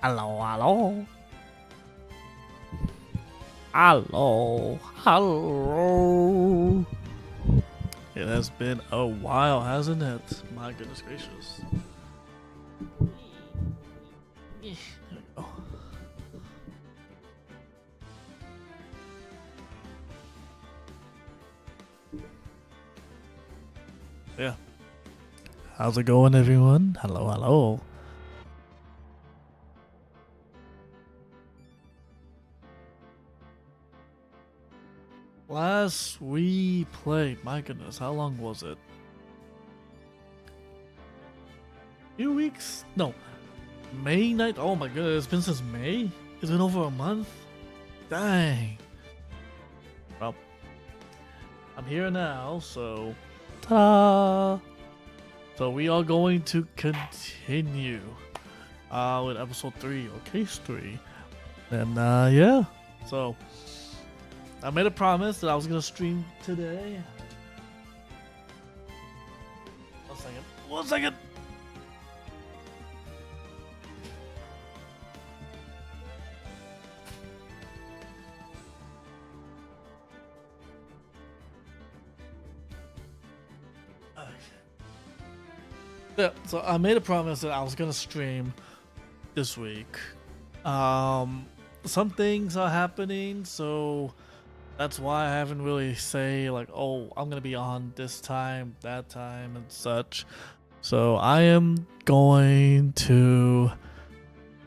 Hello, hello. Hello, hello. It has been a while, hasn't it? My goodness gracious. There we go. Yeah. How's it going, everyone? Hello, hello. Last we played, my goodness, how long was it? Few weeks? No. May 9th? Oh my goodness, it's been since May? It's been over a month? Dang. Well, I'm here now, so ta-da! So we are going to continue with episode 3 or case 3. And yeah. So I made a promise that I was gonna stream today. One second. Yeah, so I made a promise that I was gonna stream this week. Some things are happening, so that's why I haven't really say like, oh, I'm gonna be on this time, that time, and such. So I am going to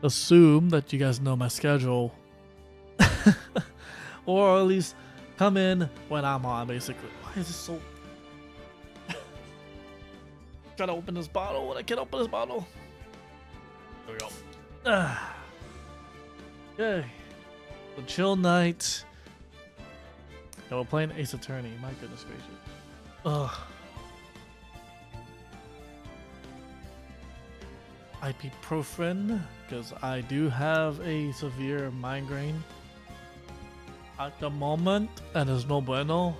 assume that you guys know my schedule, or at least come in when I'm on. Basically, why is this so? Trying to open this bottle when I can't open this bottle. There we go. Okay. The chill night. Yeah, we're playing Ace Attorney. My goodness gracious. Ugh. Ibuprofen, because I do have a severe migraine at the moment, and there's no bueno.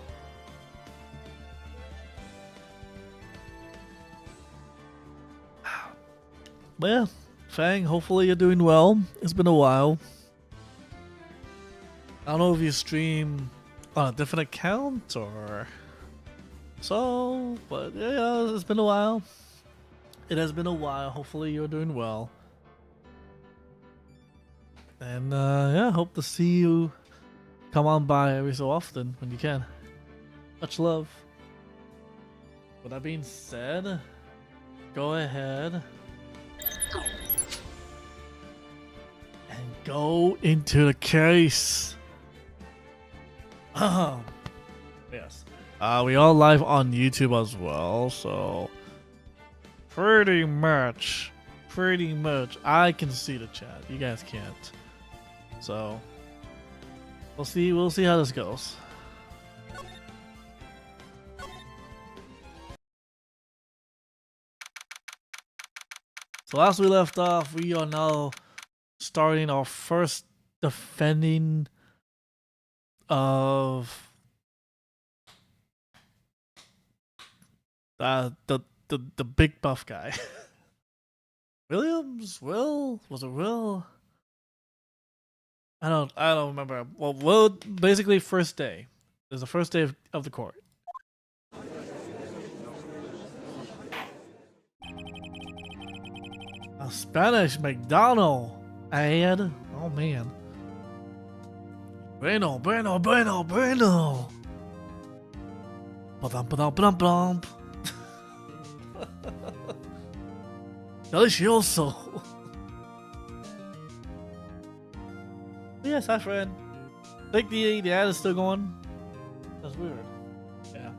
But yeah, Fang, hopefully you're doing well. It's been a while. I don't know if you stream on a different account or so, but yeah, it's been a while. It has been a while. Hopefully you're doing well. And yeah, hope to see you come on by every so often when you can. Much love. With that being said, go ahead and go into the case. Yes. We are live on YouTube as well, so pretty much I can see the chat. You guys can't. So we'll see how this goes. So as we left off, we are now starting our first defending of the big buff guy. Williams? Will? Was it Will? I don't remember. Well, Will, basically first day. There's the first day of the court. A Spanish McDonald ad. Oh man. Bueno. Ba-dum. Delicioso. Yes, hi friend. I think the ad is still going. That's weird. Yeah.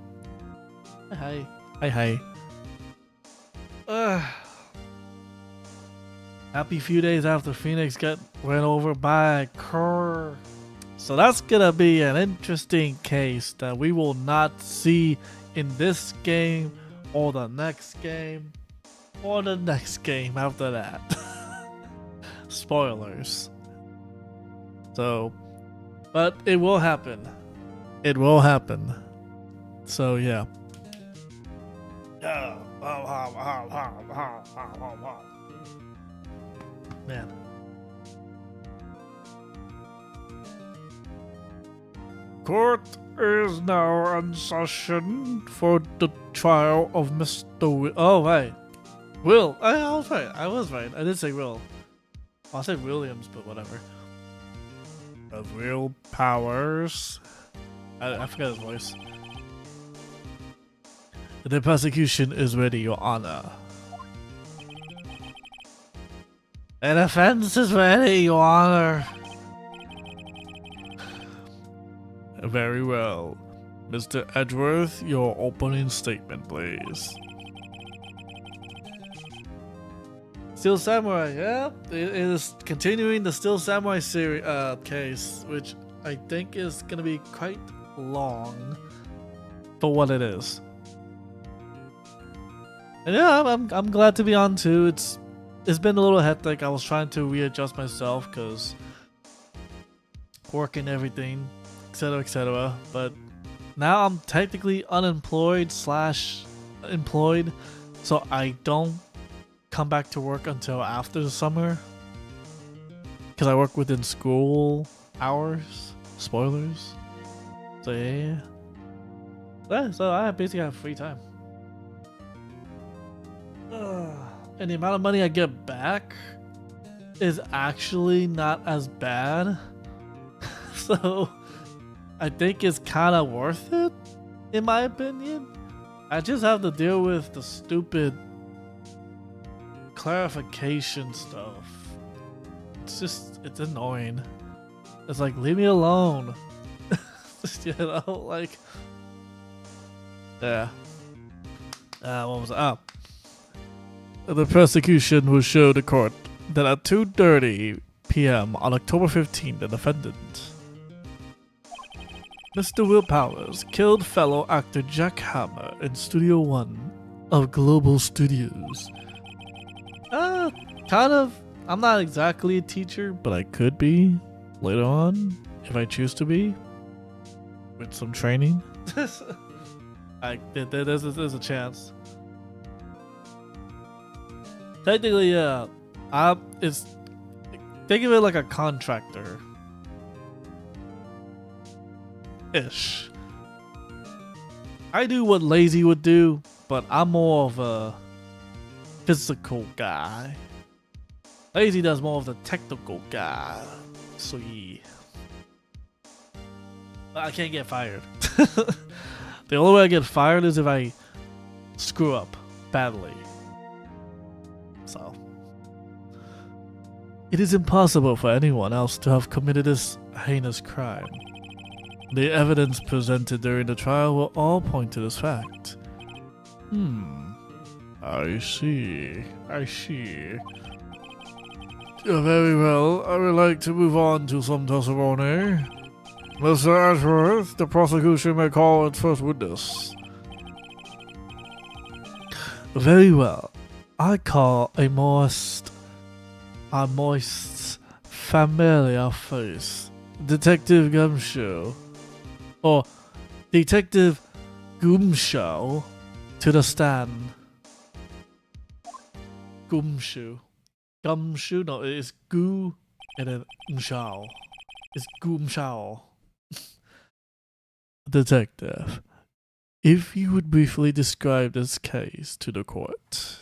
Hi. Happy few days after Phoenix got ran over by Kerr. So that's gonna be an interesting case that we will not see in this game or the next game or the next game after that. Spoilers. So, but it will happen. It will happen. So yeah. Man. Court is now in session for the trial of Mr. Will. Oh, right. Will. I was right. I did say Will. I said Williams, but whatever. Of Will Powers. I forgot his voice. The prosecution is ready, Your Honor. An offense is ready, Your Honor. Very well. Mr. Edgeworth, your opening statement, please. Steel Samurai, yeah. It is continuing the Steel Samurai series case, which I think is going to be quite long for what it is. And yeah, I'm glad to be on too. It's been a little hectic. I was trying to readjust myself because work and everything, etc., etc. But now I'm technically unemployed / employed, so I don't come back to work until after the summer because I work within school hours. Spoilers. So yeah. So I basically have free time. And the amount of money I get back is actually not as bad. So I think it's kind of worth it, in my opinion. I just have to deal with the stupid clarification stuff. It's annoying. It's like, leave me alone. You know, like, yeah. What was it? Oh. The prosecution will show the court that at 2:30 p.m. on October 15th, the defendant, Mr. Will Powers, killed fellow actor Jack Hammer in Studio One of Global Studios. Kind of. I'm not exactly a teacher, but I could be later on if I choose to be, with some training. There's a chance. Technically, yeah. Think of it like a contractor. Ish. I do what Lazy would do, but I'm more of a physical guy. Lazy does more of the technical guy. So yeah. But I can't get fired. The only way I get fired is if I screw up badly. So it is impossible for anyone else to have committed this heinous crime. The evidence presented during the trial will all point to this fact. I see. Very well, I would like to move on to some testimony. Mr. Ashworth, the prosecution may call its first witness. Very well. I call a moist, familiar face, Detective Gumshoe, or Detective Gumshoe, to the stand. Gumshoe. Gumshoe? No, it's Gu and then Mshao. It's Gumshao. Detective, if you would briefly describe this case to the court.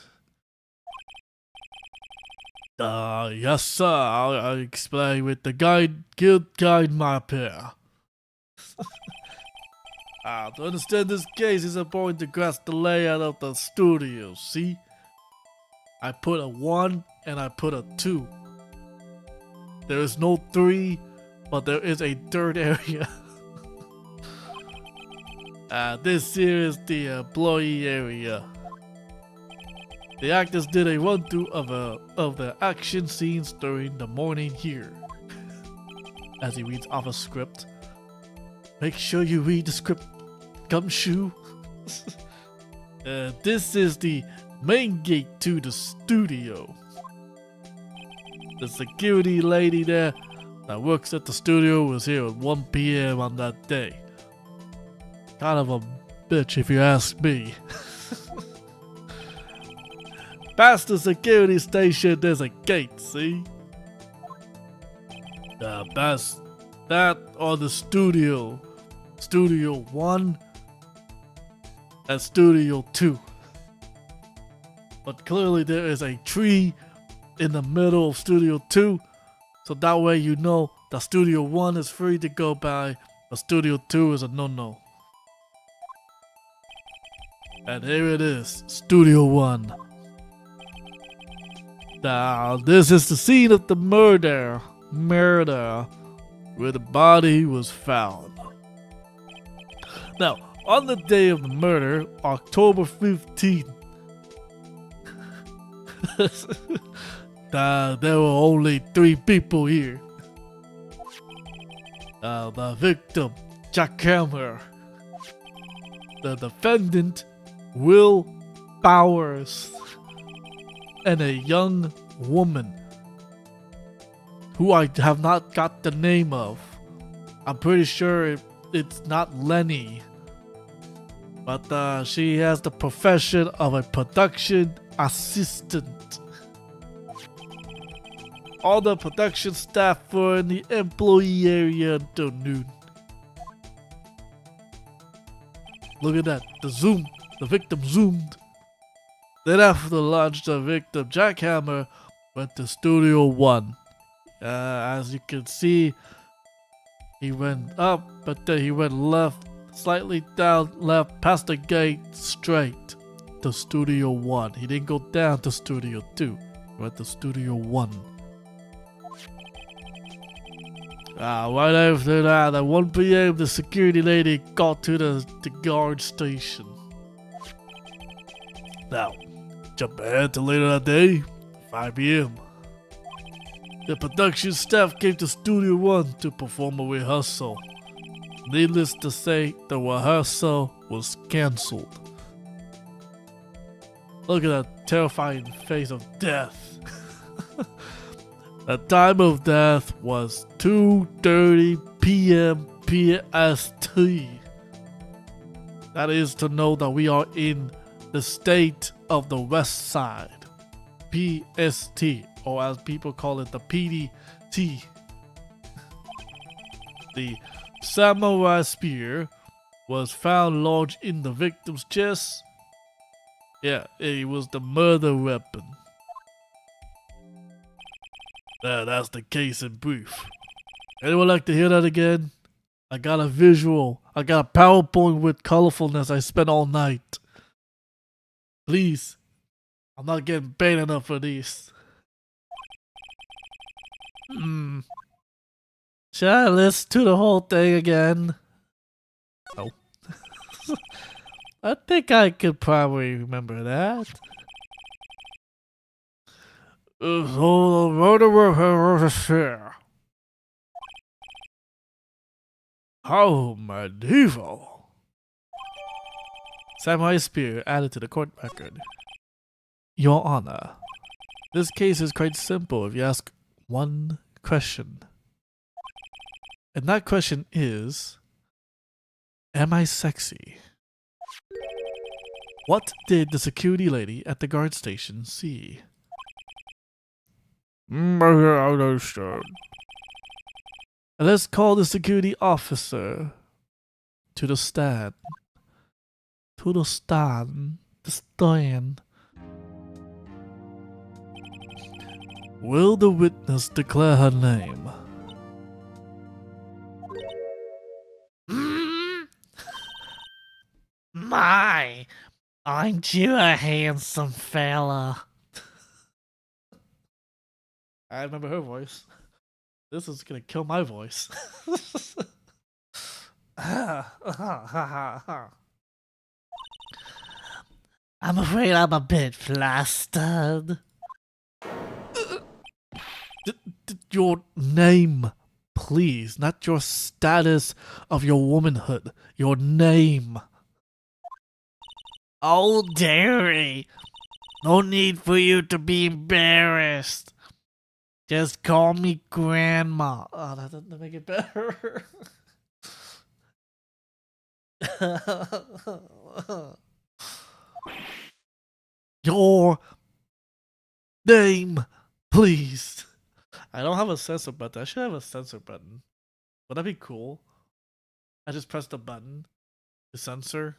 Yes, sir. I'll explain with the guild guide map here. To understand this case, it's important to grasp the layout of the studio. See? I put a 1 and I put a 2. There is no 3, but there is a third area. This here is the employee area. The actors did a run-through of the action scenes during the morning here. As he reads off a script. Make sure you read the script, Gumshoe. This is the main gate to the studio. The security lady there that works at the studio was here at 1 p.m. on that day. Kind of a bitch if you ask me. Past the security station, there's a gate, see? Past that or the studio, Studio 1 and Studio 2. But clearly there is a tree in the middle of Studio 2, so that way you know that Studio 1 is free to go by, but Studio 2 is a no-no. And here it is, Studio 1. Now, this is the scene of the murder, where the body was found. Now, on the day of the murder, October 15th, there were only 3 people here. The victim, Jackhammer. The defendant, Will Bowers. And a young woman who I have not got the name of. I'm pretty sure it's not Lenny. But she has the profession of a production assistant. All the production staff were in the employee area until noon. Look at that, the victim zoomed. Then after lunch, the victim, Jackhammer, went to Studio 1. As you can see, he went up, but then he went left, slightly down, left, past the gate, straight to Studio 1. He didn't go down to Studio 2. He went to Studio 1. Right after that, at 1 p.m., the security lady got to the guard station. Now, jump ahead to later that day, 5 p.m. The production staff came to Studio 1 to perform a rehearsal. Needless to say, the rehearsal was cancelled. Look at that terrifying face of death. The time of death was 2:30 p.m. PST. That is to know that we are in the state of the West Side. PST, or as people call it, the PDT. The samurai spear was found lodged in the victim's chest. Yeah, it was the murder weapon. That's the case in brief. Anyone like to hear that again? I got a visual. I got a PowerPoint with colorfulness I spent all night. Please. I'm not getting paid enough for these. Should I listen to the whole thing again? No. I think I could probably remember that. So the murderer has a share. How medieval. Samurai spear added to the court record. Your Honor, this case is quite simple if you ask one question. And that question is, am I sexy? What did the security lady at the guard station see? I understand. Let's call the security officer to the stand. To the stand. The stand. Will the witness declare her name? My, aren't you a handsome fella? I remember her voice. This is gonna kill my voice. I'm afraid I'm a bit flustered. Your name, please, not your status of your womanhood. Your name. Oh, dearie. No need for you to be embarrassed. Just call me Grandma. Oh, that doesn't make it better. Your name, please. I don't have a censor button. I should have a censor button. Would that be cool? I just pressed the button to censor.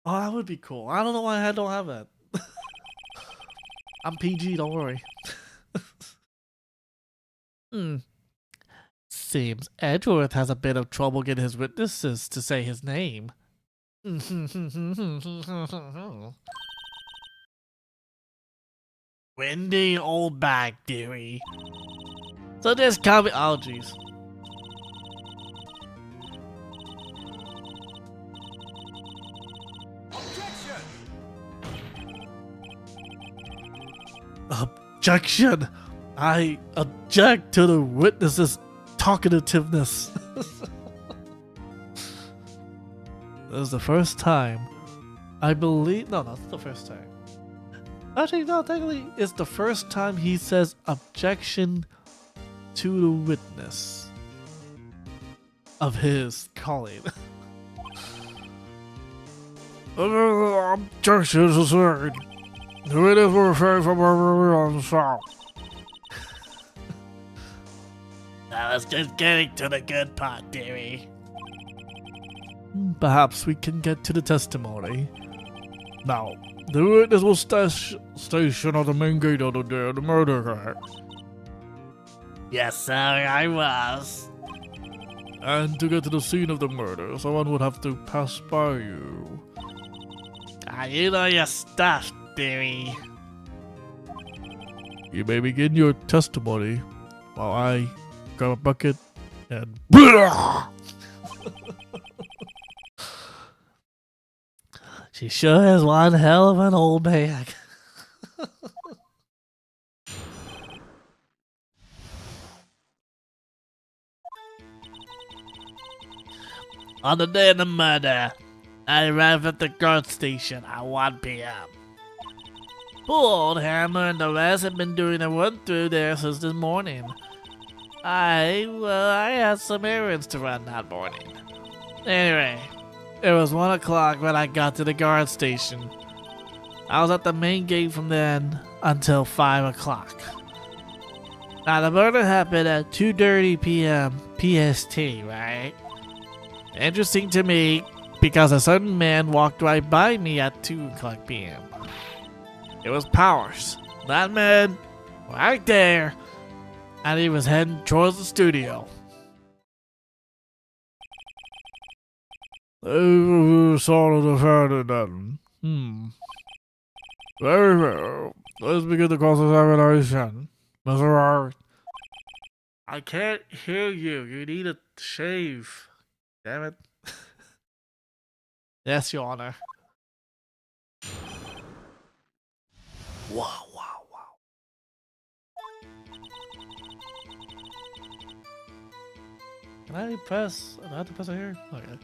Oh, that would be cool. I don't know why I don't have that. I'm PG, don't worry. Seems Edgeworth has a bit of trouble getting his witnesses to say his name. Windy old bag, dearie. So this coming. Oh, jeez. Objection! I object to the witness's talkativeness. This is the first time. I believe. No, that's the first time. Actually, no, technically, it's the first time he says objection to the witness of his calling. Objection is asserted. The witness will refrain from on the south. I was just getting to the good part, dearie. Perhaps we can get to the testimony. Now, the witness will station at the main gate on the day of the murder. Yes, sir, I was. And to get to the scene of the murder, someone would have to pass by you. You know your stuff, dearie. You may begin your testimony while I grab a bucket and. She sure is one hell of an old bag. On the day of the murder, I arrived at the guard station at 1 p.m. Poor old Hammer and the rest have been doing a run through there since this morning. I had some errands to run that morning. Anyway, it was 1 o'clock when I got to the guard station. I was at the main gate from then until 5 o'clock. Now the murder happened at 2:30 p.m. PST, right? Interesting to me because a certain man walked right by me at 2 o'clock p.m. It was Powers. That man, right there, and he was heading towards the studio. Saw the defendant then. Very well. Let's begin the cross-examination. Mr. Hart. I can't hear you. You need a shave. Damn it. Yes, Your Honor. Wow. Can I press? I have to press it here? Okay.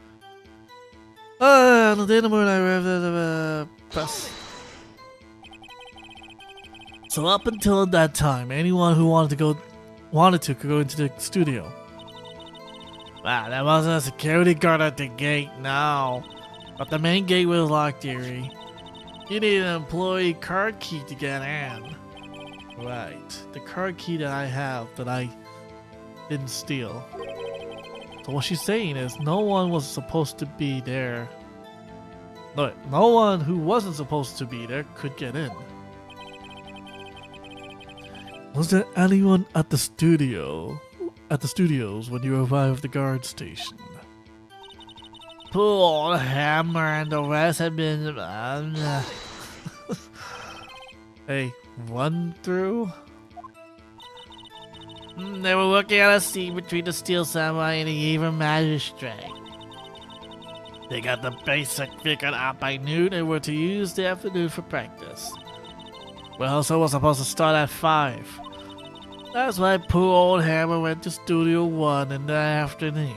On the day of the morning, I arrived at the press. So up until that time, anyone who wanted to could go into the studio. Wow, there wasn't a security guard at the gate, no. But the main gate was locked, dearie. You need an employee card key to get in. Right, the card key that I have that I didn't steal. So what she's saying is no one was supposed to be there. No one who wasn't supposed to be there could get in. Was there anyone at the studios when you arrived at the guard station? Poor Hammer and the rest had been hey, run through? They were working on a scene between the Steel Samurai and the Evil Magistrate. They got the basic figured out by noon and were to use the afternoon for practice. Rehearsal was supposed to start at 5. That's why poor old Hammer went to Studio 1 in the afternoon.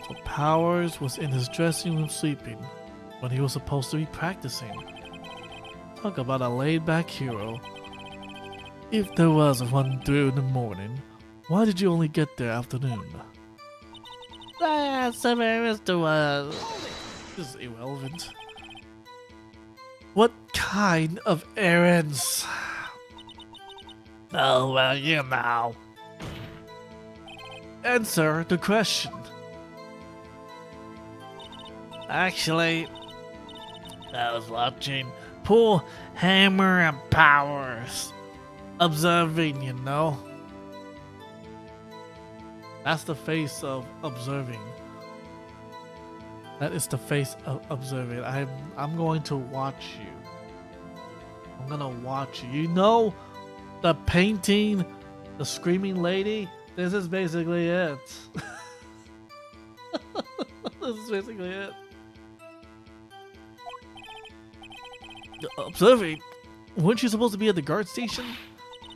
So Powers was in his dressing room sleeping when he was supposed to be practicing. Talk about a laid-back hero. If there was a run through in the morning, why did you only get there afternoon? I had some errands to run. This is irrelevant. What kind of errands? Oh, well, you know. answer the question. Actually, I was watching Pool Hammer and Powers. Observing, you know. That's the face of observing. That is the face of observing. I'm going to watch you. I'm gonna watch you. You know the painting, the screaming lady? This is basically it. This is basically it. Observing? Weren't you supposed to be at the guard station?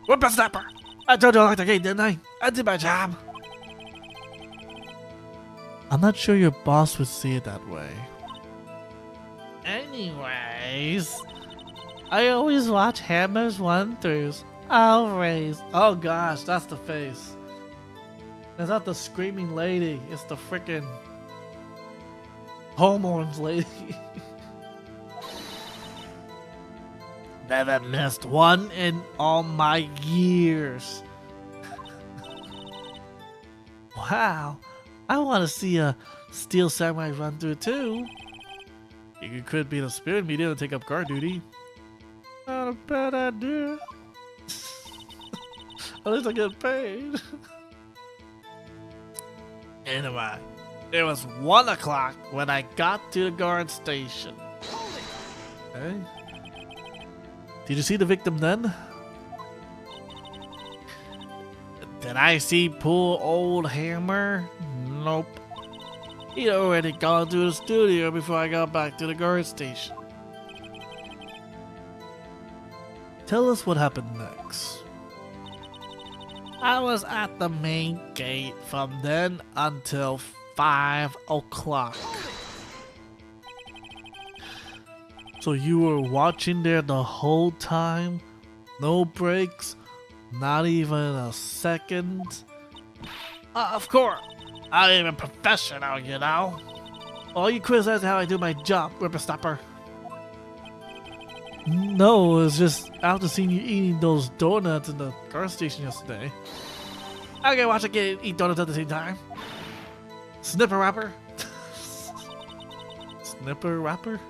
Whippersnapper! I told you I liked the game, didn't I? I did my job. I'm not sure your boss would see it that way. Anyways, I always watch Hammer's 1-throughs. Always. Oh gosh, that's the face. It's not the screaming lady. It's the freaking hormones lady. Never missed one in all my years. Wow. I want to see a Steel Samurai run through too. You could be the spirit medium and take up guard duty. Not a bad idea. At least I get paid. Anyway, it was 1 o'clock when I got to the guard station. Okay. Did you see the victim then? Did I see poor old Hammer? Nope. He'd already gone to the studio before I got back to the guard station. Tell us what happened next. I was at the main gate from then until 5 o'clock. So you were watching there the whole time? No breaks? Not even a second? Of course! I'm a professional, you know? All you criticize how I do my job, whippersnapper. No, it's just after seeing you eating those donuts in the car station yesterday. Okay, watch it eat donuts at the same time. Snipper rapper? Snipper rapper?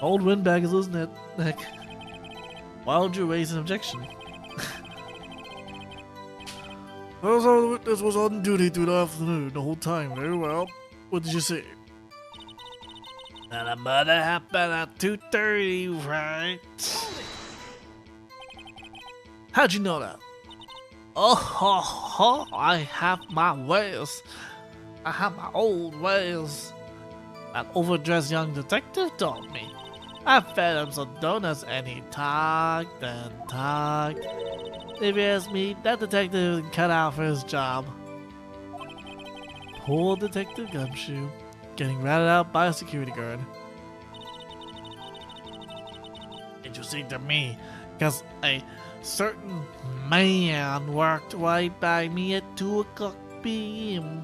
Old windbag is losing it, Nick. Why would you raise an objection? The witness was on duty through the afternoon the whole time. Very well. What did you say? Now the murder happened at 2:30, right? How'd you know that? Oh, I have my ways. I have my old ways. That overdressed young detective told me. I fed him some donuts and he talked and talked. If you ask me, that detective is cut out for his job. Poor Detective Gumshoe, getting ratted out by a security guard. Interesting to me, because a certain man walked right by me at 2 o'clock p.m.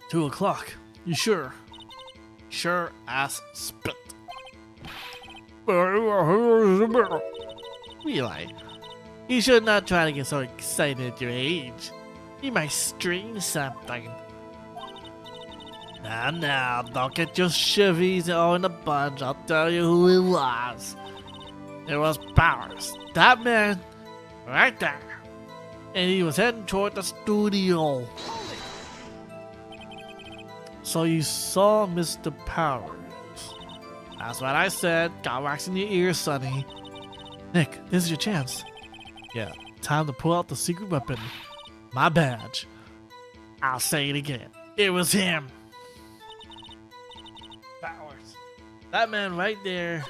2 o'clock? You sure? Sure as spit. Really? You should not try to get so excited at your age. You might strain something. Now, don't get your chivies all in a bunch. I'll tell you who it was. It was Powers. That man, right there. And he was heading toward the studio. So you saw Mr. Powers. That's what I said. Got wax in your ears, Sonny. Nick, this is your chance. Yeah, time to pull out the secret weapon. My badge. I'll say it again. It was him. Powers. That man right there.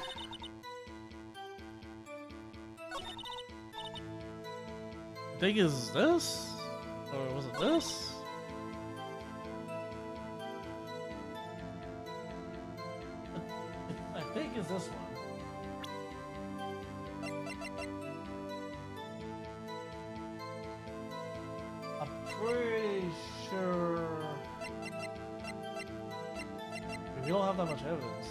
I think is this? Or was it this? I think it's this one. I'm pretty sure. We don't have that much evidence.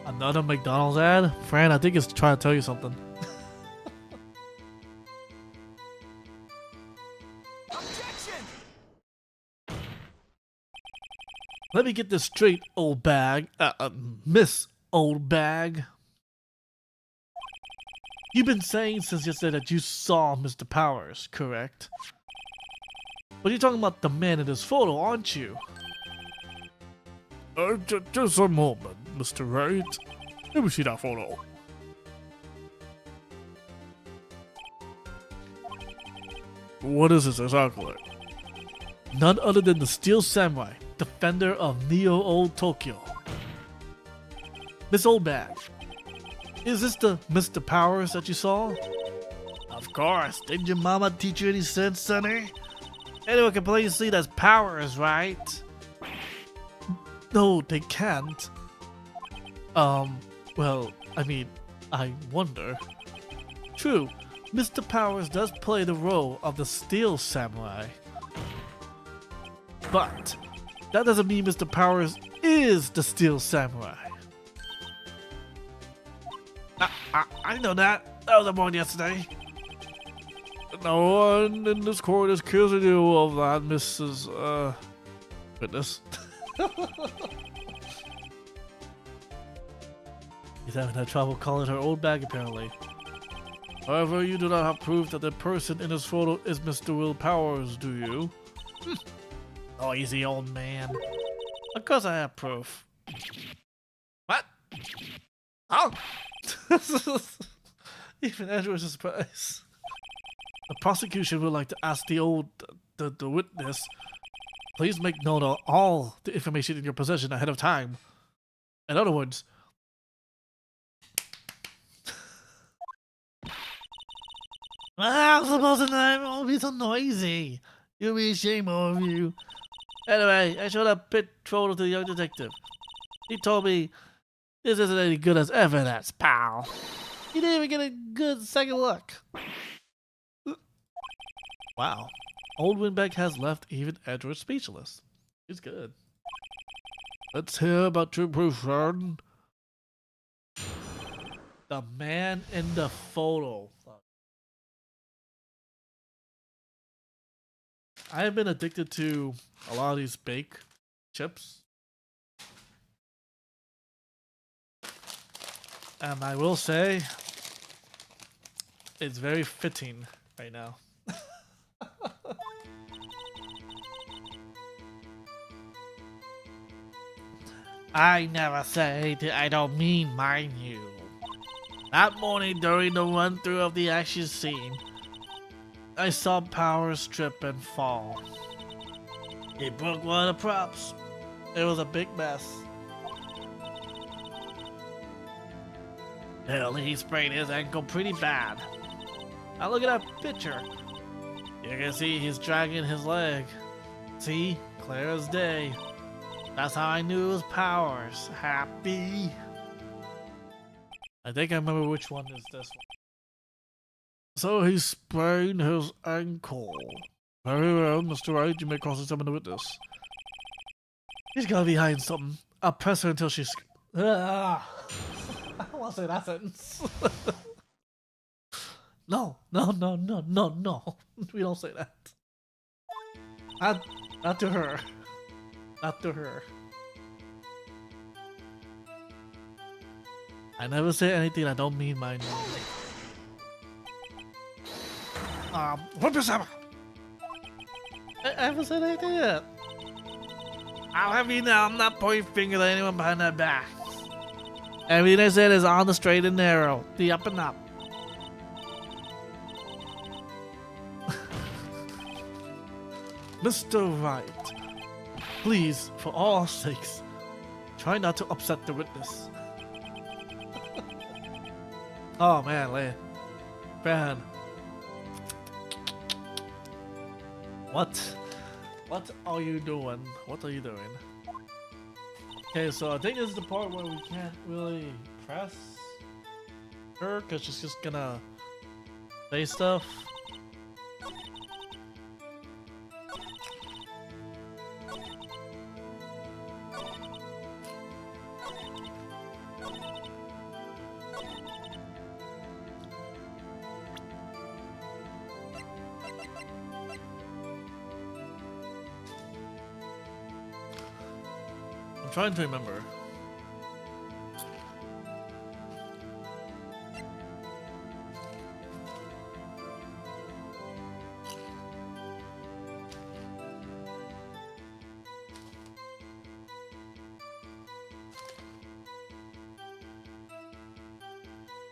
Another McDonald's ad? Fran, I think it's trying to tell you something. Objection! Let me get this straight, old bag. Miss Old Bag. You've been saying since yesterday that you saw Mr. Powers, correct? But you're talking about the man in this photo, aren't you? Just a moment, Mr. Wright. Let me see that photo. What is this exactly? None other than the Steel Samurai, defender of Neo Old Tokyo. Miss Old Bag, is this the Mr. Powers that you saw? Of course. Didn't your mama teach you any sense, sonny? Anyone can plainly see that's Powers, right? No, they can't. Well, I mean, I wonder. True, Mr. Powers does play the role of the Steel Samurai. But that doesn't mean Mr. Powers is the Steel Samurai. I know that. That was born yesterday. No one in this court is accusing you of that, Mrs. Witness. He's having had trouble calling her old bag, apparently. However, you do not have proof that the person in this photo is Mr. Will Powers, do you? Oh, easy, old man. Of course I have proof. What? Oh! Even Andrew was surprised. The prosecution would like to ask the witness, please make note of all the information in your possession ahead of time. In other words, supposing I won't be so noisy. You'll be ashamed of you. Anyway, I showed a picture to the young detective. He told me this isn't any good as evidence, pal. He didn't even get a good second look. Wow. Old Windbag has left even Edward speechless. He's good. Let's hear about your proof, son. The man in the photo. I have been addicted to a lot of these bake chips. And I will say, it's very fitting right now. I never say that I don't mean mind you. That morning during the run-through of the action scene, I saw Powers trip and fall. He broke one of the props. It was a big mess. Hell, he sprained his ankle pretty bad. Now look at that picture. You can see he's dragging his leg. See? Clear as day. That's how I knew it was Powers. Happy. I think I remember which one is this one. So he sprained his ankle. Very well, Mr. Wright, you may cross-examine the witness. He's gotta be hiding something. I'll press her until she's... I don't want to say that sentence. No. We don't say that. Not to her. Not to her. I never say anything I don't mean my name. What is that? I haven't said anything yet. I'll have you know, I'm not pointing fingers at anyone behind their back. Everything I said is on the straight and narrow, the up and up. Mr. Wright, please, for all sakes, try not to upset the witness. Oh man, Fran. What are you doing? What are you doing? Okay, so I think this is the part where we can't really press her because she's just gonna say stuff. trying to remember.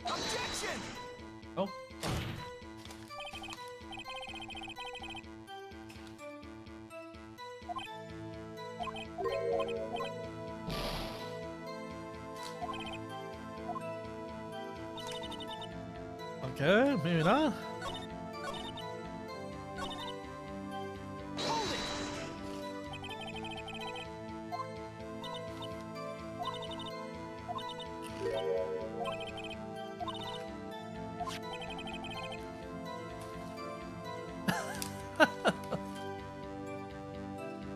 Objection! Oh. Okay, maybe not. Hold it!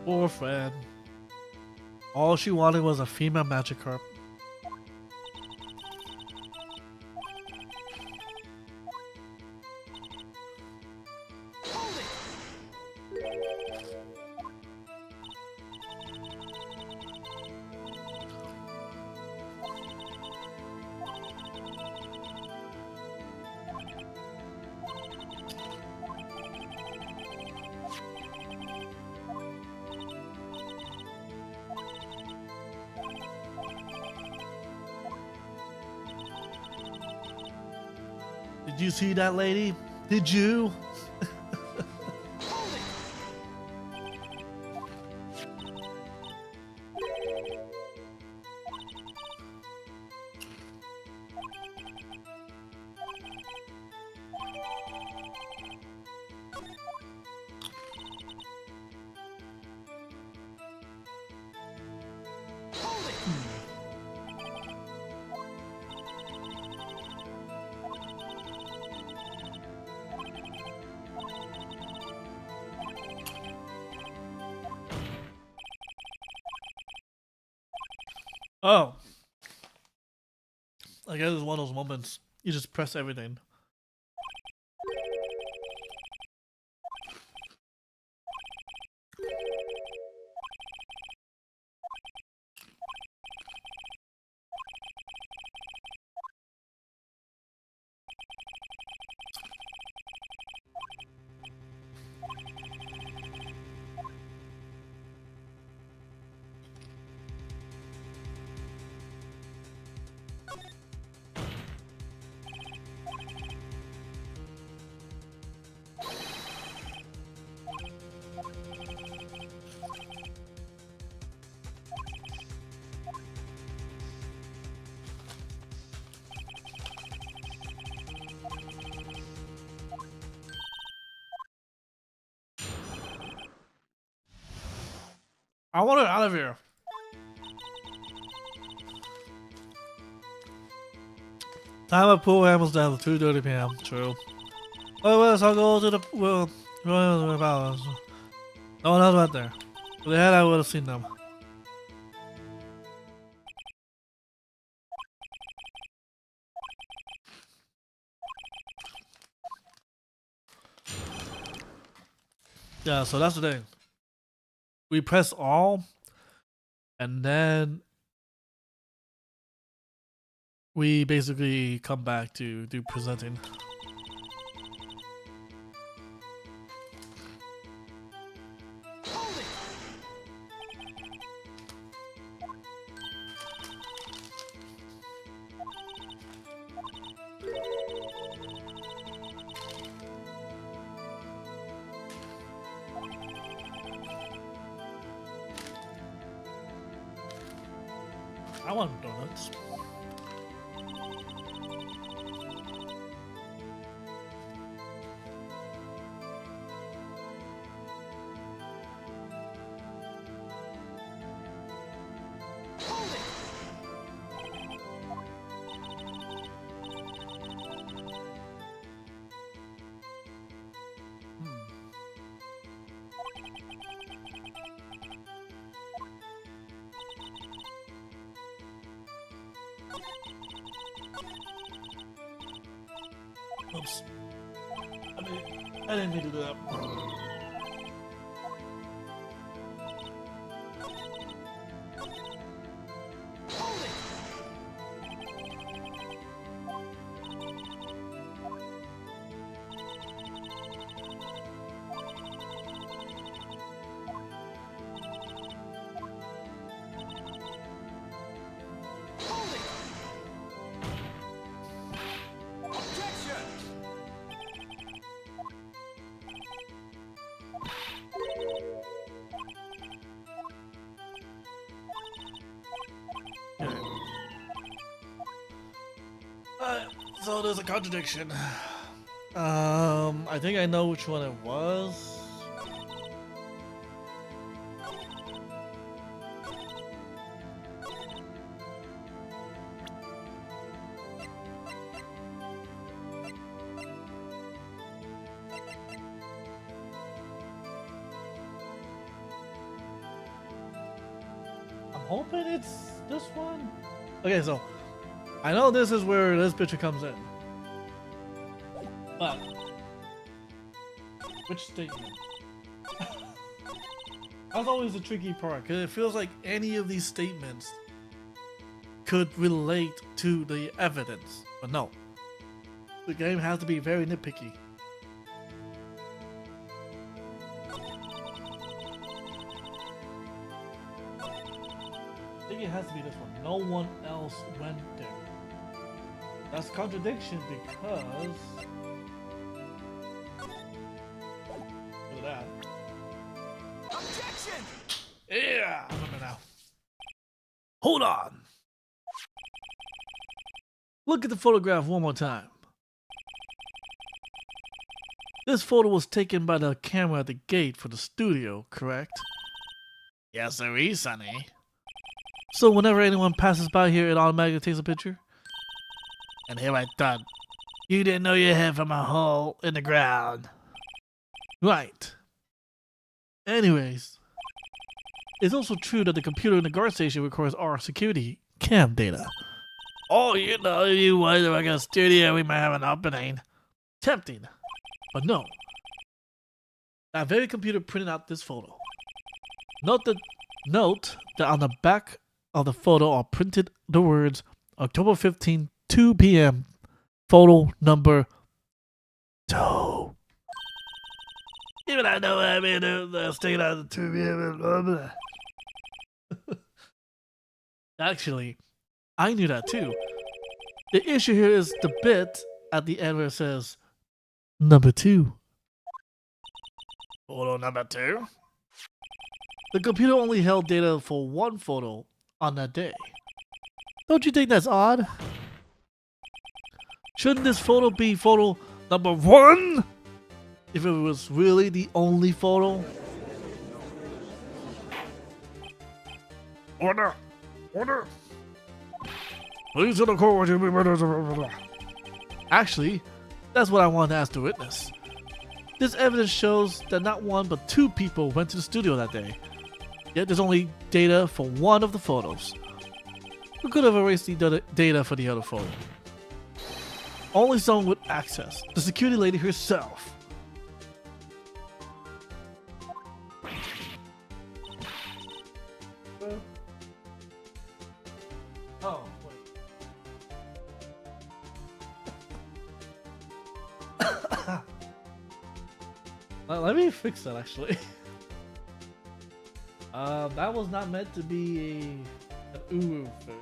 Poor friend. All she wanted was a female Magikarp. Hold it! Did you see that, lady? Did you? Hold it! Hold it! Oh. I guess it's one of those moments. You just press everything. I want it out of here. Time of pool animals down to 2:30 p.m. True. Oh, well, I'll go to the well. No one else went there. If they had, I would have seen them. Yeah, so that's the thing. We press all, and then we basically come back to do presenting. Hold it! I want donuts. Hold it! Oops. I didn't mean to do that. So there's a contradiction. I think I know which one it was. I'm hoping it's this one. Okay, so I know this is where this picture comes in. But which statement? That's always the tricky part, because it feels like any of these statements could relate to the evidence. But no. The game has to be very nitpicky. I think it has to be this one. No one else went there. That's a contradiction because... Look at that. Objection! Yeah! I remember now. Hold on! Look at the photograph one more time. This photo was taken by the camera at the gate for the studio, correct? Yes, sir, Sonny. So whenever anyone passes by here, it automatically takes a picture? And here I thought, you didn't know your head from a hole in the ground. Right. Anyways, it's also true that the computer in the guard station records our security cam data. Oh, you know, if you was like a studio, we might have an opening. Tempting. But no. That very computer printed out this photo. Note that on the back of the photo are printed the words October 15, 2 p.m. Photo number 2. Even I know I mean sticking out the 2 p.m. Blah, blah. Actually, I knew that too. The issue here is the bit at the end where it says number 2. Photo number 2? The computer only held data for one photo on that day. Don't you think that's odd? Shouldn't this photo be photo number 1? If it was really the only photo? Order! Order! Please to the court. Actually, that's what I wanted to ask the witness. This evidence shows that not one but 2 people went to the studio that day. Yet there's only data for one of the photos. We could have erased the data for the other photo. Only someone with access, the security lady herself. Oh, wait. Let me fix that actually. That was not meant to be an ooh thing.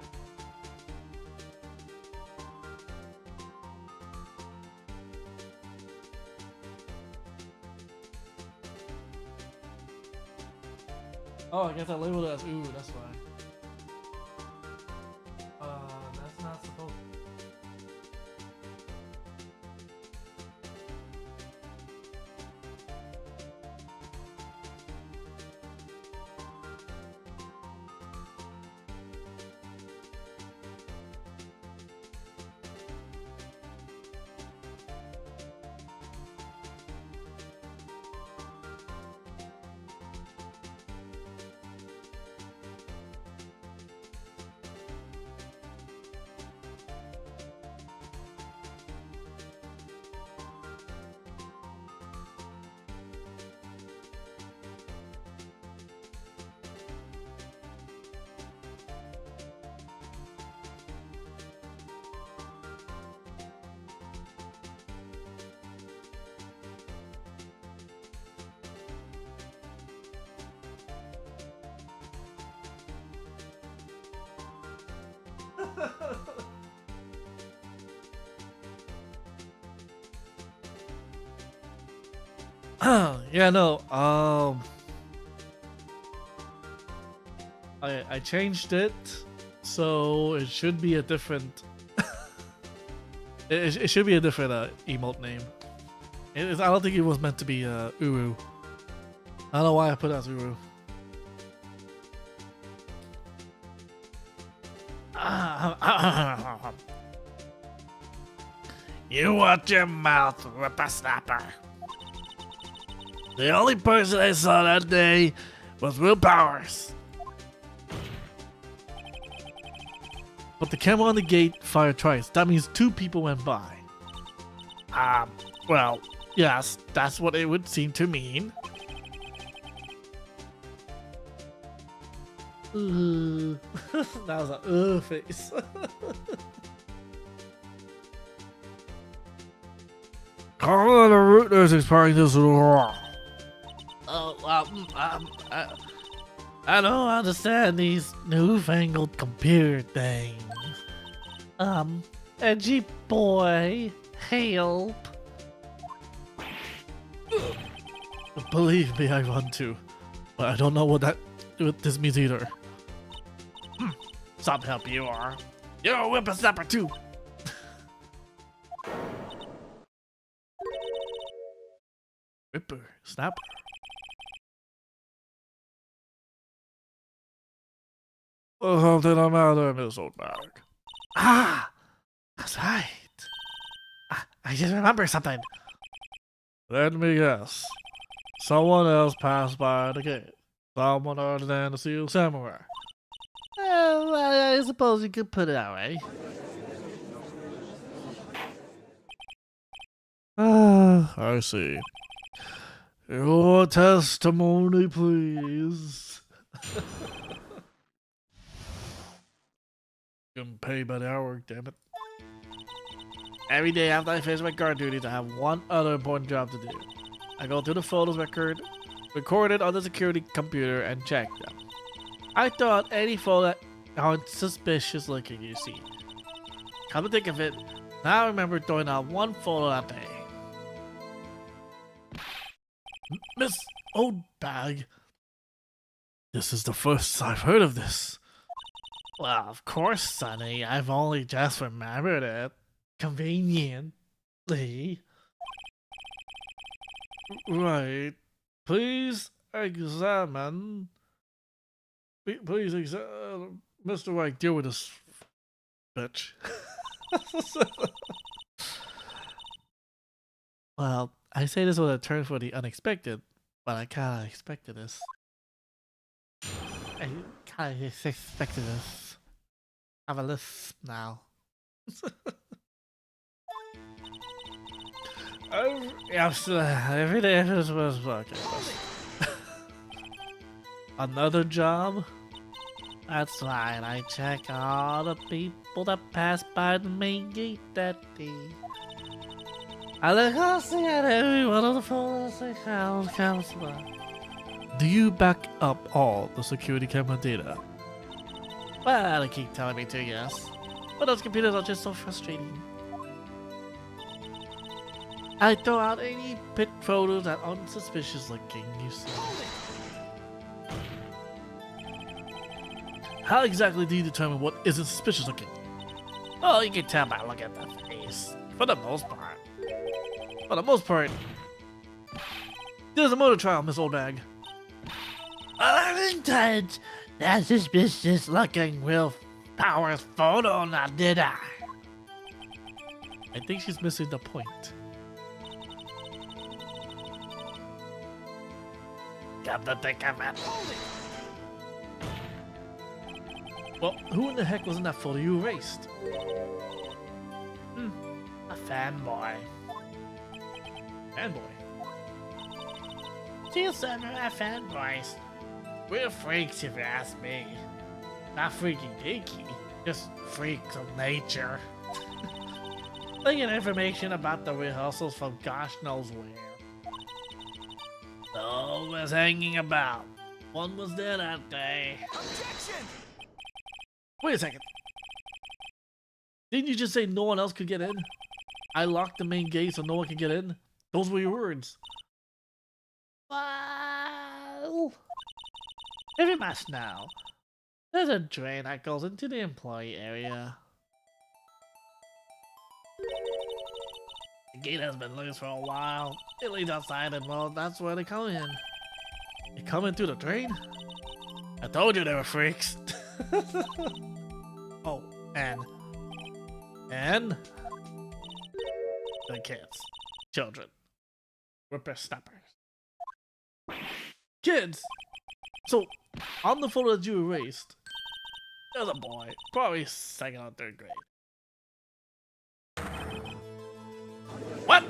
Oh, I guess I labeled it as ooh, that's why. That's not supposed to. Yeah, no. I changed it, so it should be a different. It should be a different emote name. I don't think it was meant to be Uru. I don't know why I put it as Uru. You watch your mouth, whippersnapper. The only person I saw that day was Will Powers. But the camera on the gate fired twice. That means 2 people went by. Well, yes, that's what it would seem to mean. That was a face. Carl, the root is expiring this law. I don't understand these newfangled computer things. Edgy boy, help. Believe me, I want to. But I don't know what this means either. Some help you are. You're a whippersnapper too. Whippersnapper. Something the matter, Miss Oldberg. Ah, that's right. I just remember something. Let me guess. Someone else passed by the gate. Someone other than the Seal Samurai. Well, I suppose you could put it that way. I see. Your testimony, please. Can pay by the hour, damn it. Every day after I finish my guard duties, I have one other important job to do. I go through the photos recorded on the security computer and check them. I throw out any photo that aren't suspicious looking, you see. Come to think of it, now I remember throwing out one photo that day. Miss Oldbag, this is the first I've heard of this. Well, of course, Sonny. I've only just remembered it. Conveniently. Right. Please examine. Please examine. Mr. White, deal with this bitch. Well, I say this with a turn for the unexpected, but I kinda expected this. I kinda expected this. I have a list now. Every day was working. Another job? That's right, I check all the people that pass by the main gate that day. I look closely at every one of the photos I found, counselor. Do you back up all the security camera data? Well, they keep telling me to, yes. But those computers are just so frustrating. I throw out any pit photos that are unsuspicious looking, you see. How exactly do you determine what isn't suspicious looking? Oh, you can tell by looking at the face. For the most part. For the most part. There's a motor trial, Miss Oldbag. I didn't touch that suspicious looking Will Powers photo now, did I? I think she's missing the point. Come to think of it. Well, who in the heck was in that photo you erased? A fanboy. Fanboy? Steel Samurai fanboys. We're freaks if you ask me. Not freaky deaky, just freaks of nature. They get information about the rehearsals from gosh knows where. No was hanging about. One was there that day. Objection! Wait a second. Didn't you just say no one else could get in? I locked the main gate so no one could get in? Those were your words. Well, if you must know, there's a drain that goes into the employee area. The gate has been loose for a while. It leads outside and well, that's where they come in. They come in through the drain? I told you they were freaks. Oh, and the kids, children, whippersnappers, kids. So on the photo that you erased, there's a boy, probably second or third grade. What?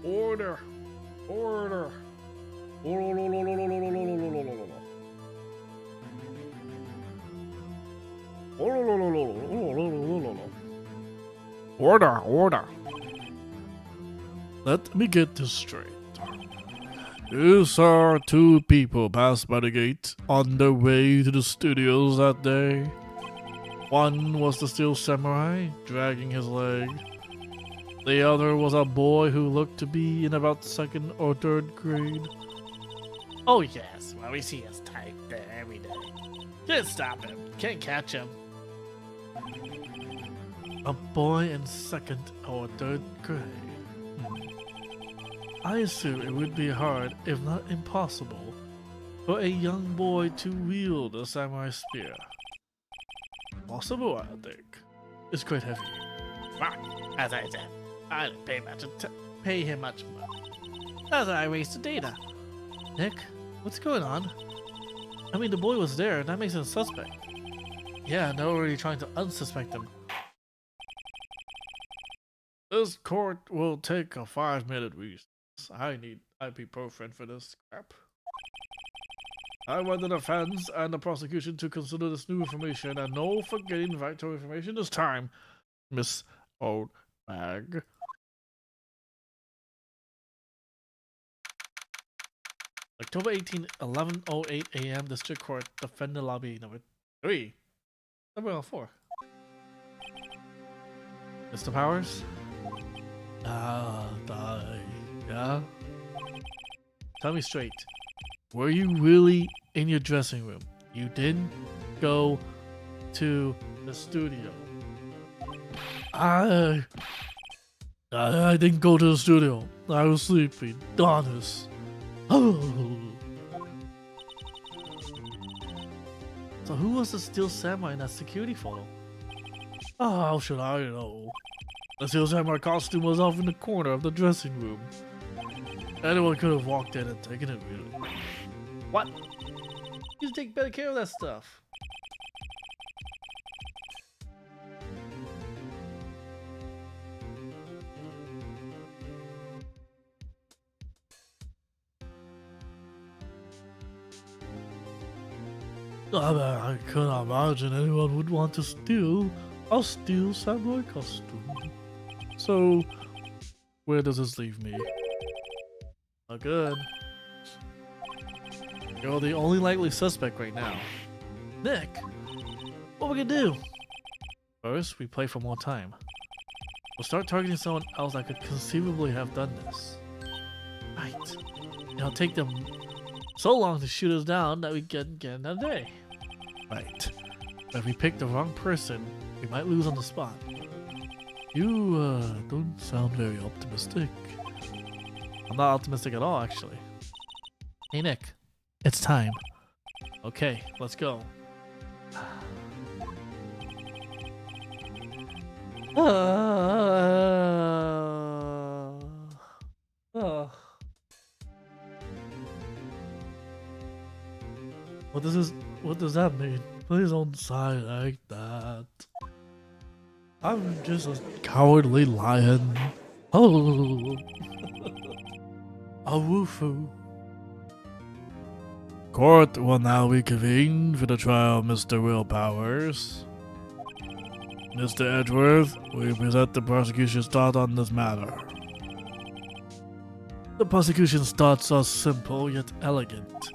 Order. Order. Order, order. Let me get this straight. These are two people passed by the gate on their way to the studios that day. One was the steel samurai, dragging his leg. The other was a boy who looked to be in about second or third grade. Oh yes, well we see his type there every day. Can't stop him, can't catch him. A boy in second or third grade. I assume it would be hard, if not impossible, for a young boy to wield a samurai spear. Possible, I think. It's quite heavy. Right, as I said, I didn't pay him much money. As I erased the data. Nick, what's going on? I mean, the boy was there, and that makes him suspect. Yeah, they're already trying to unsuspect him. This court will take a 5-minute recess. I need ibuprofen for this crap. I want the defense and the prosecution to consider this new information, and no forgetting vital information this time, Miss Old Bag. October 18, 11:08 a.m. District Court, Defendant Lobby number 3. Number 4. Mr. Powers? Yeah? Tell me straight. Were you really in your dressing room? You didn't go to the studio. I didn't go to the studio. I was sleeping. Honest. So who was the steel samurai in that security photo? Oh, how should I know? The steel samurai costume was off in the corner of the dressing room. Anyone could have walked in and taken it, really. What? You take better care of that stuff. I couldn't imagine anyone would want to steal a steel samurai costume. So, where does this leave me? Not good. You're the only likely suspect right now. Nick, what are we gonna do? First, we play for more time. We'll start targeting someone else that could conceivably have done this. Right. It'll take them so long to shoot us down that we get another day. Right. But if we pick the wrong person, we might lose on the spot. You, don't sound very optimistic. I'm not optimistic at all, actually. Hey, Nick. It's time. Okay, let's go. What does that mean? Please don't sigh like that. I'm just a cowardly lion. Oh. A woofoo. Court will now reconvene for the trial of Mr. Will Powers. Mr. Edgeworth, we present the prosecution's thought on this matter. The prosecution's thoughts are simple yet elegant.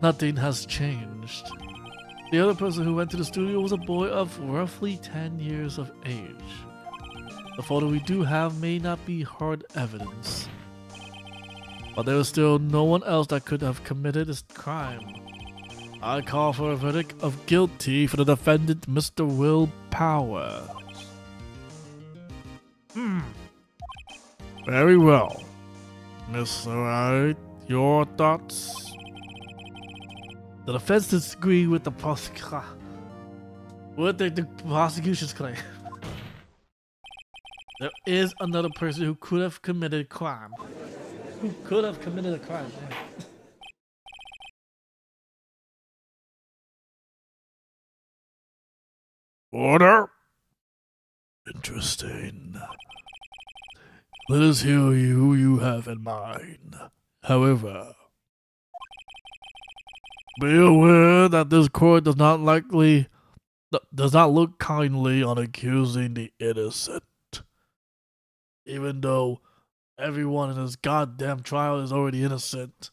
Nothing has changed. The other person who went to the studio was a boy of roughly 10 years of age. The photo we do have may not be hard evidence, but there is still no one else that could have committed this crime. I call for a verdict of guilty for the defendant, Mr. Will Powers. Very well. Mr. Wright, your thoughts? The defense disagree with the prosecution's claim. There is another person who could have committed a crime. Who could have committed a crime? Yeah. Order. Interesting. Let us hear who you have in mind. However, be aware that this court does not look kindly on accusing the innocent. Even though everyone in this goddamn trial is already innocent.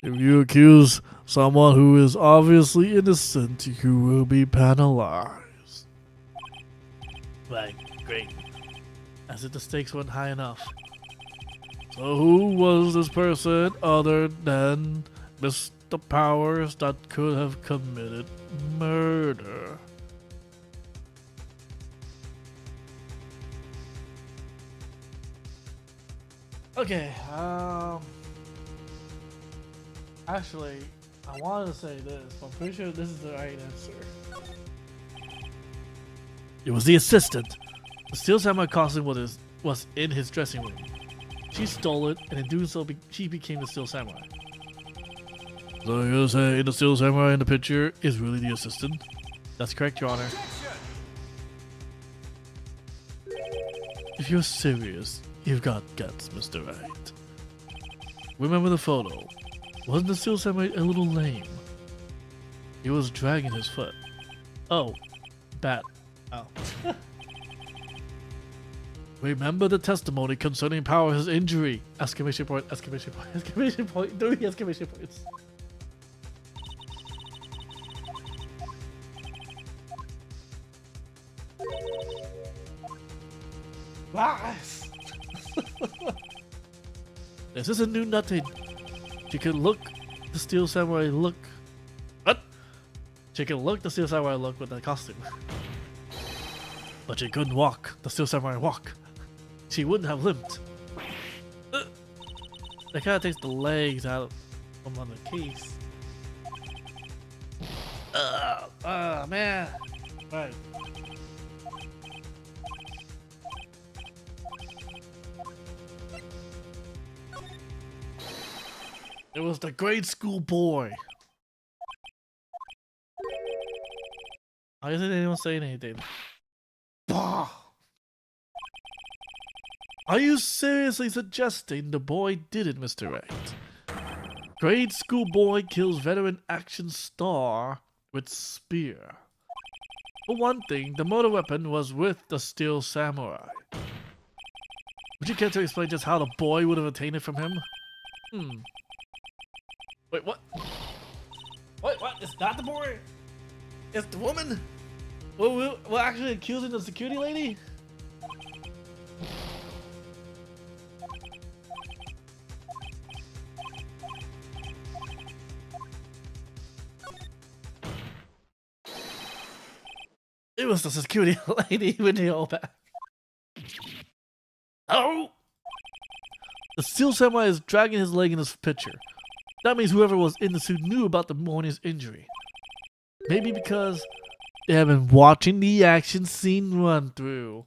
If you accuse someone who is obviously innocent, you will be penalized. Right, great. As if the stakes weren't high enough. So who was this person other than Mr. Powers that could have committed murder? Okay, actually, I wanted to say this, but I'm pretty sure this is the right answer. It was the assistant. The Steel Samurai costume was in his dressing room. She stole it, and in doing so, she became the Steel Samurai. So you're saying the Steel Samurai in the picture is really the assistant? That's correct, Your Honor. If you're serious, you've got guts, Mr. Wright. Remember the photo. Wasn't the Steel Samurai a little lame? He was dragging his foot. Oh, bat. Oh. Remember the testimony concerning Powers' injury. Exclamation point, exclamation point, exclamation point, 3 exclamation points. This isn't new nothing. She can look the Steel Samurai look. What? She can look the Steel Samurai look with the costume. But she couldn't walk the Steel Samurai walk. She wouldn't have limped. That kind of takes the legs out from on the case. Man. Right. It was the grade school boy. Why isn't anyone saying anything? Bah! Are you seriously suggesting the boy did it, Mr. Wright? Grade school boy kills veteran action star with spear. For one thing, the motor weapon was with the Steel Samurai. Would you care to explain just how the boy would have obtained it from him? Wait, what? Wait, what? It's not the boy? It's the woman? We're actually accusing the security lady? It was the security lady with the old back. Oh! The Steel Samurai is dragging his leg in this picture. That means whoever was in the suit knew about the morning's injury. Maybe because they have been watching the action scene run through.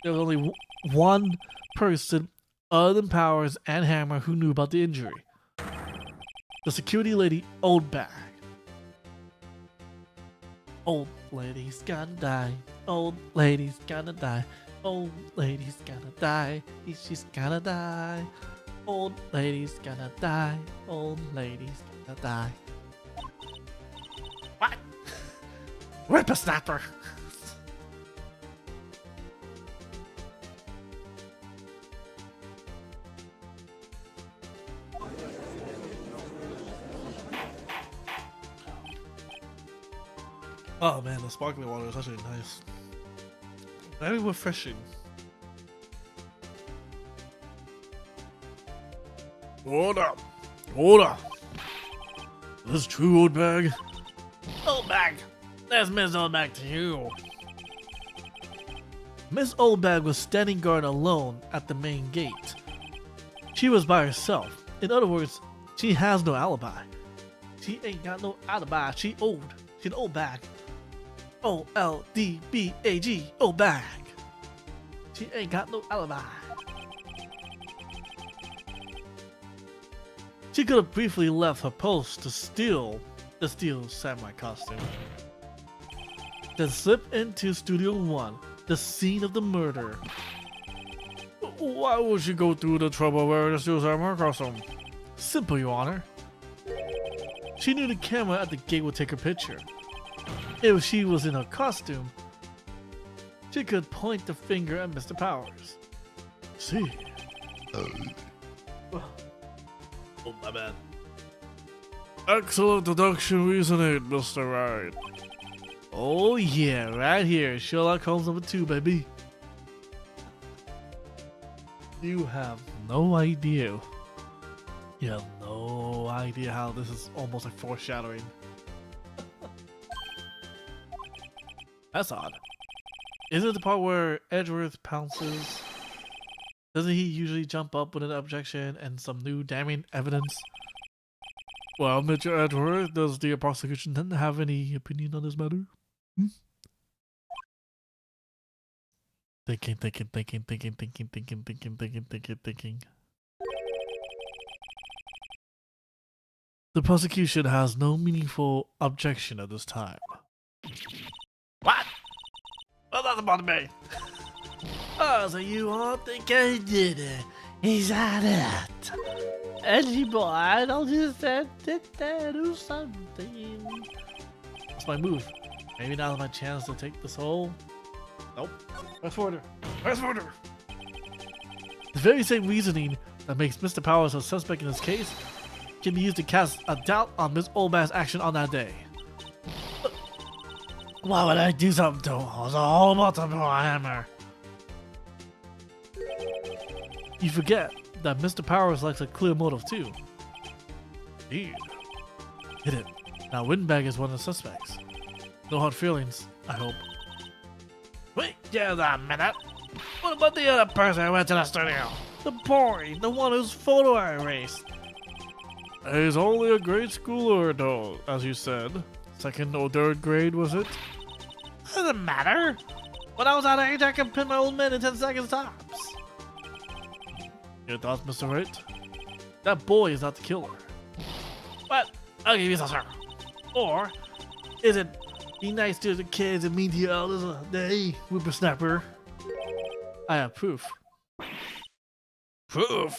There was only one person other than Powers and Hammer who knew about the injury. The security lady, Old Bag. Old lady's gonna die. Old lady's gonna die. Old lady's gonna die. She's gonna die. Old lady's gonna die. Old lady's gonna die. What? Whippersnapper! Oh man, the sparkling water is actually nice. Very refreshing. Order! Order! This true, old bag? Old bag! There's Miss Old Bag to you. Miss Old Bag was standing guard alone at the main gate. She was by herself. In other words, she has no alibi. She ain't got no alibi. She old. She an old bag. OLDBAG. Old bag. She ain't got no alibi. She could have briefly left her post to steal the Steel Samurai costume. Then slip into Studio 1, the scene of the murder. Why would she go through the trouble of wearing a Steel Samurai costume? Simple, Your Honor. She knew the camera at the gate would take her picture. If she was in her costume, she could point the finger at Mr. Powers. See? Oh, my bad. Excellent deduction reasoning, Mr. Wright. Oh yeah, right here, Sherlock Holmes #2, baby. You have no idea. You have no idea how this is almost like foreshadowing. That's odd. Is it the part where Edgeworth pounces? Doesn't he usually jump up with an objection and some new damning evidence? Well, Mr. Edgeworth, does the prosecution have any opinion on this matter? Thinking. The prosecution has no meaningful objection at this time. What? Well, that's about me. Oh, so you all think I did it? Is that it? Edgy boy, I don't just said that do something. That's my move. Maybe now's my chance to take the soul. Nope. Press forward. Press forward. The very same reasoning that makes Mr. Powers a suspect in this case can be used to cast a doubt on Miss Oldman's action on that day. Why would I do something to him? It was a whole multiple hammer. You forget that Mr. Powers likes a clear motive too. Indeed. Hit it. Now Windbag is one of the suspects. No hard feelings, I hope. Wait just a minute. What about the other person who went to the studio? The boy, the one whose photo I erased. He's only a grade schooler though, as you said. Second or third grade, was it? Doesn't matter. When I was that age, I could pin my old man in 10 seconds tops. Your thoughts, Mr. Wright? That boy is not the killer. But I'll give you some, sir. Or is it be nice to the kids and mean to the elders? Hey, whippersnapper. I have proof. Proof?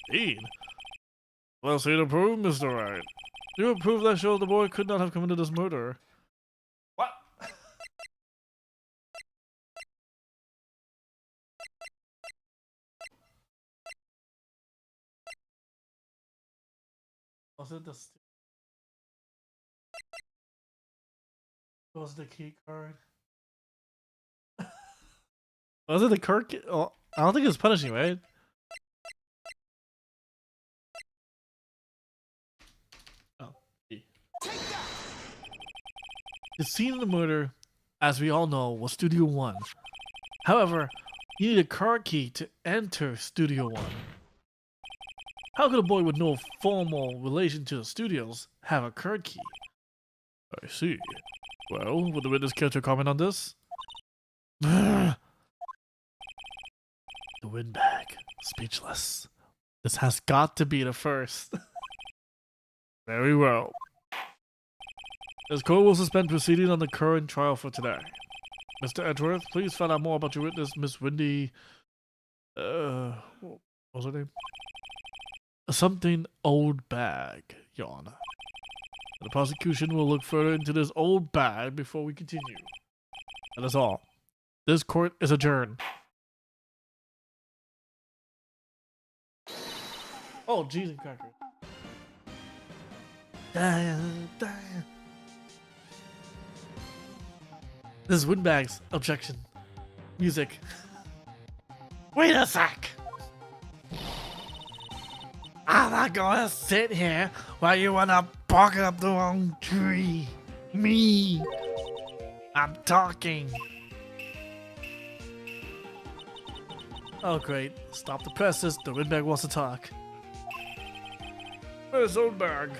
Indeed. Well, see the proof, Mr. Wright. You have proof that shows the boy could not have committed this murder. What? Was it the was the key card? Was it the card? Oh, I don't think it was punishing, right? Oh. The scene of the murder, as we all know, was Studio 1. However, you need a card key to enter Studio 1. How could a boy with no formal relation to the studios have a card key? I see. Well, would the witness care to comment on this? The windbag. Speechless. This has got to be the first. Very well. This court will suspend proceedings on the current trial for today. Mr. Edgeworth, please find out more about your witness, Miss Windy... what was her name? Something old bag, Your Honor. The prosecution will look further into this old bag before we continue. That is all. This court is adjourned. Oh, Jesus cracker. Damn. This is Windbag's objection. Music. Wait a sec! I'm not gonna sit here while you wanna barking up the wrong tree. Me. I'm talking. Oh great. Stop the presses. The windbag wants to talk. Where's Oldbag?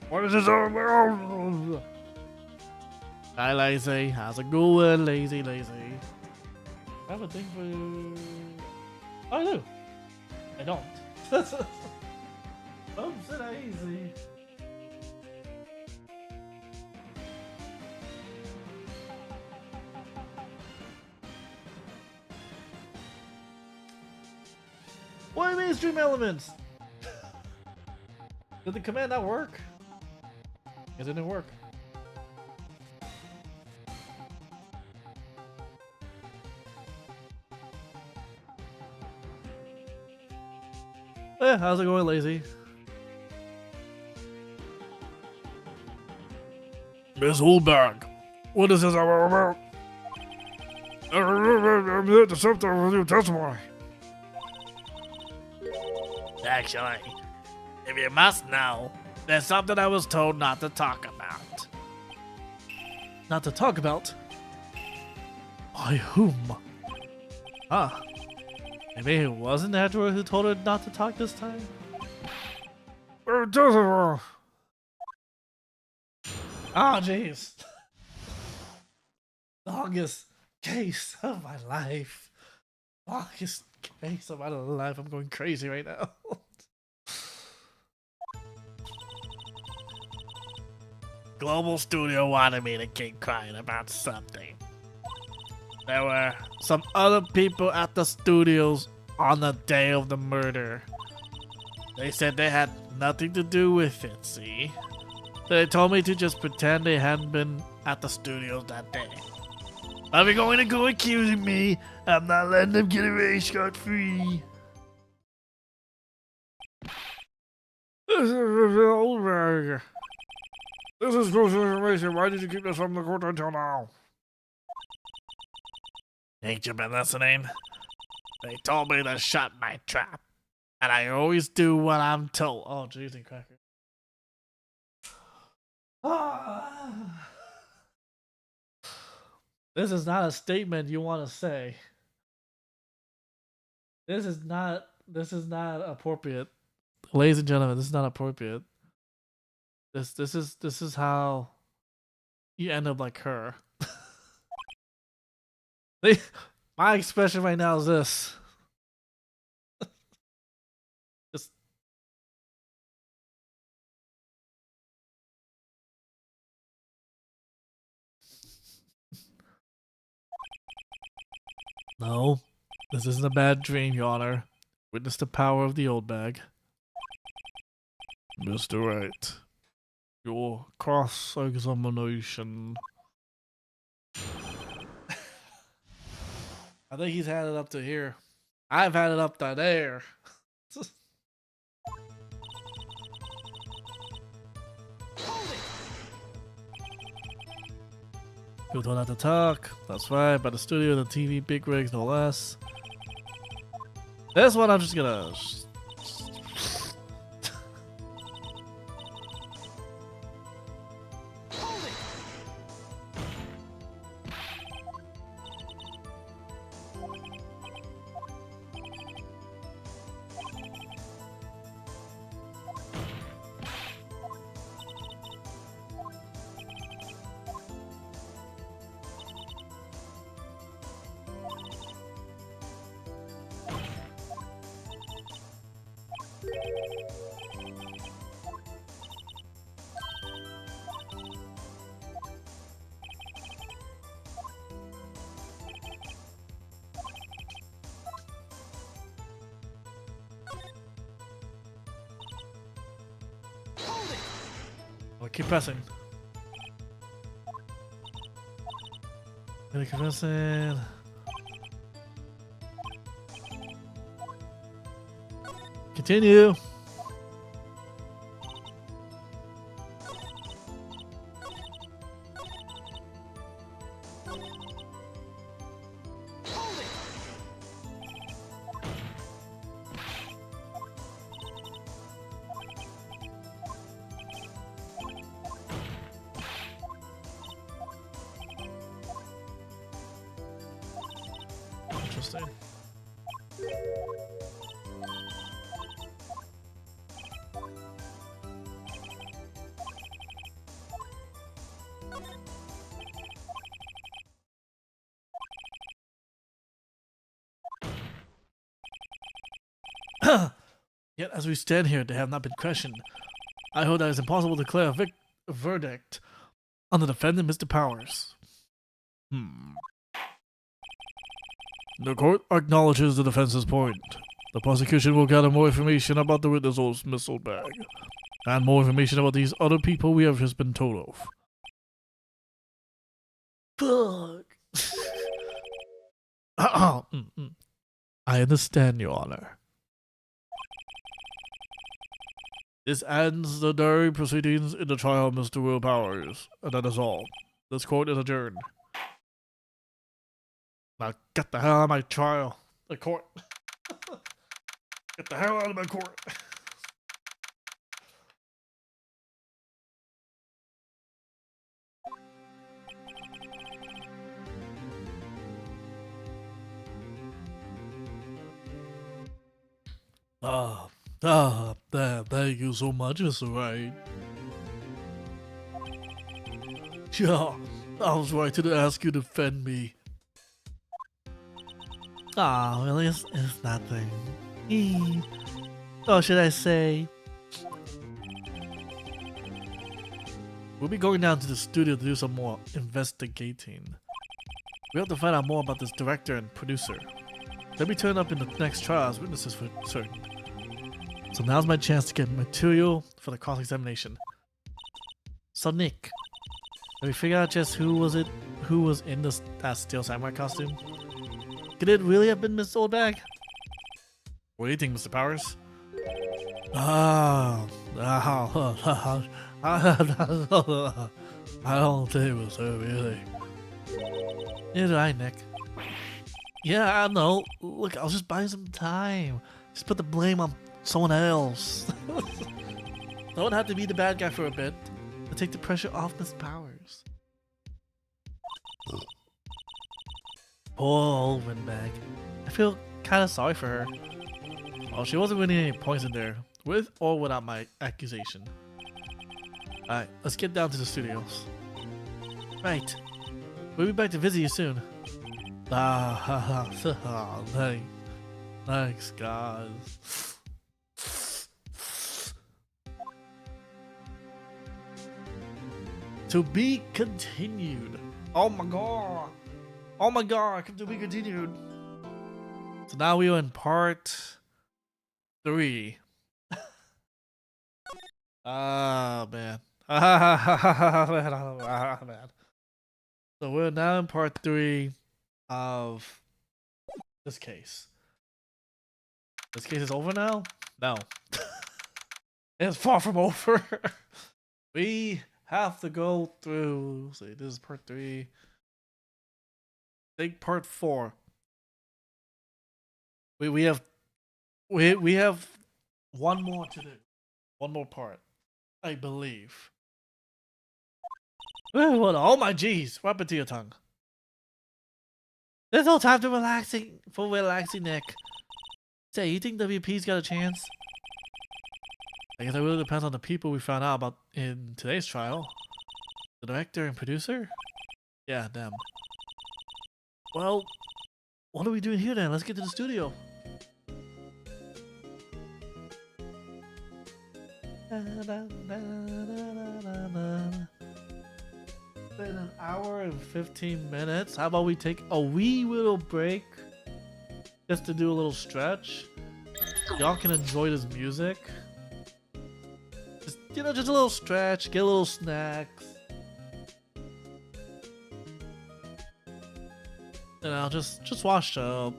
What is this all? Hi Lazy. How's it going, Lazy? I have a thing for... Oh, I do. I don't. Oops, Lazy. What do you mean stream elements? Did the command not work? It didn't work. Yeah, how's it going, Lazy? Miss Oldbag, what is this about? I'm here to serve the review testimony. Actually, if you must know, there's something I was told not to talk about. Not to talk about? By whom? Ah. Maybe it wasn't Android who told her not to talk this time? Oh, jeez. Longest case of my life. Longest case of my life. I'm going crazy right now. Global Studio wanted me to keep crying about something. There were some other people at the studios on the day of the murder. They said they had nothing to do with it, see? They told me to just pretend they hadn't been at the studios that day. Are they going to go accusing me? I'm not letting them get away scot-free. This is Oldbag. This is crucial information. Why did you keep this from the court until now? Ain't you been listening? They told me to shut my trap. And I always do what I'm told. Oh, jeez, and cracker. This is not a statement you want to say. This is not appropriate. Ladies and gentlemen, this is not appropriate. This is how you end up like her. My expression right now is this. Just no, this isn't a bad dream, Your Honor. Witness the power of the Oldbag. Mr. Wright, your cross-examination. I think he's had it up to here. I've had it up to there. People don't have to talk. That's right. By the studio, the TV, big rigs, no less. This one I'm just gonna... Oh, keep pressing. Keep pressing. Continue. interesting. Yet, as we stand here, they have not been questioned. I hold that it's impossible to declare a verdict on the defendant, Mr. Powers. The court acknowledges the defense's point. The prosecution will gather more information about the witness, Miss Oldbag, and more information about these other people we have just been told of. Fuck. I understand, Your Honor. This ends the jury proceedings in the trial of Mr. Will Powers, and that is all. This court is adjourned. Now get the hell out of my trial. The court. Get the hell out of my court. Thank you so much, Mr. Wright. Yeah, I was right to ask you to defend me. Aw, really? It's nothing. Oh, should I say? We'll be going down to the studio to do some more investigating. We have to find out more about this director and producer. They'll be turning up in the next trial as witnesses for certain. So now's my chance to get material for the cross-examination. So Nick, have we figured out just who was in that Steel Samurai costume? Could it really have been Miss Oldbag? What do you think, Mr. Powers? I don't think it was her, really. Neither do I, Nick. Yeah, I know. Look, I was just buying some time. Just put the blame on someone else. Don't have to be the bad guy for a bit. To take the pressure off Miss Powers. Poor old windbag. I feel kind of sorry for her. Well, she wasn't winning any points in there, with or without my accusation. Alright, let's get down to the studios. Right. We'll be back to visit you soon. Thanks, guys. To be continued. Oh my god. Oh my god, to be continued. So now we are in part 3. Ah, man. Man. So we're now in part 3 of this case. This case is over now? No. It's far from over. We have to go through. Let's see, this is part 3. I think part 4. We have one more to do. One more part, I believe. Oh my jeez, what happened to your tongue? There's no time to relaxing Nick. Say, you think WP's got a chance? I guess it really depends on the people we found out about in today's trial. The director and producer? Yeah, them. Well, what are we doing here then? Let's get to the studio. Been an hour and 15 minutes. How about we take a wee little break just to do a little stretch? Y'all can enjoy this music. Just, just a little stretch, get a little snacks. Just wash up.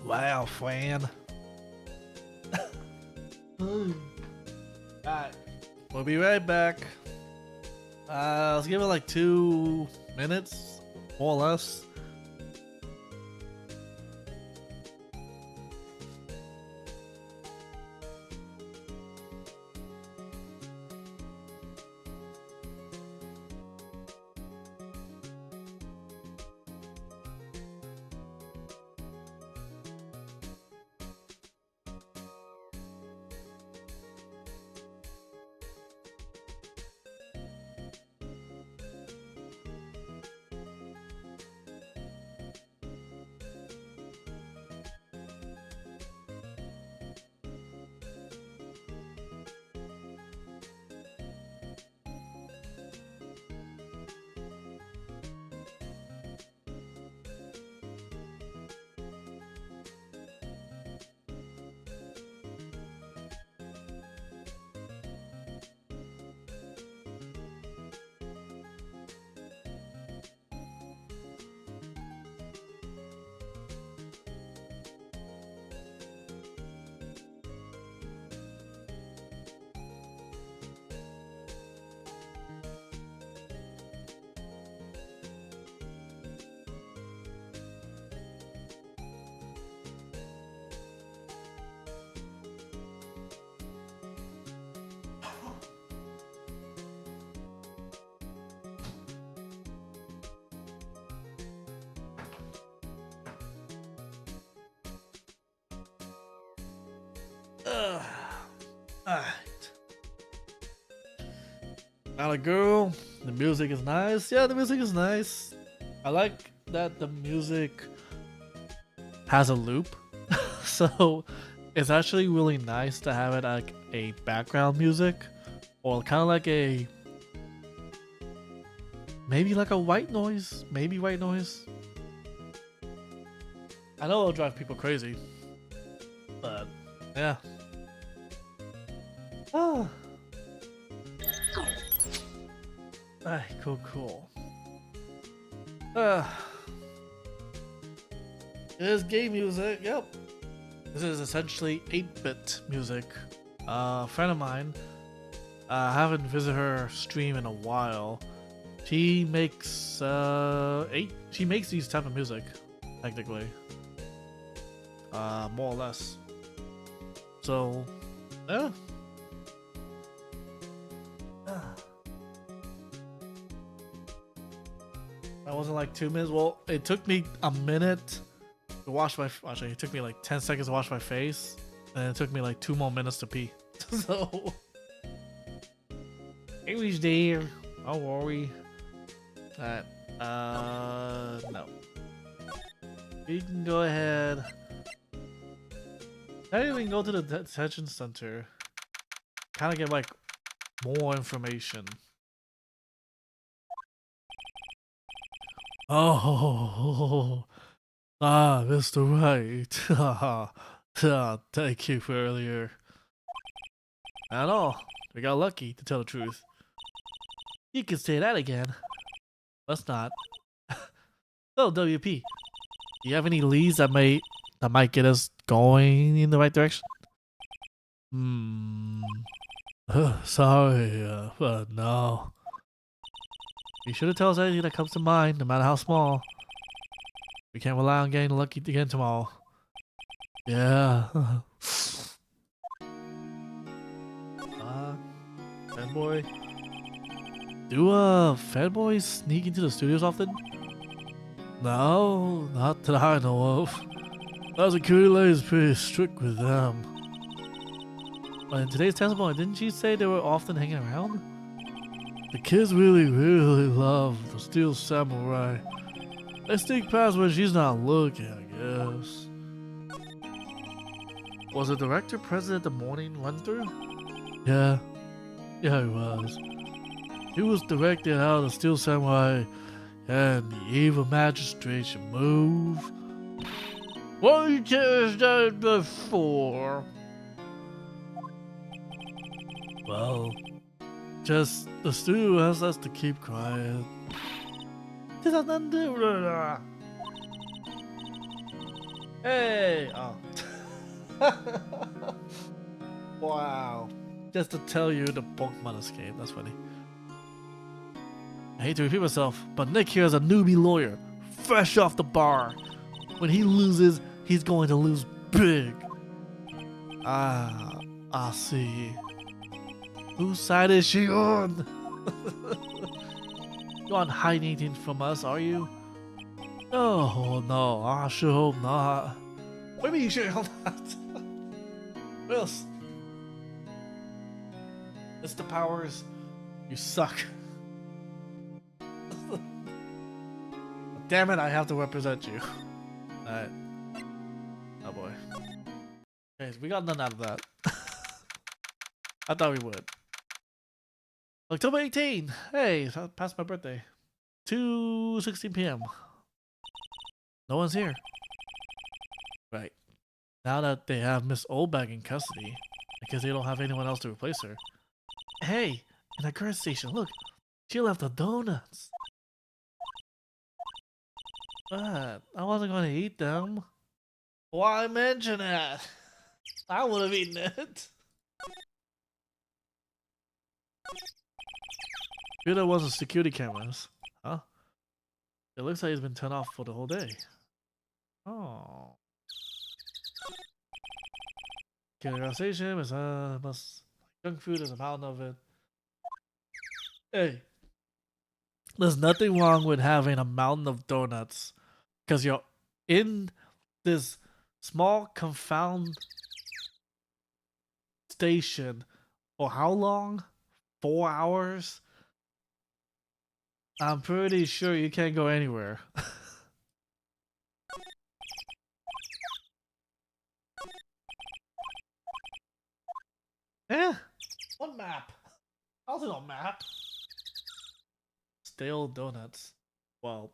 Wow, Fran. Alright, we'll be right back. Let's give it like 2 minutes, more or less. Alright. Not a girl. The music is nice. Yeah, the music is nice. I like that the music has a loop. So it's actually really nice to have it like a background music. Or kind of like a... maybe like a white noise. Maybe white noise. I know it'll drive people crazy. But, yeah. Ah. Alright, cool. It is game music, yep. This is essentially 8-bit music. A friend of mine, I haven't visited her stream in a while. She makes she makes these type of music, technically. More or less. So, yeah. That wasn't like 2 minutes. Well, it took me a minute to wash my... actually, it took me like 10 seconds to wash my face. And it took me like 2 more minutes to pee. So... it was there. Don't worry. Alright. No. We can go ahead. Maybe we can go to the detention center. Kind of get like more information. Oh, Mr. Wright. Thank you for earlier. I know. We got lucky, to tell the truth. You can say that again. Let's not. So, WP, do you have any leads that might get us going in the right direction? Sorry, but no. You should have told us anything that comes to mind, no matter how small. We can't rely on getting lucky again tomorrow. Yeah. Fanboy. Do fanboys sneak into the studios often? No, not that I know of. Our security lady is pretty strict with them. But in today's testimony, didn't she say they were often hanging around? The kids really love the Steel Samurai. They sneak past when she's not looking, I guess. Was the director present at the morning run-through? Yeah, he was. He was directing how the Steel Samurai and the evil magistrate should move. Why you tell us that before? Well, just the studio asks us to keep quiet. Hey! Oh. Wow. Just to tell you the Pokemon escape. That's funny. I hate to repeat myself, but Nick here is a newbie lawyer, fresh off the bar. When he loses, he's going to lose big. I see. Whose side is she on? You aren't hiding anything from us, are you? No, I sure hope not. What do you mean you sure hope not? What else? Mr. Powers, you suck. Damn it, I have to represent you. Alright. Oh boy. Okay, we got none out of that. I thought we would. October 18! Hey, past my birthday. 2:16 p.m. No one's here. Right. Now that they have Miss Oldbag in custody, because they don't have anyone else to replace her. Hey, in the current station, look. She left the donuts. But I wasn't going to eat them. Why mention it? I would have eaten it. Peter wasn't security cameras. Huh? It looks like he's been turned off for the whole day. Oh. Station is must junk food is a mountain of it. Hey. There's nothing wrong with having a mountain of donuts. Because you're in this small confound station for how long? 4 hours? I'm pretty sure you can't go anywhere. Eh? What map? How's it on map? Stale donuts. Well,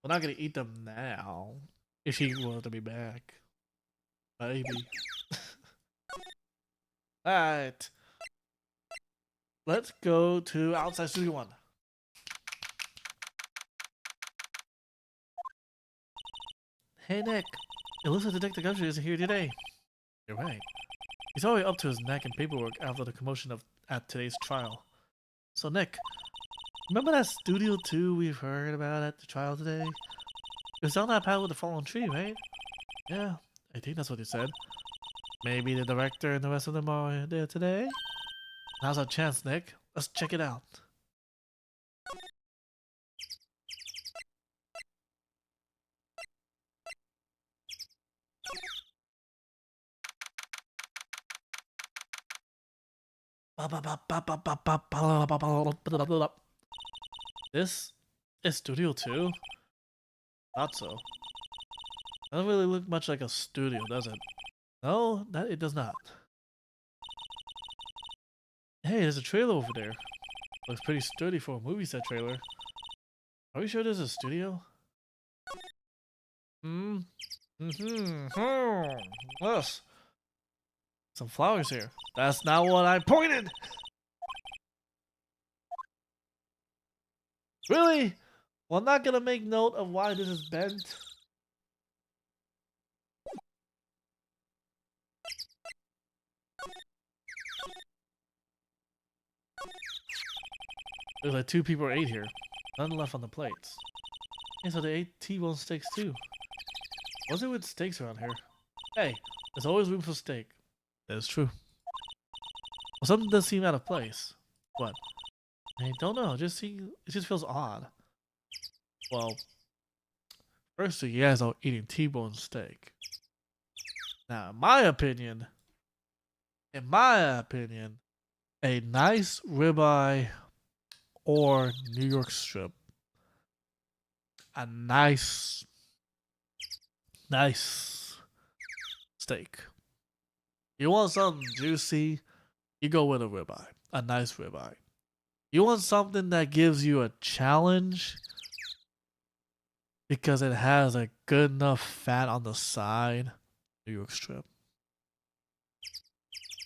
we're not gonna eat them now. If she were to be back. Maybe. Alright. Let's go to outside studio 1. Hey Nick, it looks like Detective Guthrie isn't here today. You're right. He's already up to his neck in paperwork after the commotion at today's trial. So Nick, remember that Studio 2 we've heard about at the trial today? It's on that path with the fallen tree, right? Yeah, I think that's what he said. Maybe the director and the rest of them are there today? Now's our chance, Nick. Let's check it out. This is Studio 2? Thought so. Doesn't really look much like a studio, does it? No, that it does not. Hey, there's a trailer over there. Looks pretty sturdy for a movie set trailer. Are we sure there's a studio? Hmm? Yes. Some flowers here. That's not what I pointed! Really? Well, I'm not gonna make note of why this is bent. There's like 2 people ate here. None left on the plates. Yeah, so they ate T-bone steaks too. What's it with steaks around here? Hey, there's always room for steak. That is true. Well, something does seem out of place. What? I don't know. It just feels odd. Well, firstly, you guys are eating T-bone steak. Now, in my opinion, a nice ribeye or New York strip, a nice steak. You want something juicy, you go with a ribeye, a nice ribeye. You want something that gives you a challenge because it has a good enough fat on the side, New York strip.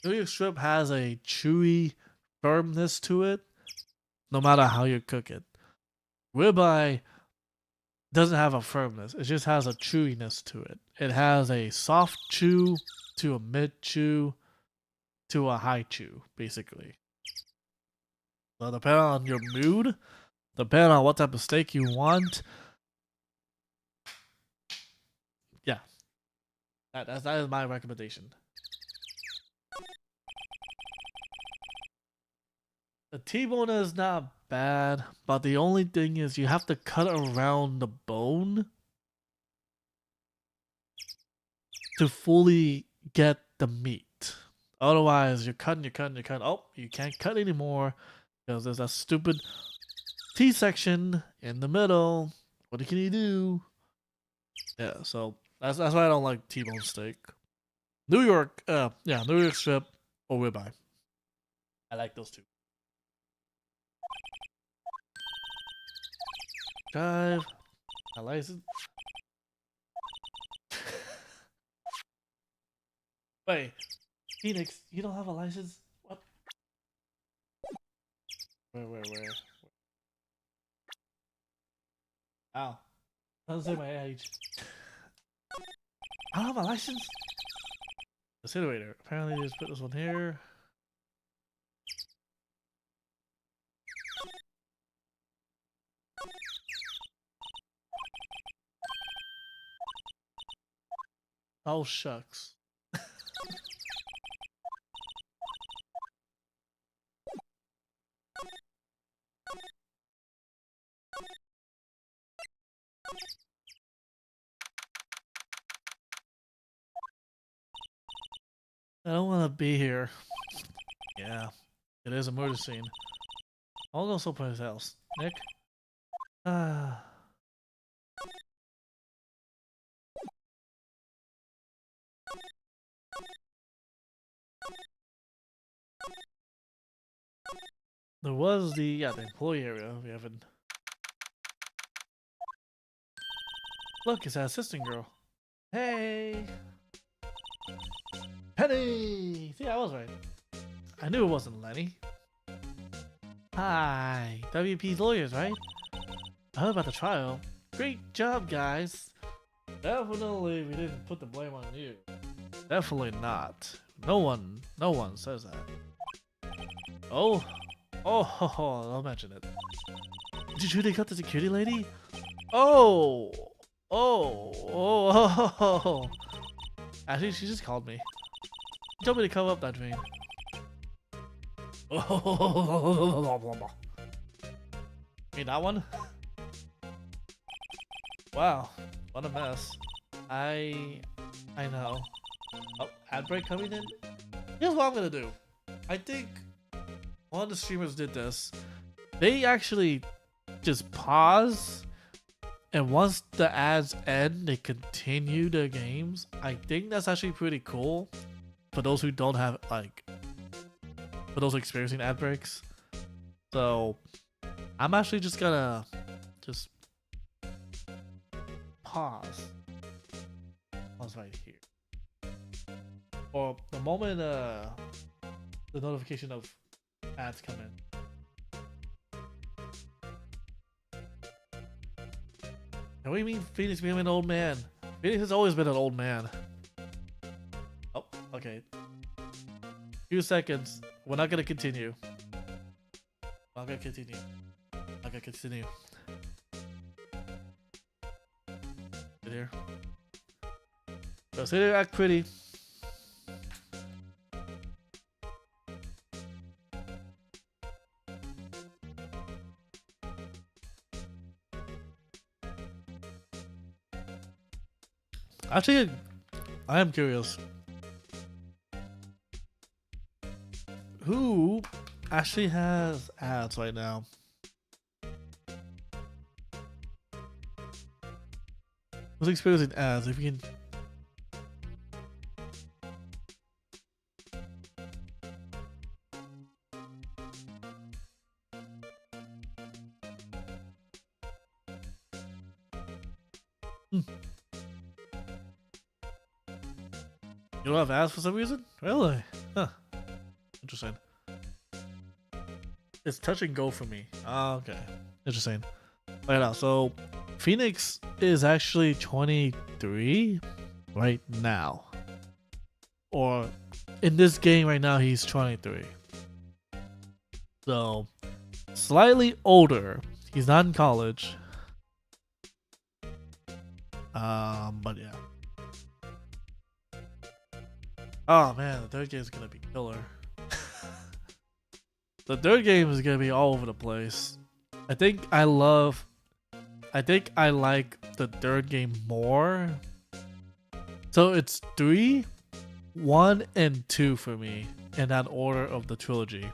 New York strip has a chewy firmness to it, no matter how you cook it. Ribeye doesn't have a firmness, it just has a chewiness to it. It has a soft chew to a mid chew to a high chew, basically. So depending on your mood, depending on what type of steak you want, yeah, that is my recommendation. The T-bone is not bad, but the only thing is you have to cut around the bone to fully get the meat. Otherwise, you're cutting. Oh, you can't cut anymore because there's that stupid T-section in the middle. What can you do? Yeah, so that's why I don't like T-bone steak. New York strip or ribeye. I like those two. Drive. A license. Wait, Phoenix, you don't have a license? What? Where? Ow. Doesn't say my age. I don't have a license? Incinerator. Apparently, just put this one here. Oh, shucks. I don't want to be here. Yeah, it is a murder scene. I'll go someplace else. Nick? Ah. There was the employee area. We haven't. Look, it's that assistant girl. Hey, Penny. See, I was right. I knew it wasn't Lenny. Hi, WP's lawyers, right? I heard about the trial. Great job, guys. Definitely, we didn't put the blame on you. Definitely not. No one says that. Oh, don't mention it. Did you truly cut the security lady? Oh, oh. Actually, she just called me. She told me to cover up that drain. Oh, mean that one? Wow, what a mess. I know. Oh, ad break coming in? Here's what I'm gonna do. I think one of the streamers did this. They actually just pause, and once the ads end, they continue the games. I think that's actually pretty cool for those who don't have, like, for those experiencing ad breaks. So I'm actually just gonna just pause right here, or the moment the notification of ads come in. What do you mean Phoenix became an old man? Phoenix has always been an old man. Oh, okay. Few seconds. We're not gonna continue. Not gonna continue. Not gonna continue. Sit here. Go sit here, act pretty. Actually, I am curious. Who actually has ads right now? Who's experiencing ads? If you can. You don't have ads for some reason? Really? Huh. Interesting. It's touch and go for me. Ah, okay. Interesting. Right now, so Phoenix is actually 23 right now. Or in this game right now, he's 23. So slightly older. He's not in college. But yeah. Oh man, the third game is gonna be killer. The third game is gonna be all over the place. I think I like the third game more. So it's 3, 1, and 2 for me in that order of the trilogy.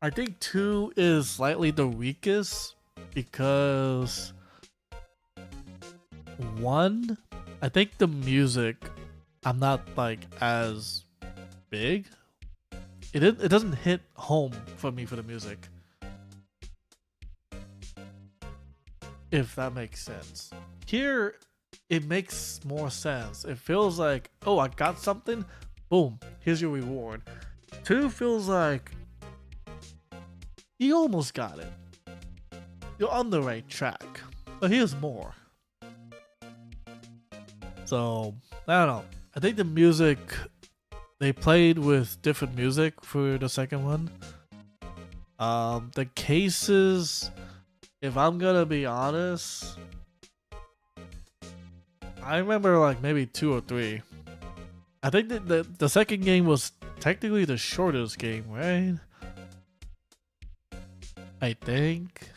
I think 2 is slightly the weakest because 1, I think the music, I'm not like as big. It doesn't hit home for me for the music. If that makes sense. Here, it makes more sense. It feels like, oh, I got something. Boom, here's your reward. 2 feels like you almost got it. You're on the right track. But here's more. So, I don't know. I think the music, they played with different music for the second one. The cases, if I'm gonna be honest, I remember like maybe 2 or 3. I think that the second game was technically the shortest game, right? I think.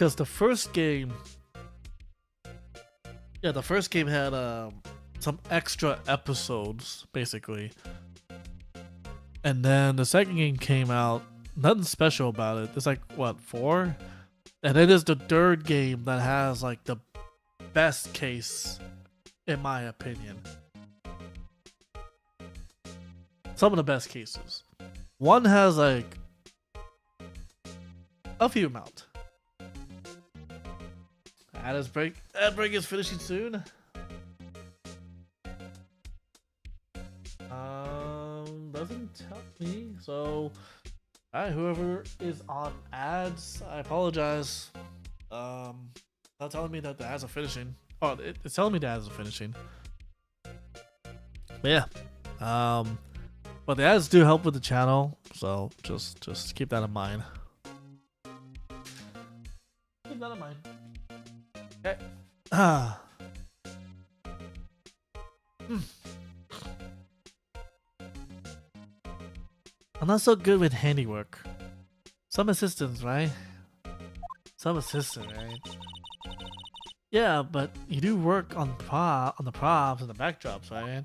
because the first game, yeah, the first game had some extra episodes basically, and then the second game came out. Nothing special about it. There's like what, 4, and then there's the third game that has like the best case, in my opinion. Some of the best cases. One has like a few amount. Ad break is finishing soon. Doesn't tell me. So, alright, whoever is on ads, I apologize. Not telling me that the ads are finishing. Oh, it's telling me the ads are finishing. But yeah, but the ads do help with the channel, so just keep that in mind. Keep that in mind. Okay. I'm not so good with handiwork. Some assistance, right? Some assistant, right? Yeah, but you do work on the props and the backdrops, right?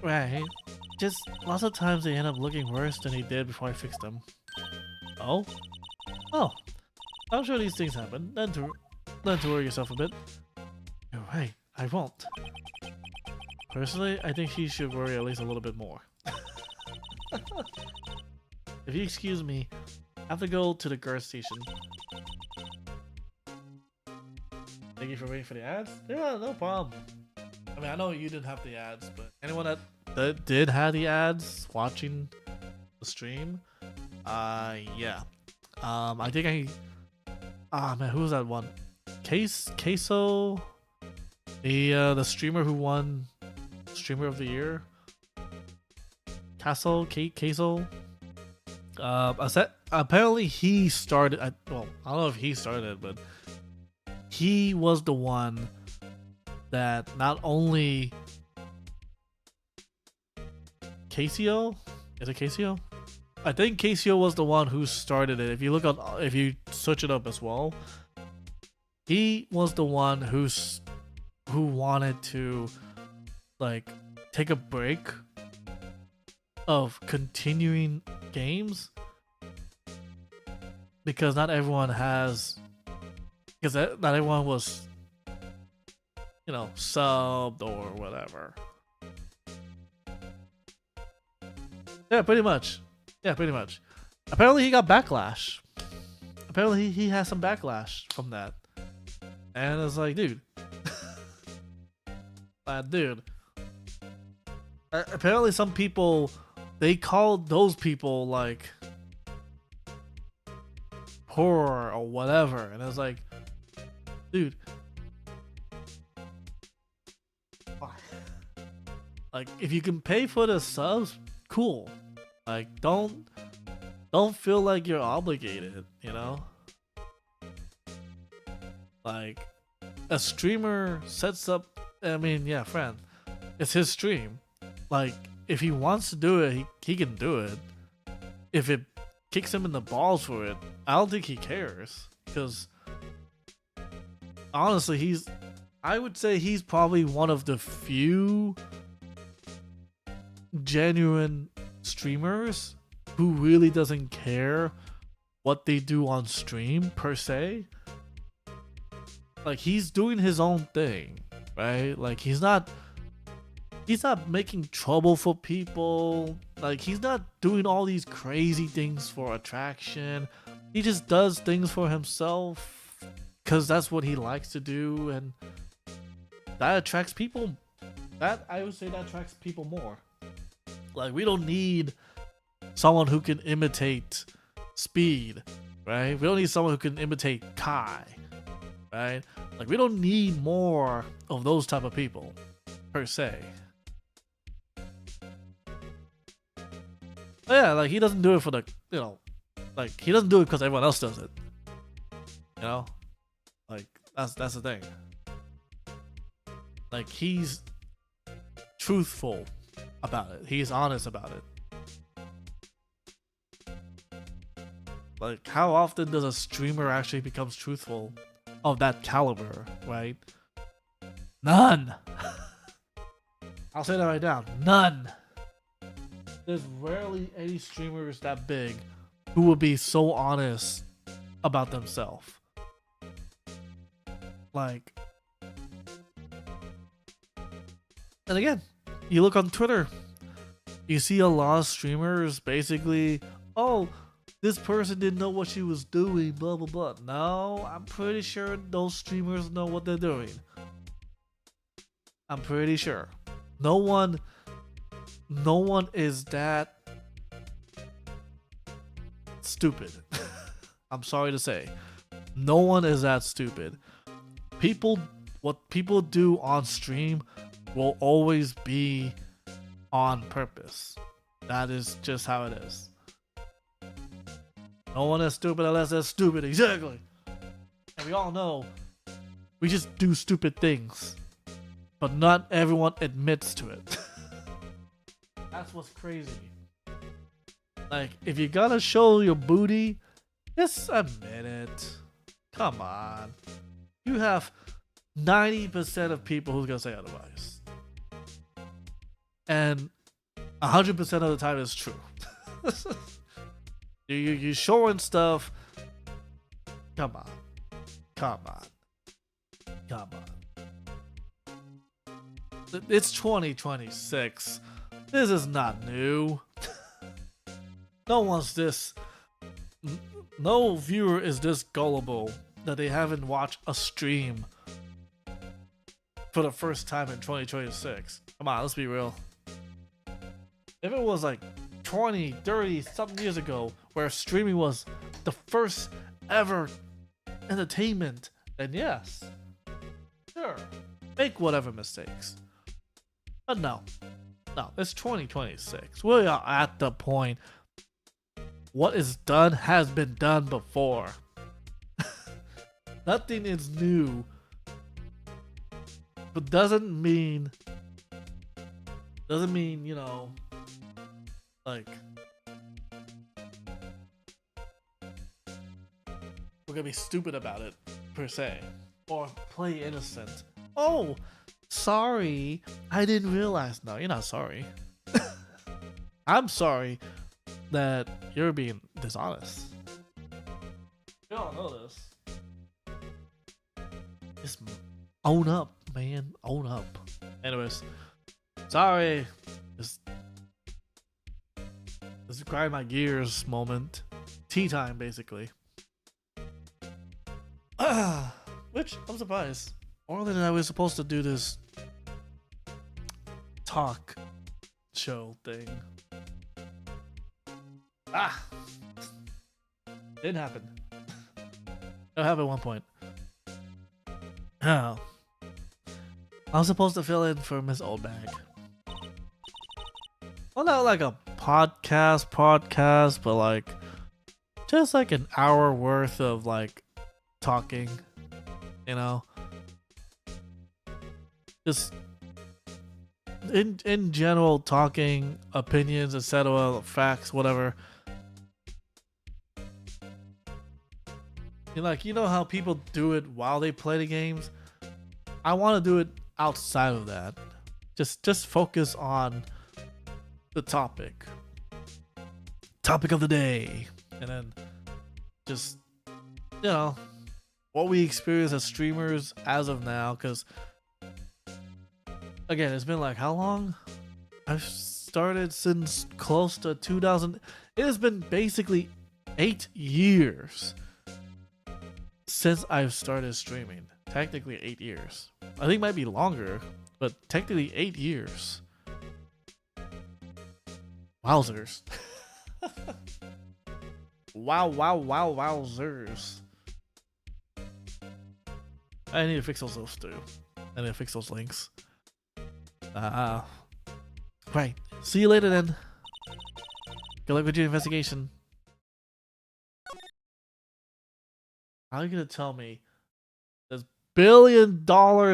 Right. Just lots of times they end up looking worse than they did before I fixed them. Oh? Oh. I'm sure these things happen. Learn to worry yourself a bit. You're right, I won't. Personally, I think he should worry at least a little bit more. If you excuse me, I have to go to the gas station. Thank you for waiting for the ads. Yeah, no problem. I mean, I know you didn't have the ads, but anyone that did have the ads watching the stream, yeah. I think man, who was that one? Queso, the streamer who won Streamer of the Year. Queso. Apparently he started. Well, I don't know if he started, but he was the one that not only Casio, is it Casio? I think Casio was the one who started it. If you search it up as well, he was the one who wanted to like take a break of continuing games because not everyone was, you know, subbed or whatever. Yeah, pretty much. Apparently he got backlash. Apparently he has some backlash from that. And it's like, dude. Dude. Apparently some people, they called those people like poor or whatever. And it's like, dude. Like, if you can pay for the subs, cool. Like, don't feel like you're obligated, you know? Like, a streamer sets up, I mean, yeah, friend, it's his stream. Like, if he wants to do it, he can do it. If it kicks him in the balls for it, I don't think he cares. Because, honestly, I would say he's probably one of the few genuine streamers who really doesn't care what they do on stream per se. Like, he's doing his own thing, right? Like, he's not making trouble for people. Like, he's not doing all these crazy things for attraction. He just does things for himself because that's what he likes to do, and that attracts people. I would say that attracts people more. Like, we don't need someone who can imitate Speed, right? We don't need someone who can imitate Kai, right? Like, we don't need more of those type of people, per se. But yeah, like, he doesn't do it for the, you know, like, he doesn't do it because everyone else does it. You know? Like, that's the thing. Like, he's truthful about it. He's honest about it. Like, how often does a streamer actually becomes truthful of that caliber, right? None. I'll say that right now. None. There's rarely any streamers that big who will be so honest about themselves. Like, and again, you look on Twitter, you see a lot of streamers basically, oh, this person didn't know what she was doing, blah blah blah. No, I'm pretty sure those streamers know what they're doing. I'm pretty sure. No one is that stupid. I'm sorry to say. No one is that stupid. What people do on stream will always be on purpose. That is just how it is. No one is stupid unless they're stupid. Exactly. And we all know we just do stupid things. But not everyone admits to it. That's what's crazy. Like, if you gotta show your booty, just admit it. Come on. You have 90% of people who's gonna say otherwise. And 100% of the time it's true. You're showing stuff. Come on. Come on. Come on. It's 2026. This is not new. No viewer is this gullible that they haven't watched a stream for the first time in 2026. Come on, let's be real. If it was like 20, 30 something years ago where streaming was the first ever entertainment, then yes, sure, make whatever mistakes. But no, it's 2026. We are at the point. What is done has been done before. Nothing is new, but doesn't mean, you know, like, we're gonna be stupid about it, per se, or play innocent. Oh, sorry, I didn't realize. No, you're not sorry. I'm sorry that you're being dishonest. You all know this. Just own up, man. Own up. Anyways, sorry. Just grind my gears moment. Tea time, basically. Which, I'm surprised. More than I was supposed to do this talk show thing. Didn't happen. It happened at one point. Oh. I was supposed to fill in for Miss Oldbag. Well, not like a podcast, but like just like an hour worth of like talking, you know, just in general talking, opinions, etc., facts, whatever. You know how people do it while they play the games? I want to do it outside of that. Just focus on the topic of the day, and then just, you know, what we experience as streamers as of now. Because again, it's been like, how long? I've started since close to 2000. It has been basically 8 years since I've started streaming. Technically 8 years. I think it might be longer, but technically 8 years. Wowzers. Wowzers. I need to fix those too. I need to fix those links. Right. See you later then. Good luck with your investigation. How are you gonna tell me this $1 billion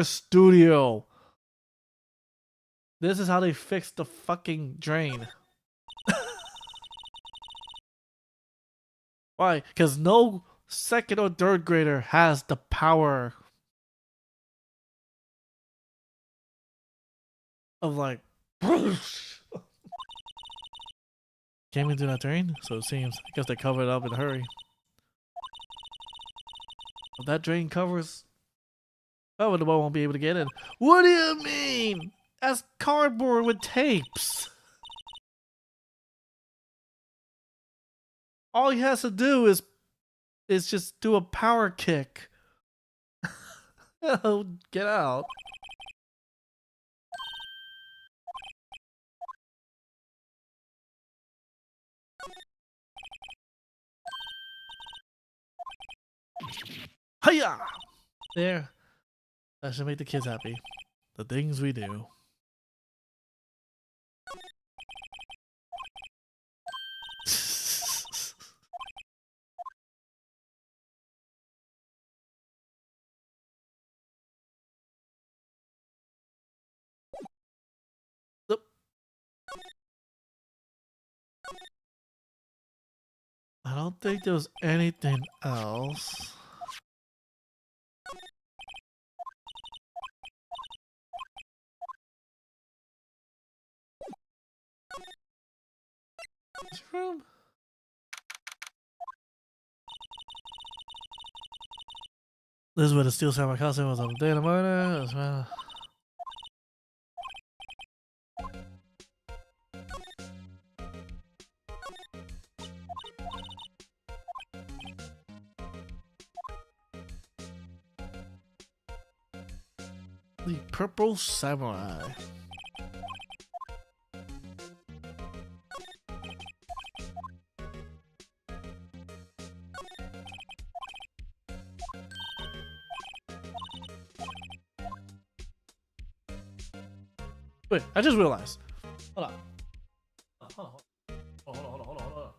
studio, this is how they fix the fucking drain? Why? Because no second or third grader has the power of like. Can't we do that drain? So it seems. I guess they covered it up in a hurry. If that drain covers, oh, the boy won't be able to get in. What do you mean? That's cardboard with tapes. All he has to do is just do a power kick. Oh, get out. Hiya! There. That should make the kids happy. The things we do. Oop. I don't think there was anything else. This room? This is where the Steel Samurai costume was on the day of the murder. As well. The Purple Samurai. Wait, I just realized. Hold on. Hold on, hold on.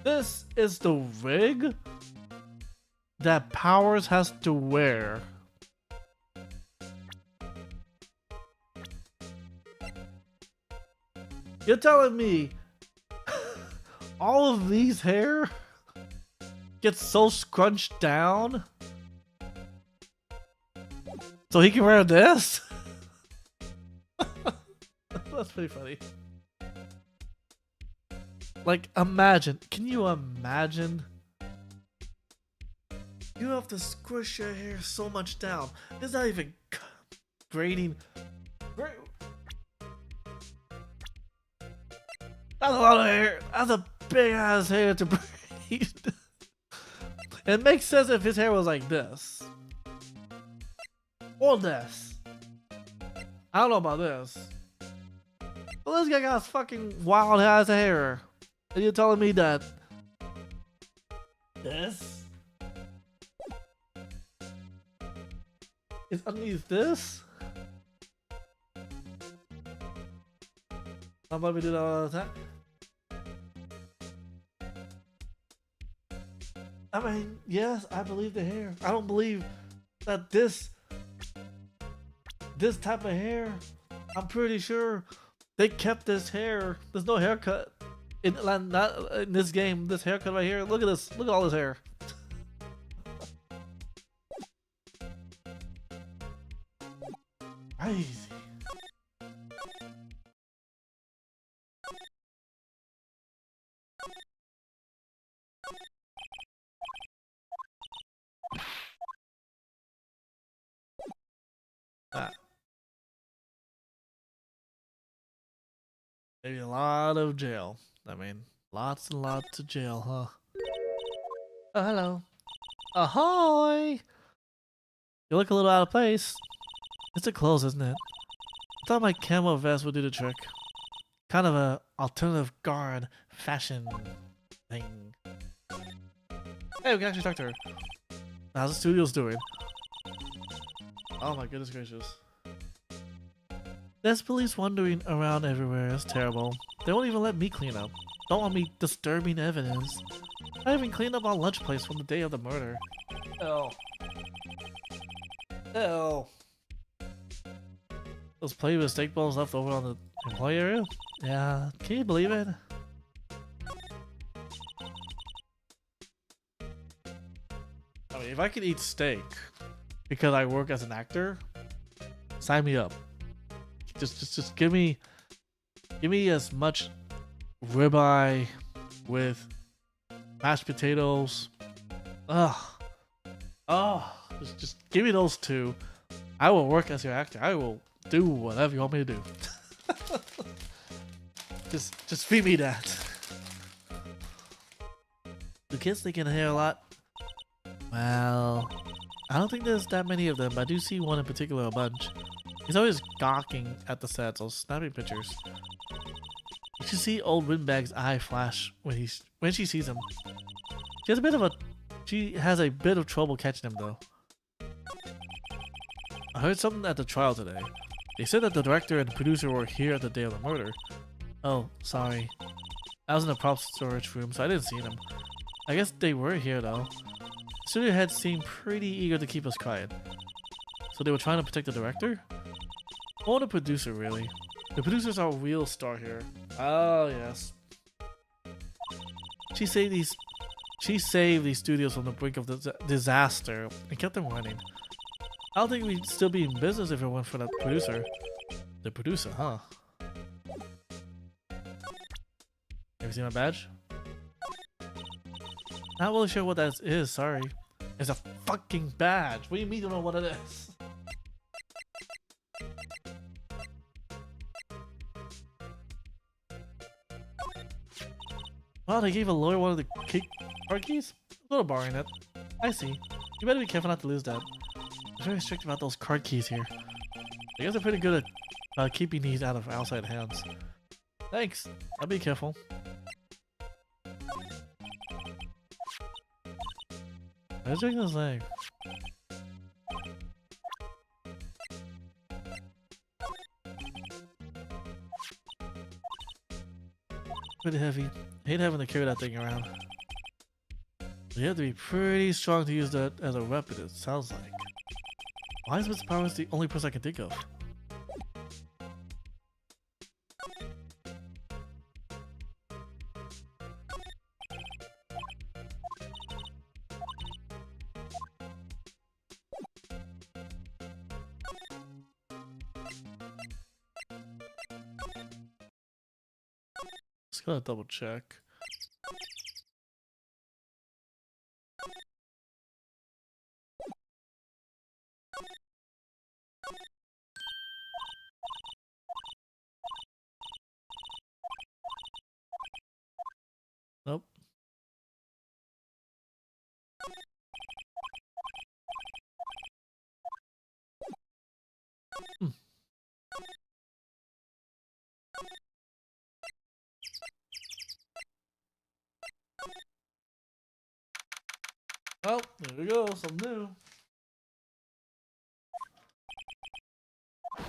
This is the rig that Powers has to wear. You're telling me all of these hair gets so scrunched down so he can wear this? That's pretty funny. Like, imagine. Can you imagine? You have to squish your hair so much down. It's not even grading. That's a lot of hair. That's a big ass hair to braid. It makes sense if his hair was like this. Or this. I don't know about this. But this guy got fucking wild ass hair. And you're telling me that this is underneath this? I'm about to do that all the time. I mean, yes, I believe the hair. I don't believe that this type of hair, I'm pretty sure they kept this hair. There's no haircut not in this game. This haircut right here. Look at this. Look at all this hair. Crazy. Maybe a lot of jail. I mean, lots and lots of jail, huh? Oh, hello. Ahoy! You look a little out of place. It's the clothes, isn't it? I thought my camo vest would do the trick. Kind of a alternative guard fashion thing. Hey, we can actually talk to her. How's the studio's doing? Oh my goodness gracious. There's police wandering around everywhere. It's terrible. They won't even let me clean up. Don't want me disturbing evidence. I even cleaned up our lunch place from the day of the murder. Ew. Ew. Those play with steak balls left over on the employee area? Yeah, can you believe it? I mean, if I could eat steak because I work as an actor, sign me up. Just give me as much ribeye with mashed potatoes. Ugh. Oh, just give me those two. I will work as your actor. I will do whatever you want me to do. just feed me that. Do kids think in hair a lot? Well, I don't think there's that many of them, but I do see one in particular a bunch. He's always gawking at the sets or snapping pictures. You should see old Windbag's eye flash when she sees him. She has a bit of trouble catching him though. I heard something at the trial today. They said that the director and the producer were here at the day of the murder. Oh, sorry. I was in the prop storage room, so I didn't see them. I guess they were here though. The studio head seemed pretty eager to keep us quiet. So they were trying to protect the director? Or the producer, really. The producer's our real star here. Oh, yes. She saved these studios from the brink of disaster and kept them running. I don't think we'd still be in business if it weren't for that producer. The producer, huh? Have you seen my badge? Not really sure what that is, sorry. It's a fucking badge. What do you mean you don't know what it is? Wow, they gave a lawyer one of the card keys? A little borrowing it. I see. You better be careful not to lose that. They're very strict about those card keys here. I guess they're pretty good at keeping these out of outside hands. Thanks. I'll be careful. Where's doing this thing? Pretty heavy. Hate having to carry that thing around. You have to be pretty strong to use that as a weapon, it sounds like. Why is Mr. Powers the only person I can think of? Just gotta double check. Nope. Well, there we go, something new.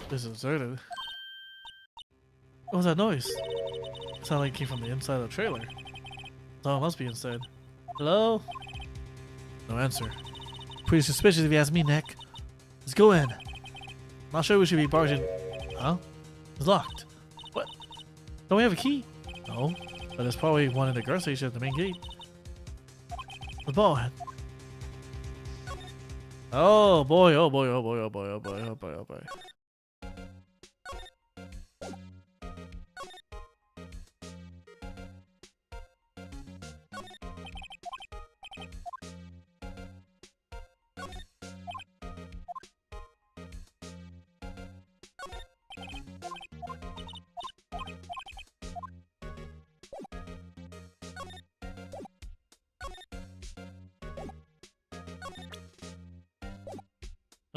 This is deserted. What was that noise? It sounded like it came from the inside of the trailer. Someone must be inside. Hello? No answer. Pretty suspicious if you ask me, Nick. Let's go in. Not sure we should be barging. Huh? It's locked. What? Don't we have a key? No. But there's probably one in the guard station at the main gate. The ball head. Oh boy, oh boy, oh boy, oh boy, oh boy, oh boy, oh boy.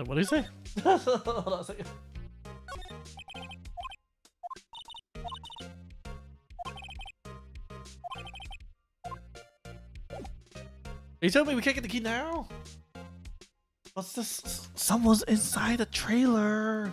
What did he say? Hold on a second. You told me we can't get the key now? What's this? Someone's inside the trailer.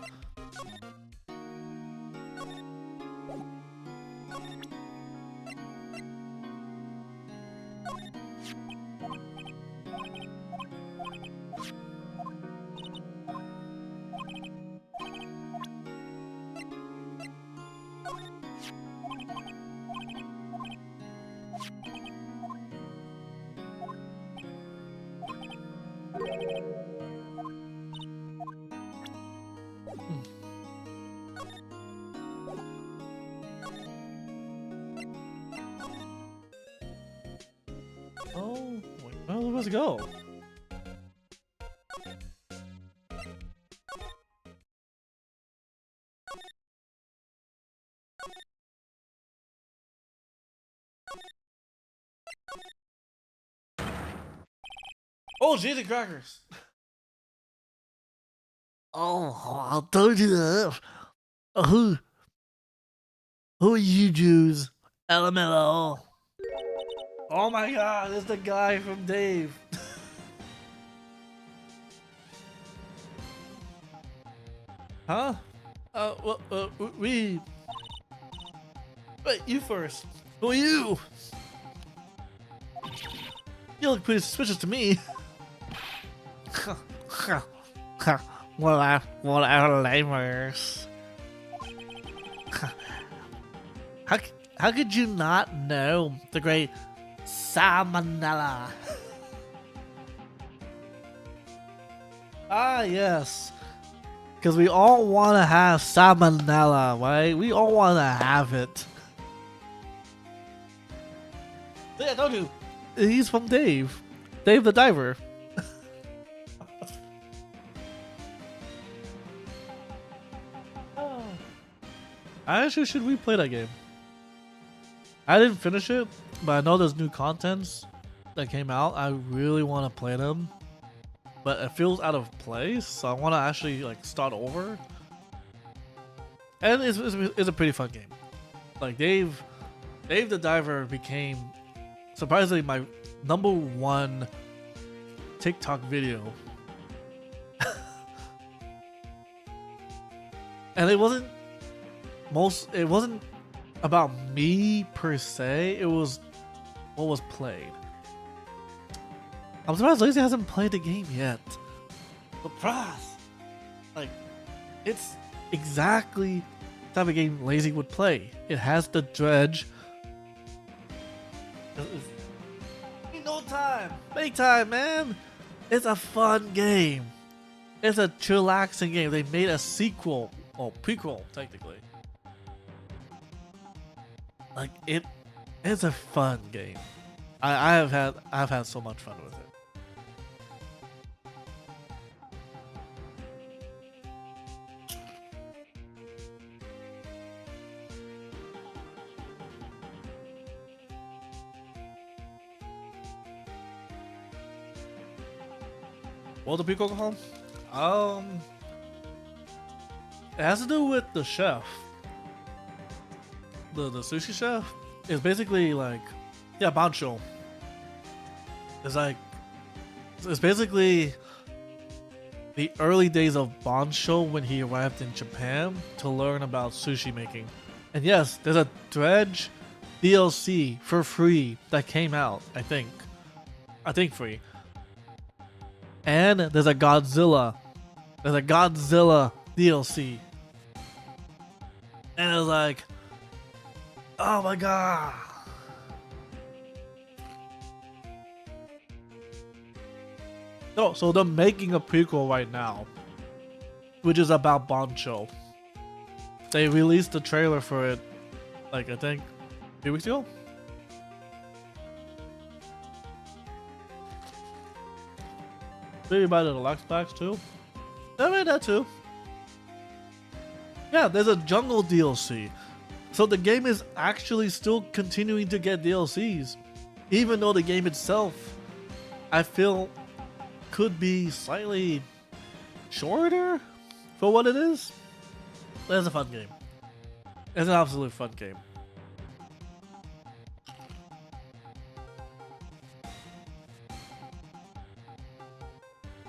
Oh, wait, where was it go? Oh, cheesy crackers. Oh, I'll told you that. Who? Who are you Jews? LMLO. Oh my god, it's the guy from Dave. Huh? Well, we. Wait, you first. Who are you? You look pretty suspicious to me. What are lamers? How could you not know the great salmonella? Ah, yes. Because we all want to have salmonella, right? We all want to have it. Yeah, I told you. He's from Dave. Dave the Diver. I actually should replay that game. I didn't finish it, but I know there's new contents that came out. I really want to play them, but it feels out of place, so I want to actually like start over. And it's a pretty fun game. Like Dave the Diver became surprisingly my #1 TikTok video. And it wasn't about me per se, it was what was played. I'm surprised Lazy hasn't played the game yet. Surprise! Like, it's exactly the type of game Lazy would play. It has the dredge. Ain't no time! Make time, man! It's a fun game. It's a chillaxing game. They made a sequel. Oh, prequel, technically. Like it's a fun game. I've had so much fun with it. What the prequel called? It has to do with the chef. The sushi chef is basically like, yeah, Bancho. It's basically the early days of Bancho when he arrived in Japan to learn about sushi making. And yes, there's a Dredge DLC for free that came out, I think free. And there's a Godzilla DLC. And it was like, oh my god. No, so they're making a prequel right now, which is about Bancho. They released the trailer for it, like I think 2 weeks ago. Maybe by the deluxe packs too. I made that too. Yeah, there's a jungle DLC. So the game is actually still continuing to get DLCs. Even though the game itself, I feel, could be slightly shorter for what it is. But it's a fun game. It's an absolute fun game.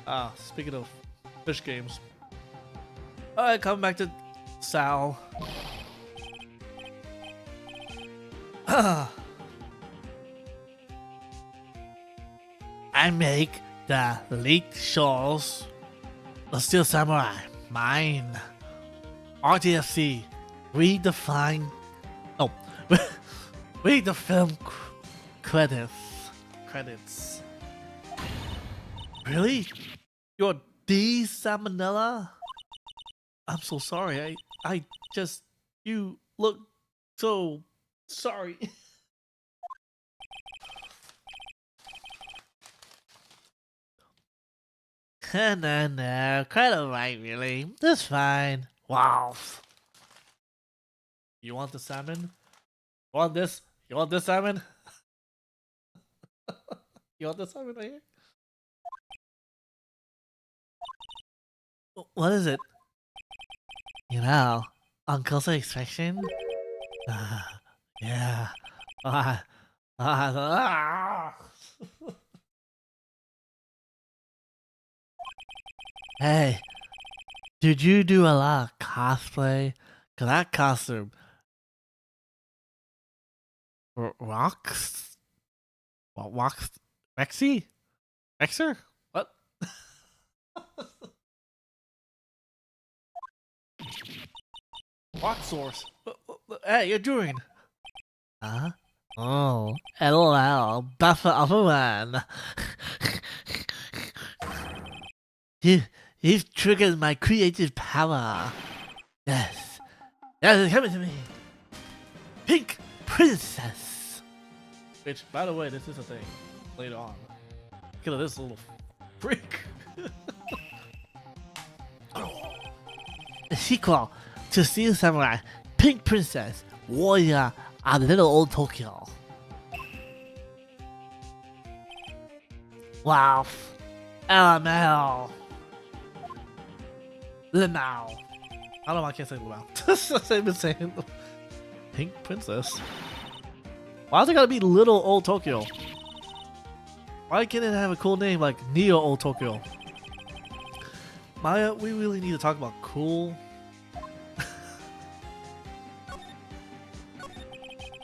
Ah, speaking of fish games. Alright, coming back to Sal. I make the leaked shawls. The Steel Samurai. Mine. RTFC. Redefine. Oh. Read the film credits. Really? You're D Salmonella? I'm so sorry. I just, you look so sorry. No, quite alright, really. That's fine. Wow. You want the salmon? You want this? You want this salmon? You want this salmon right here? What is it? You know, Uncle's expression? Yeah. Ah, ah. Hey, did you do a lot of cosplay? Cause that costume rocks? What rocks? Rexy? Rexer? What? Rock source. Hey, you're doing? Huh? Oh, LOL, buffer of a man. You've triggered my creative power. Yes. Yes, it's coming to me. Pink Princess. Which, by the way, this is a thing. Later on. Look at this little freak. The sequel to Steel Samurai, Pink Princess, Warrior of Little Old Tokyo. Wow. LML. Limau. I don't know why I can't say Limau. I've been saying Pink Princess. Why is it gotta be Little Old Tokyo? Why can't it have a cool name like Neo Old Tokyo? Maya, we really need to talk about cool.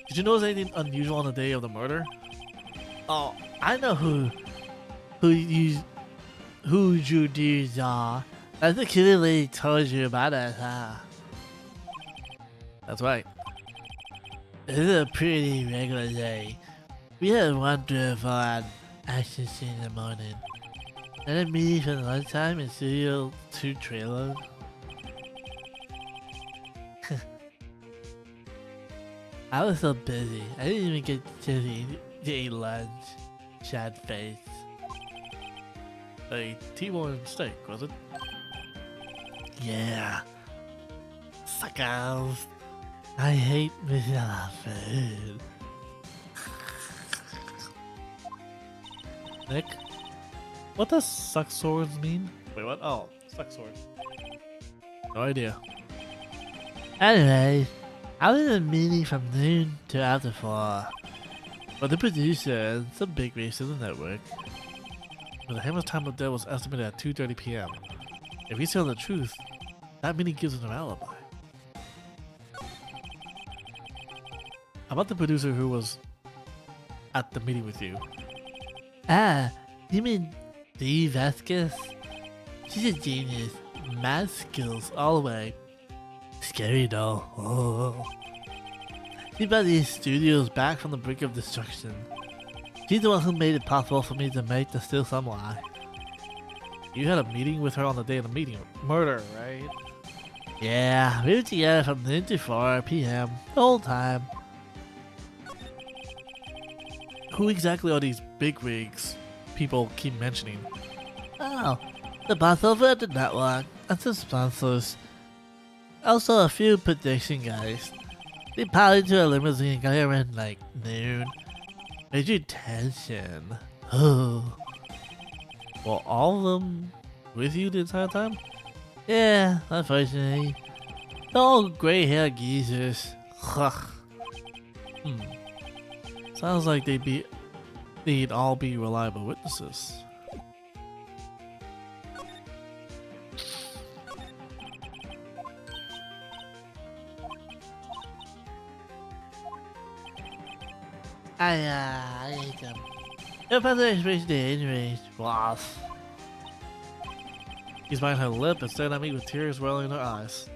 Did you notice anything unusual on the day of the murder? Oh, I know who you these are. I think he really told you about it, huh? That's right. This is a pretty regular day. We had one for an action scene in the morning. Then a meeting for lunchtime and Studio 2 trailer. I was so busy, I didn't even get to eat lunch. Sad face. A T-bone steak, was it? Yeah. Suckers. I hate missing out on food. Nick? What does suck swords mean? Wait, what? Oh, suck swords. No idea. Anyways, I was in a meeting from noon to after 4. But the producer and some big wigs in the network. But the Hammer's time of death was estimated at 2:30 p.m. If he's telling the truth, that meaning gives him an alibi. How about the producer who was at the meeting with you? Ah, you mean Dee Vasquez? She's a genius. Math skills all the way. Scary though. Oh. She brought these studios back from the brink of destruction. She's the one who made it possible for me to make the Still Samurai. You had a meeting with her on the day of the meeting. Murder, right? Yeah, we were together from noon to 4 p.m. the whole time. Who exactly are these bigwigs people keep mentioning? Oh, the boss over at the network and some sponsors. Also a few production guys. They piled into a limousine and got here around like noon. Major tension. Oh. Well, all of them with you the entire time? Yeah, unfortunately. They're all gray hair geezers. Sounds like they'd all be reliable witnesses. I hate them. If I express the injuries, boss. He's biting her lip and staring at me with tears welling in her eyes.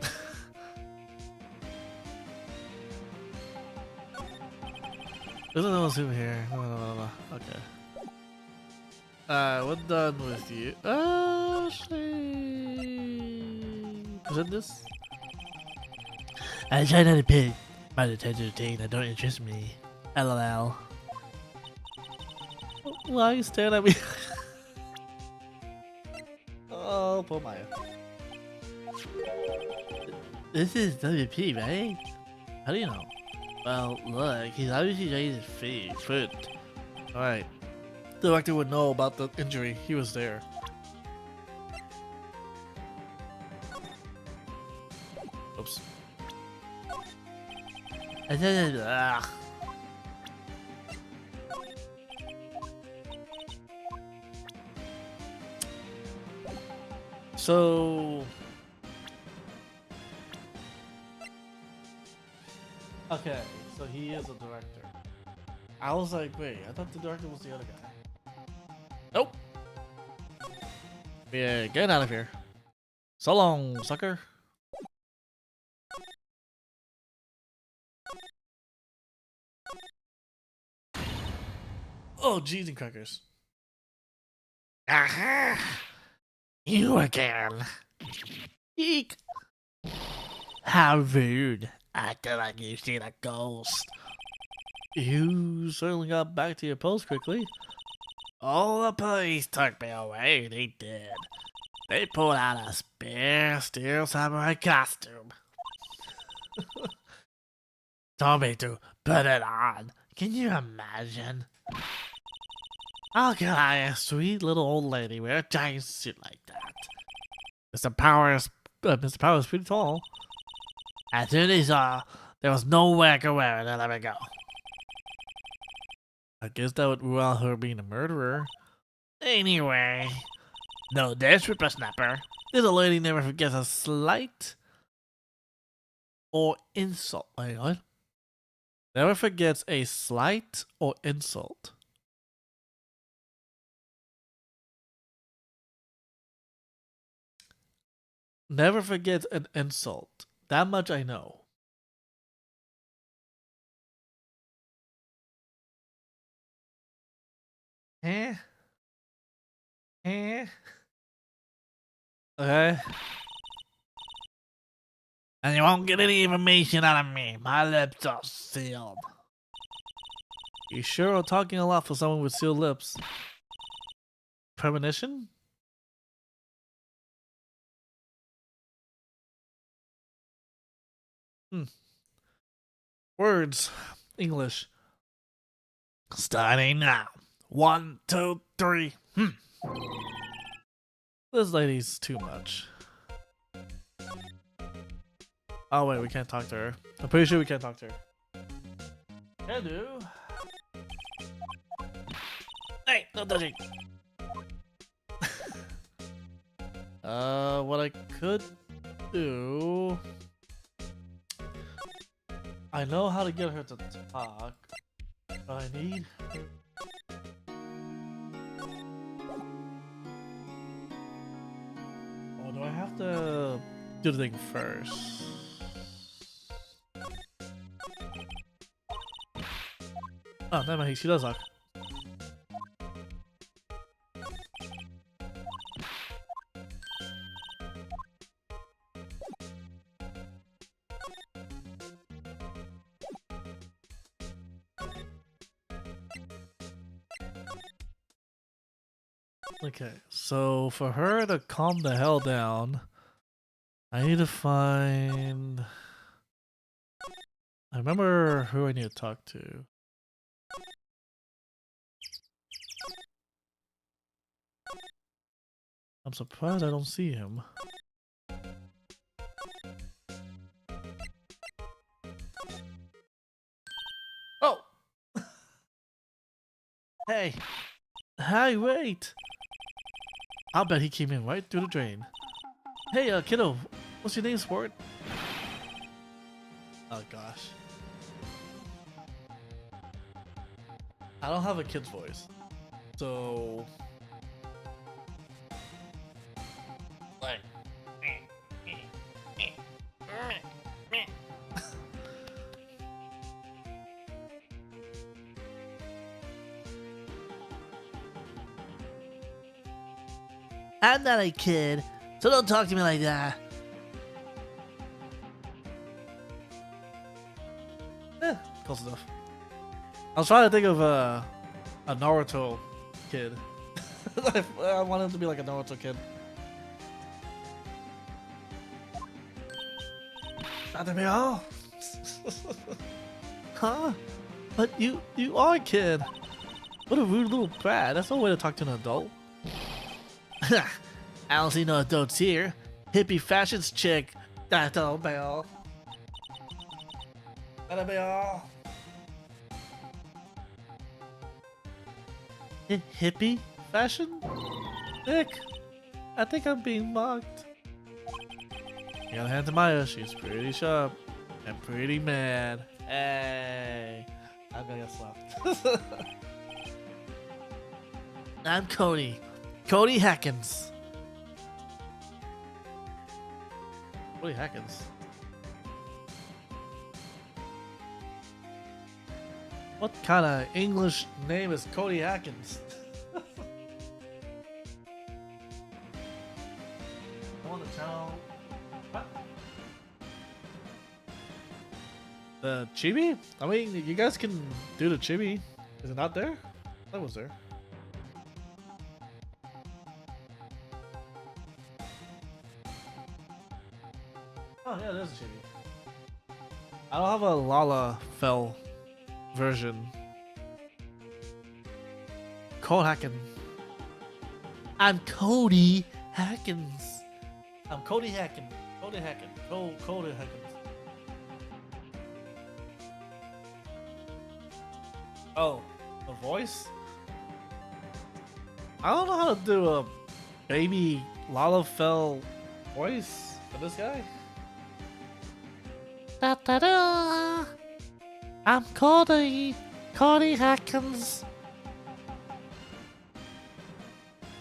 There's no one over here. No. Okay. We're done with you. Present this? I try not to pay my attention to things that don't interest me. LOL. Why are you staring at me? Oh, poor Maya. This is WP, right? How do you know? Well, look, he's obviously trying his foot. Alright. The director would know about the injury. He was there. Oops. Ugh. So... Okay, so he is a director. I was like, wait, I thought the director was the other guy. Nope. Yeah, get out of here. So long, sucker. Oh, cheese and crackers. Aha! You again. Eek. How rude. Acting like you've seen a ghost. You certainly got back to your post quickly. Oh, the police took me away, they did. They pulled out a spare steel samurai costume. Told me to put it on. Can you imagine? How can I, a sweet little old lady, wear a giant suit like that? Mr. Power is pretty tall. As soon as he saw, there was no way I could wear it and let me go. I guess that would rule out her being a murderer. Anyway, no, there's Whippersnapper. This old lady never forgets a slight or insult. Wait, what? Never forgets a slight or insult. Never forgets an insult. That much I know. Eh? Eh? Okay. And you won't get any information out of me. My lips are sealed. You sure are talking a lot for someone with sealed lips. Premonition? Words. English. Starting now. 1, 2, 3. This lady's too much. Oh wait, we can't talk to her. I'm pretty sure we can't talk to her. Can do. Hey, no touching. What I could do... I know how to get her to talk, but I need... Oh, do I have to do the thing first? Oh, never mind, she does talk. Okay, so for her to calm the hell down, I need to find... I remember who I need to talk to. I'm surprised I don't see him. Oh! Hey! Hey, wait! I'll bet he came in right through the drain. Hey, kiddo, what's your name, sport? Oh gosh. I don't have a kid's voice. So... like... I'm not a kid, so don't talk to me like that. Close enough. I was trying to think of a Naruto kid. I want him to be like a Naruto kid. Not me all. Huh? But you are a kid. What a rude little brat. That's no way to talk to an adult. I don't see no adults here. Hippie fashions chick. That's all, Bell. That'll be all. Hippie fashion? Nick, I think I'm being mocked. You gotta hand to Maya. She's pretty sharp and pretty mad. Hey, I'm gonna get slapped. I'm Cody. Cody Hackins. Cody Hackins. What kind of English name is Cody Hackins? I want to tell. What? The chibi? I mean, you guys can do the chibi. Is it not there? That was there. Oh yeah, there's a chibi. I don't have a Lala Fell version. Cody Hackins. I'm Cody Hackins. I'm Cody Hackins. Cody Hackins. Cody Hackins. Oh, the voice? I don't know how to do a baby Lalafell voice for this guy. Da, da, da. I'm Cody Hackins.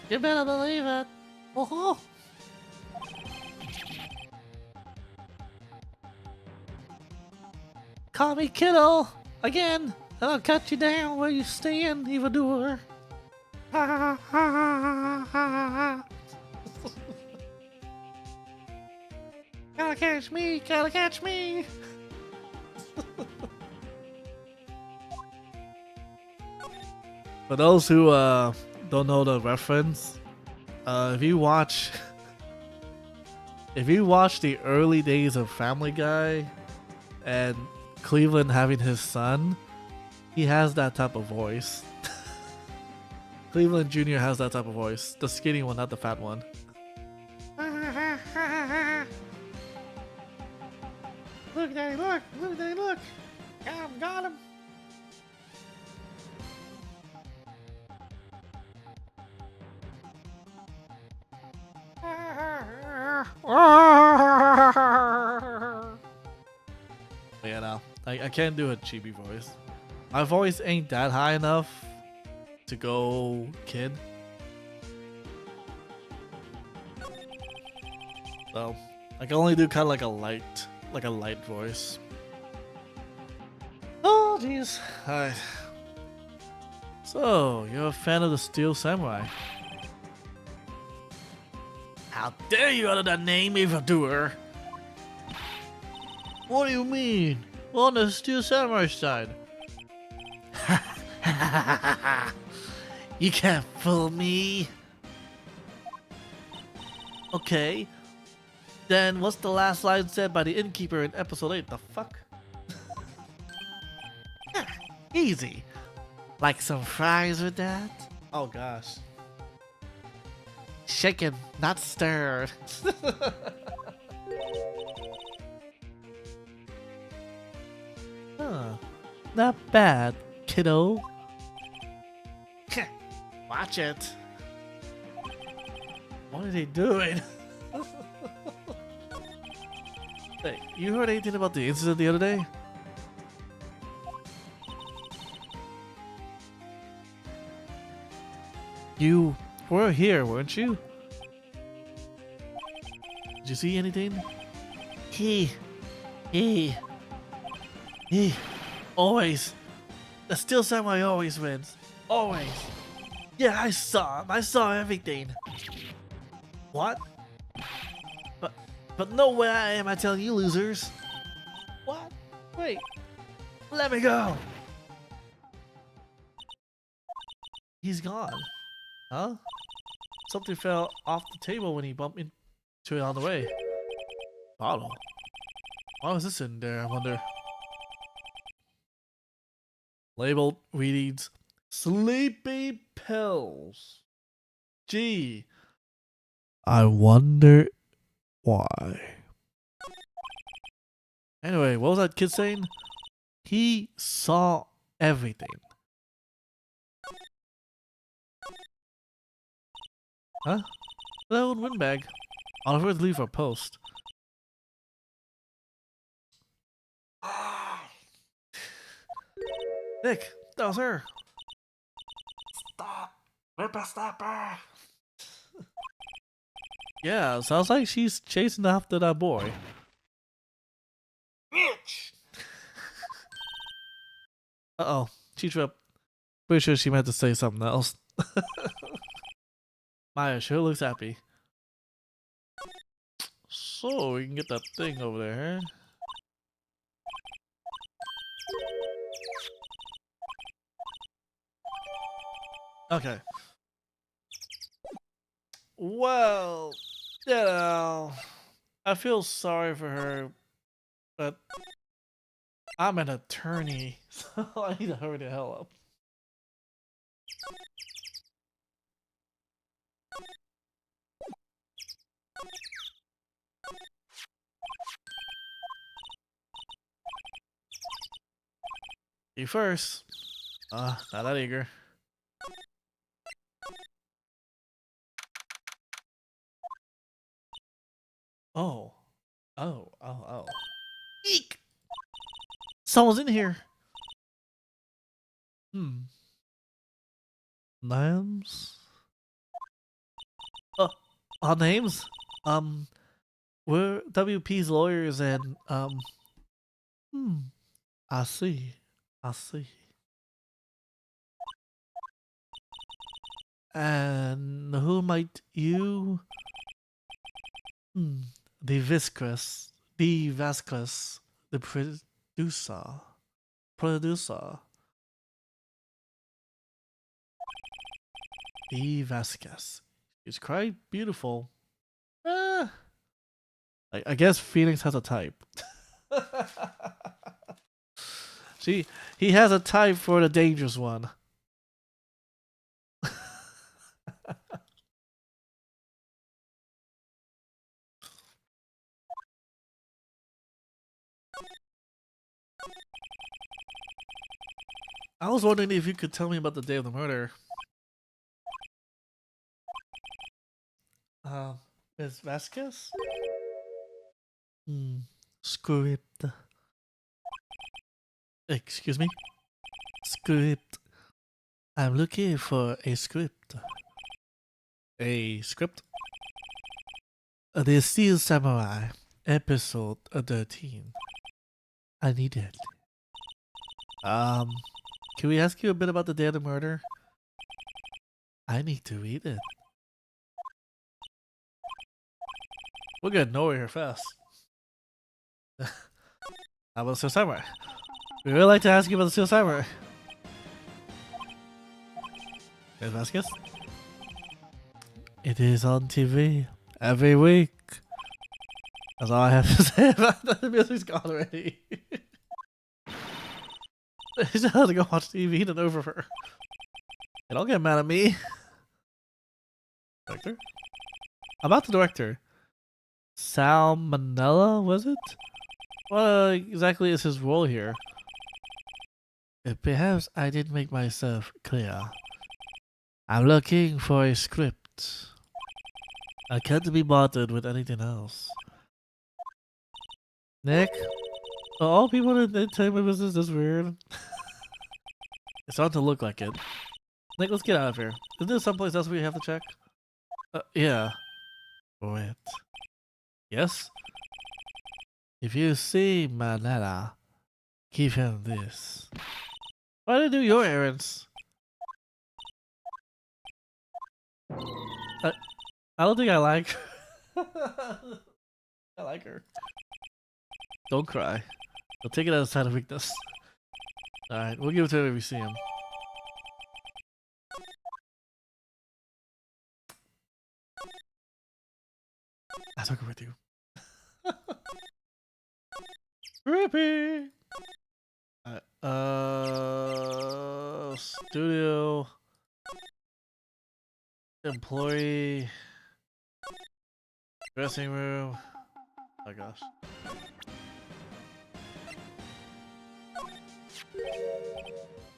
You better believe it. Oh. Call me kiddo again, and I'll cut you down where you stand, evildoer. Ha ha ha ha ha. Gotta catch me, gotta catch me. For those who don't know the reference, if you watch the early days of Family Guy and Cleveland having his son, he has that type of voice. Cleveland Jr. has that type of voice. The skinny one, not the fat one. Look, Daddy, look! Look, Daddy, look! Got him! Yeah, no. I can't do a chibi voice. My voice ain't that high enough to go kid. So, I can only do kind of like a light voice. Oh, jeez. Alright. So, you're a fan of the Steel Samurai. How dare you utter that name, evildoer? What do you mean? We're on the Steel Samurai side. You can't fool me. Okay. Then what's the last line said by the innkeeper in episode 8? The fuck? Easy. Like some fries with that? Oh gosh. Shaken, not stirred. Huh. Not bad, kiddo. Watch it. What are they doing? Hey, you heard anything about the incident the other day? You were here, weren't you? Did you see anything? He. Always. The Steel Samurai always wins. Always. Yeah, I saw him. I saw everything. What? But know where I am, I tell you losers. What? Wait. Let me go. He's gone. Huh? Something fell off the table when he bumped into it on the way. Bottle. Why was this in there, I wonder? Labeled reads sleepy pills. Gee, I wonder why. Anyway, what was that kid saying? He saw everything. Huh? That old windbag. I'll have to leave for a post. Nick, that was her. Stop. Whippersnapper. Yeah, sounds like she's chasing after that boy. Bitch. Uh-oh. She tripped. Pretty sure she meant to say something else. Maya sure looks happy. So, we can get that thing over there. Okay. Well, you know, I feel sorry for her, but I'm an attorney, so I need to hurry the hell up. You first. Not that eager. Oh. Oh. Eek! Someone's in here. Names? Our names? We're WP's lawyers and, I see. And who might you? The Viscous. The Vasquez. The producer. The Vasquez. She's quite beautiful. I guess Phoenix has a type. He has a type for the dangerous one. I was wondering if you could tell me about the day of the murder. Ms. Vasquez? Script. Excuse me? Script. I'm looking for a script. A script? The Steel Samurai, episode 13. I need it. Can we ask you a bit about the day of the murder? I need to read it. We're getting nowhere here fast. How about the Steel Samurai? We would like to ask you about the Steel Samurai. Ms. Vasquez? It is on TV every week. That's all I have to say about that. The music's gone already. I just had to go watch TV and over her. Hey, don't get mad at me. Director? About the director. Salmonella, was it? What exactly is his role here? Perhaps I didn't make myself clear. I'm looking for a script. I can't be bothered with anything else. Nick? Are all people in the entertainment business this weird? It's starting to look like it. Nick, let's get out of here. Isn't there someplace else we have to check? Yeah. Wait. Yes? If you see Manella, give him this. Why did you do your errands? I don't think I like her. I like her. Don't cry. I'll take it as a sign of weakness. Alright, we'll give it to him if we see him. I took it with you. Creepy. Studio employee dressing room. Oh my gosh.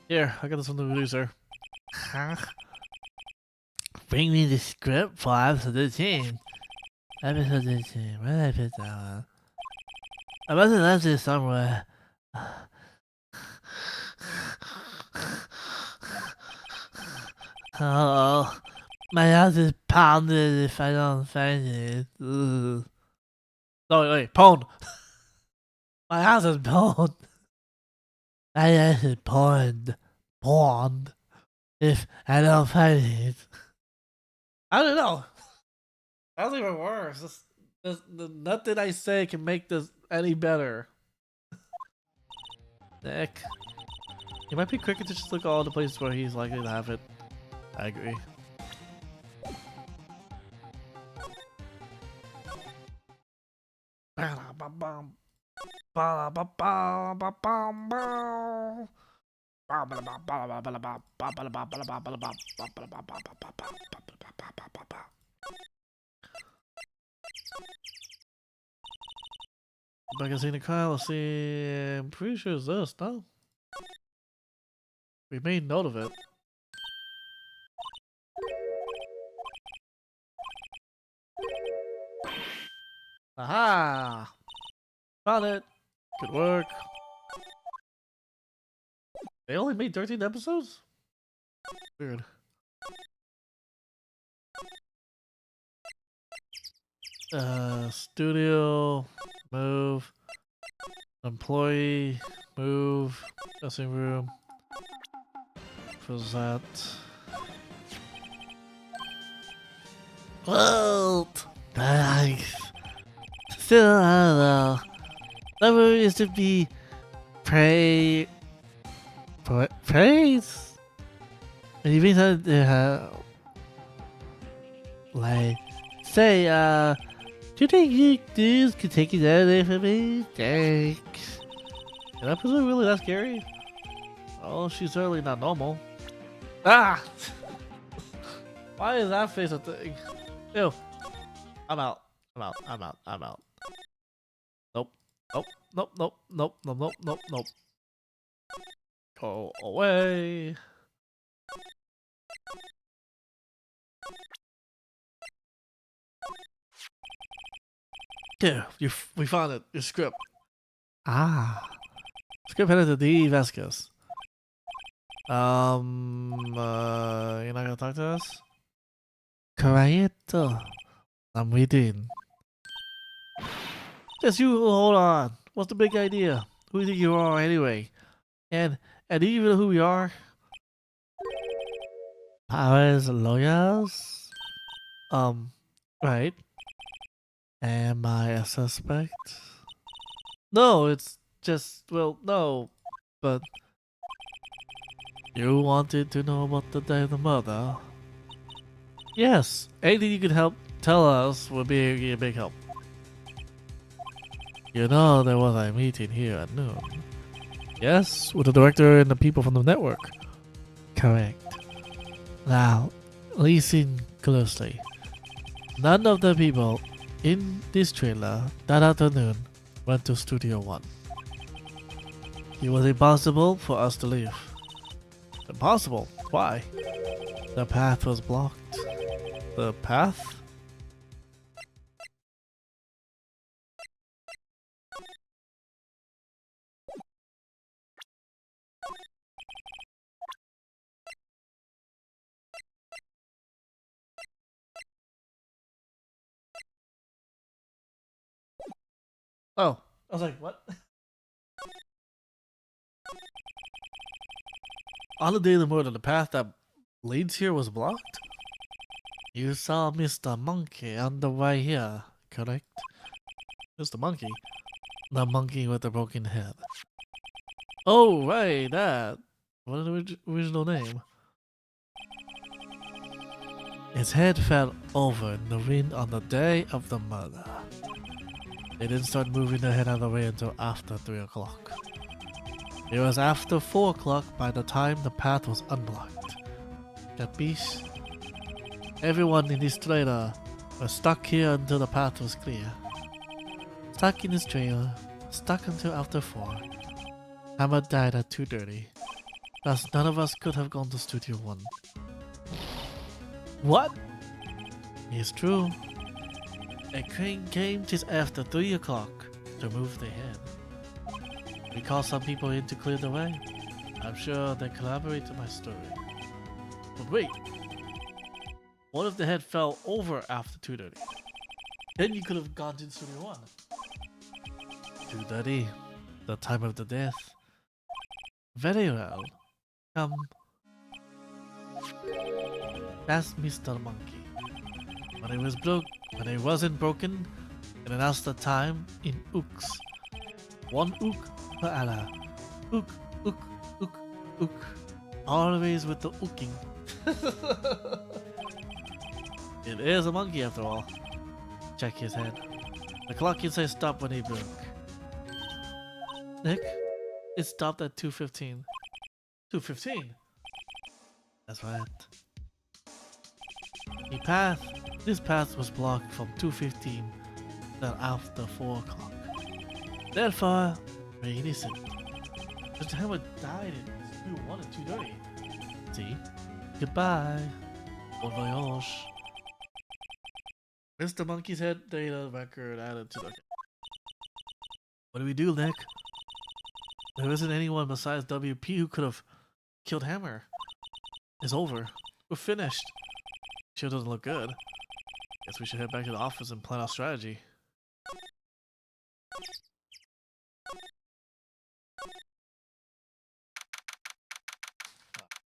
Here, I got this from the producer. Huh? Bring me the script for episode 13. Episode 13. Where did I put that one? I must have left it somewhere. Oh, my house is pounded if I don't find it. Ugh. No, wait, pwned. My house is pwned. My house is pwned. Pwned. If I don't find it. I don't know. That's even worse. Nothing I say can make this any better. Heck. It might be quicker to just look at all the places where he's likely to have it. I agree. Magazine of Kyle, let's see. I'm pretty sure it's this, no? We made note of it. Aha! Found it! Good work. They only made 13 episodes? Weird. Studio, move. Employee, move. Dressing room. Was that? Well, nice. Still, I don't know. Number is to be praise. And you mean that like, say, do you think you dudes could take it out of there for me? Thanks. Is that episode really that scary? Oh, she's certainly not normal. Ah! Why is that face a thing? Ew. I'm out. I'm out. I'm out. I'm out. Nope. Nope. Nope. Nope. Nope. Nope. Nope. Nope. Nope. Go away. Here, we found it. Your script. Ah. Script headed to D. Vasquez. You're not gonna talk to us? Correcto. I'm waiting. Just you hold on. What's the big idea? Who do you think you are anyway? And do you even know who we are? Powers lawyers? Right. Am I a suspect? No, it's just, well, no. But you wanted to know about the day of the murder? Yes, anything you could help tell us would be a big help. You know there was a meeting here at noon. Yes, with the director and the people from the network. Correct. Now, listen closely. None of the people in this trailer that afternoon went to Studio 1. It was impossible for us to leave. Impossible? Why? The path was blocked. The path? Oh, I was like, what? On the day of the murder, the path that leads here was blocked? You saw Mr. Monkey on the way here, correct? Mr. Monkey? The monkey with the broken head. Oh, right, that. What is the original name? His head fell over in the wind on the day of the murder. They didn't start moving their head out of the way until after 3 o'clock. It was after 4 o'clock by the time the path was unblocked. Capiche? Everyone in this trailer was stuck here until the path was clear. Stuck in this trailer, stuck until after 4. Hammer died at 2:30. Thus none of us could have gone to Studio 1. What? It's true. A crane came just after 3 o'clock to move the head. We called some people in to clear the way. I'm sure they collaborate to my story. But wait, what if the head fell over after 2:30? Then you could have gone to Studio 1. 2:30, the time of the death. Very well. Come. That's Mr. Monkey. When it wasn't broken, it announced the time in ooks. 1 ook per hour. Ook, ook, ook, ook. Always with the ooking. It is a monkey after all. Check his head. The clock inside stopped when he broke. Nick, it stopped at 2:15. 2:15? That's right. This path was blocked from 2:15 till after 4 o'clock. Therefore, we're innocent. Mr. Hammer died in Studio 1 at 2:30. See? Goodbye. Bon voyage. Mr. Monkey's head data record added to the... What do we do, Nick? There isn't anyone besides WP who could have killed Hammer. It's over. We're finished. Sure doesn't look good. Guess we should head back to the office and plan our strategy.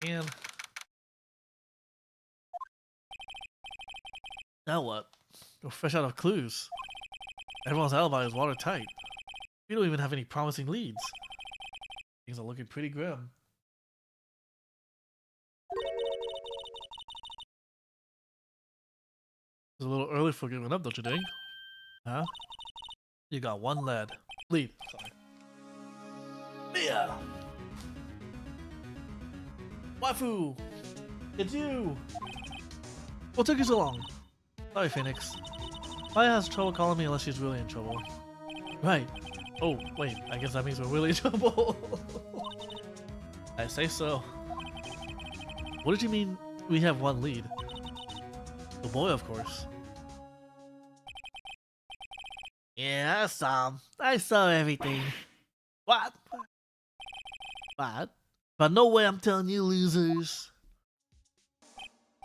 Man. Now what? We're fresh out of clues. Everyone's alibi is watertight. We don't even have any promising leads. Things are looking pretty grim. It's a little early for giving up, don't you think? Huh? You got 1 lead. Sorry. Mia! Waifu! It's you! What took you so long? Sorry, Phoenix. Maya has trouble calling me unless she's really in trouble. Right. Oh, wait. I guess that means we're really in trouble. I say so. What did you mean we have 1 lead? The boy, of course. Yeah, I saw everything. What? What? But no way I'm telling you losers.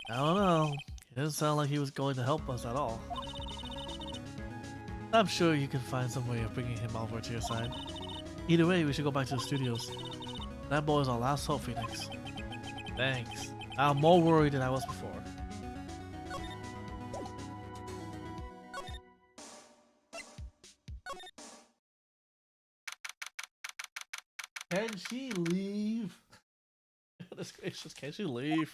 I don't know. It didn't sound like he was going to help us at all. I'm sure you can find some way of bringing him over to your side. Either way, we should go back to the studios. That boy is our last hope, Phoenix. Thanks. I'm more worried than I was before. Can she leave? Goodness gracious, can she leave?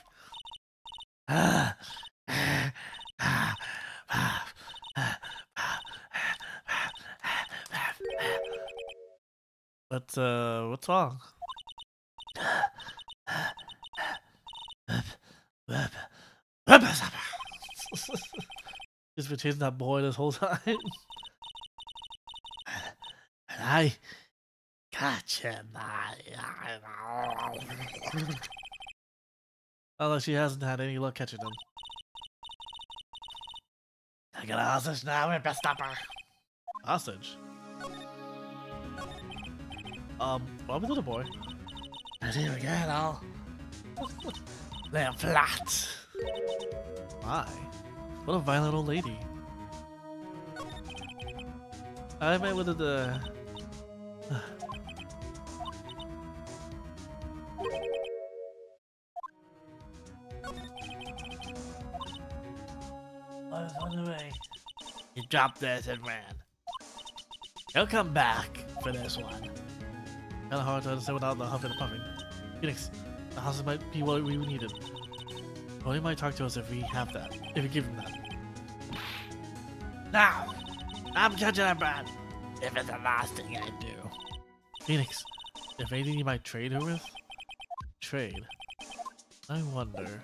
But, what's wrong? He's been chasing that boy this whole time. I gotcha. Although she hasn't had any luck catching him. I got a hostage now, we best stop her. Hostage? What happened to the boy? I did it again, Al. They're flat. My, what a violent old lady. I met with the... I was on the way. He dropped this and ran. He'll come back for this one. Kinda hard to understand without the huffing and puffing. Phoenix, the houses might be what we needed. Tony might talk to us if we have that. If we give him that. Now! I'm catching that brat! if it's the last thing I do. Phoenix, if anything you might trade her with? Trade. I wonder.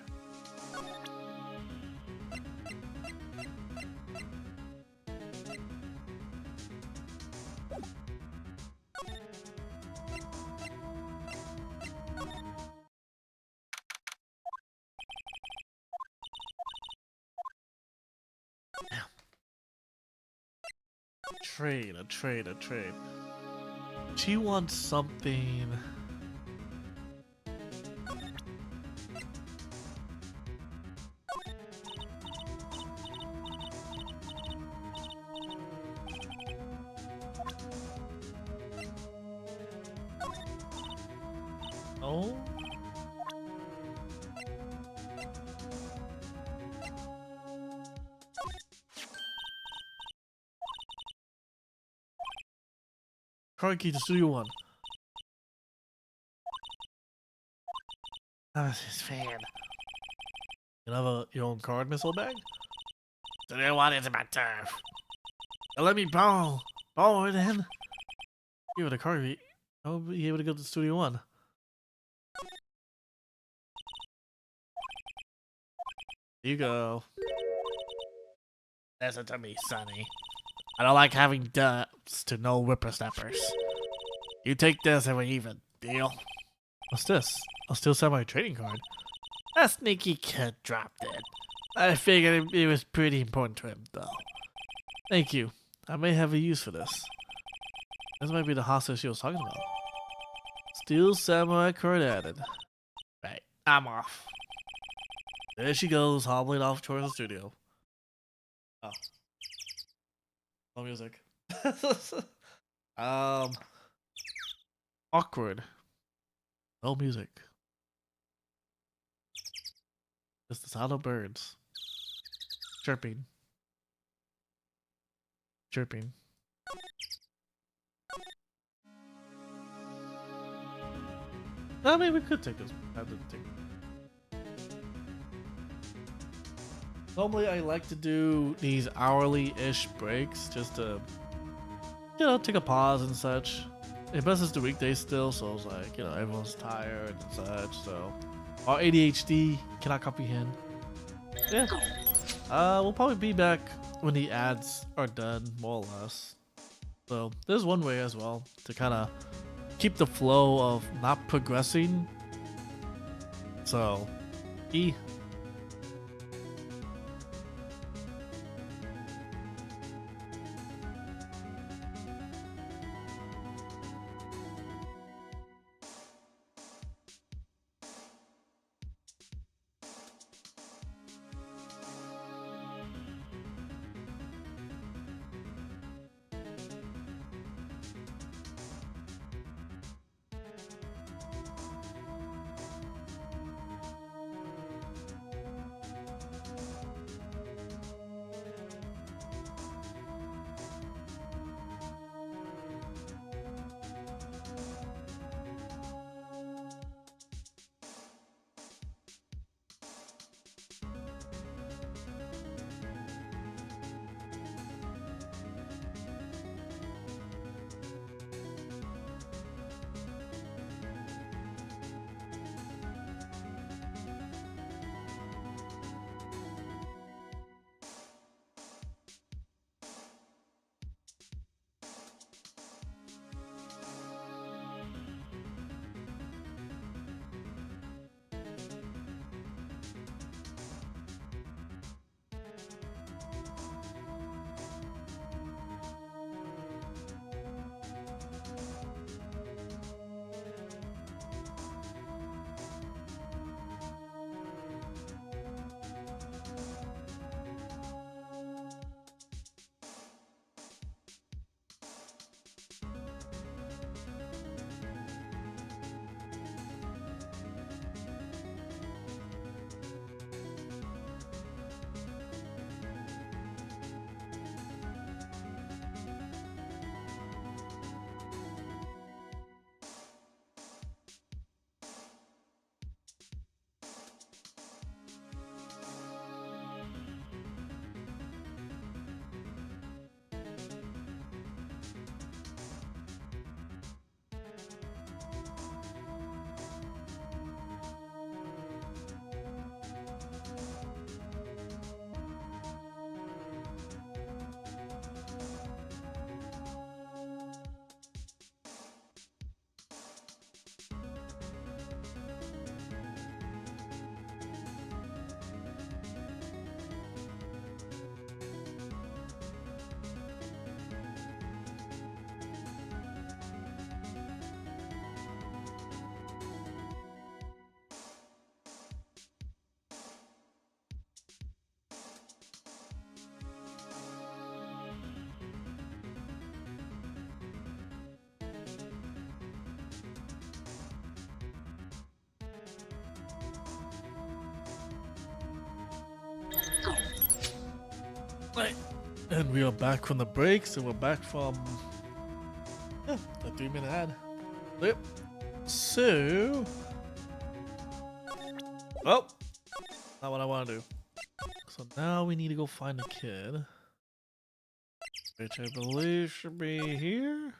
A trade. She wants something. Oh. Card key to Studio One. That's his fan. You have your own card missile bag? Studio One is my turf. Let me borrow it then. Give it a card key. I'll be able to go to Studio One. Here you go. Listen to me, Sonny. I don't like having debts to no whippersnappers. You take this and we even. Deal? What's this? I'll still sell my trading card. That sneaky kid dropped it. I figured it was pretty important to him, though. Thank you. I may have a use for this. This might be the hostage she was talking about. Steel samurai card added. Right, I'm off. There she goes, hobbling off towards the studio. Oh. No music. Awkward. No music. Just the sound of birds. Chirping. Chirping. I mean, we could take this. Normally, I like to do these hourly-ish breaks just to, you know, take a pause and such. It best is the weekdays still, so it's like, you know, everyone's tired and such, so. Our ADHD cannot comprehend. Yeah. We'll probably be back when the ads are done, more or less. So, there's one way as well to kind of keep the flow of not progressing. So, And we are back from the breaks, and we're back from the 3-minute ad. Yep. So, well, not what I want to do. So now we need to go find the kid, which I believe should be here.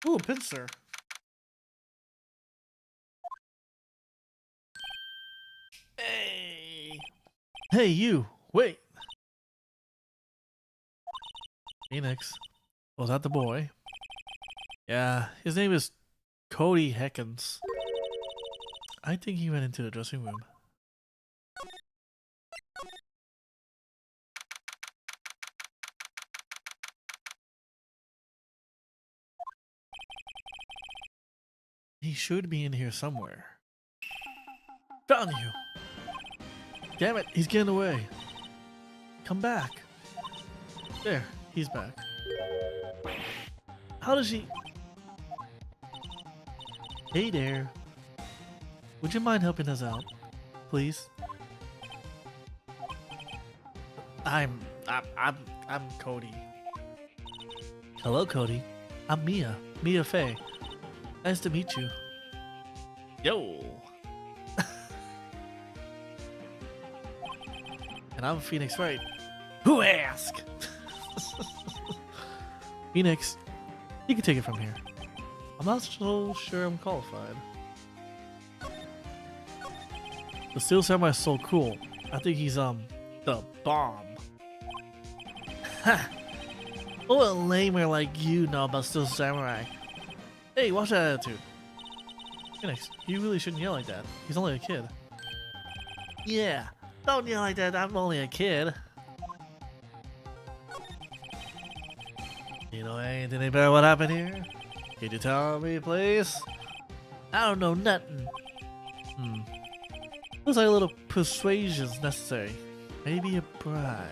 Ooh, a pincer. Hey, hey, you! Wait, Phoenix. Was that the boy? Yeah, his name is Cody Heckens. I think he went into the dressing room. He should be in here somewhere. Found you! Damn it, he's getting away. Come back. There, he's back. How does she... Hey there. Would you mind helping us out, please? I'm Cody. Hello, Cody. I'm Mia Fey. Nice to meet you. Yo. And I'm Phoenix Wright. Who asked? Phoenix, you can take it from here. I'm not so sure I'm qualified. The Steel Samurai is so cool. I think he's the bomb. Ha! What a lamer like you know about Steel Samurai. Hey, watch that attitude. Phoenix, you really shouldn't yell like that. He's only a kid. Yeah, don't yell like that. I'm only a kid. You know anything about what happened here? Could you tell me, please? I don't know nothing. Looks like a little persuasion's necessary. Maybe a bribe.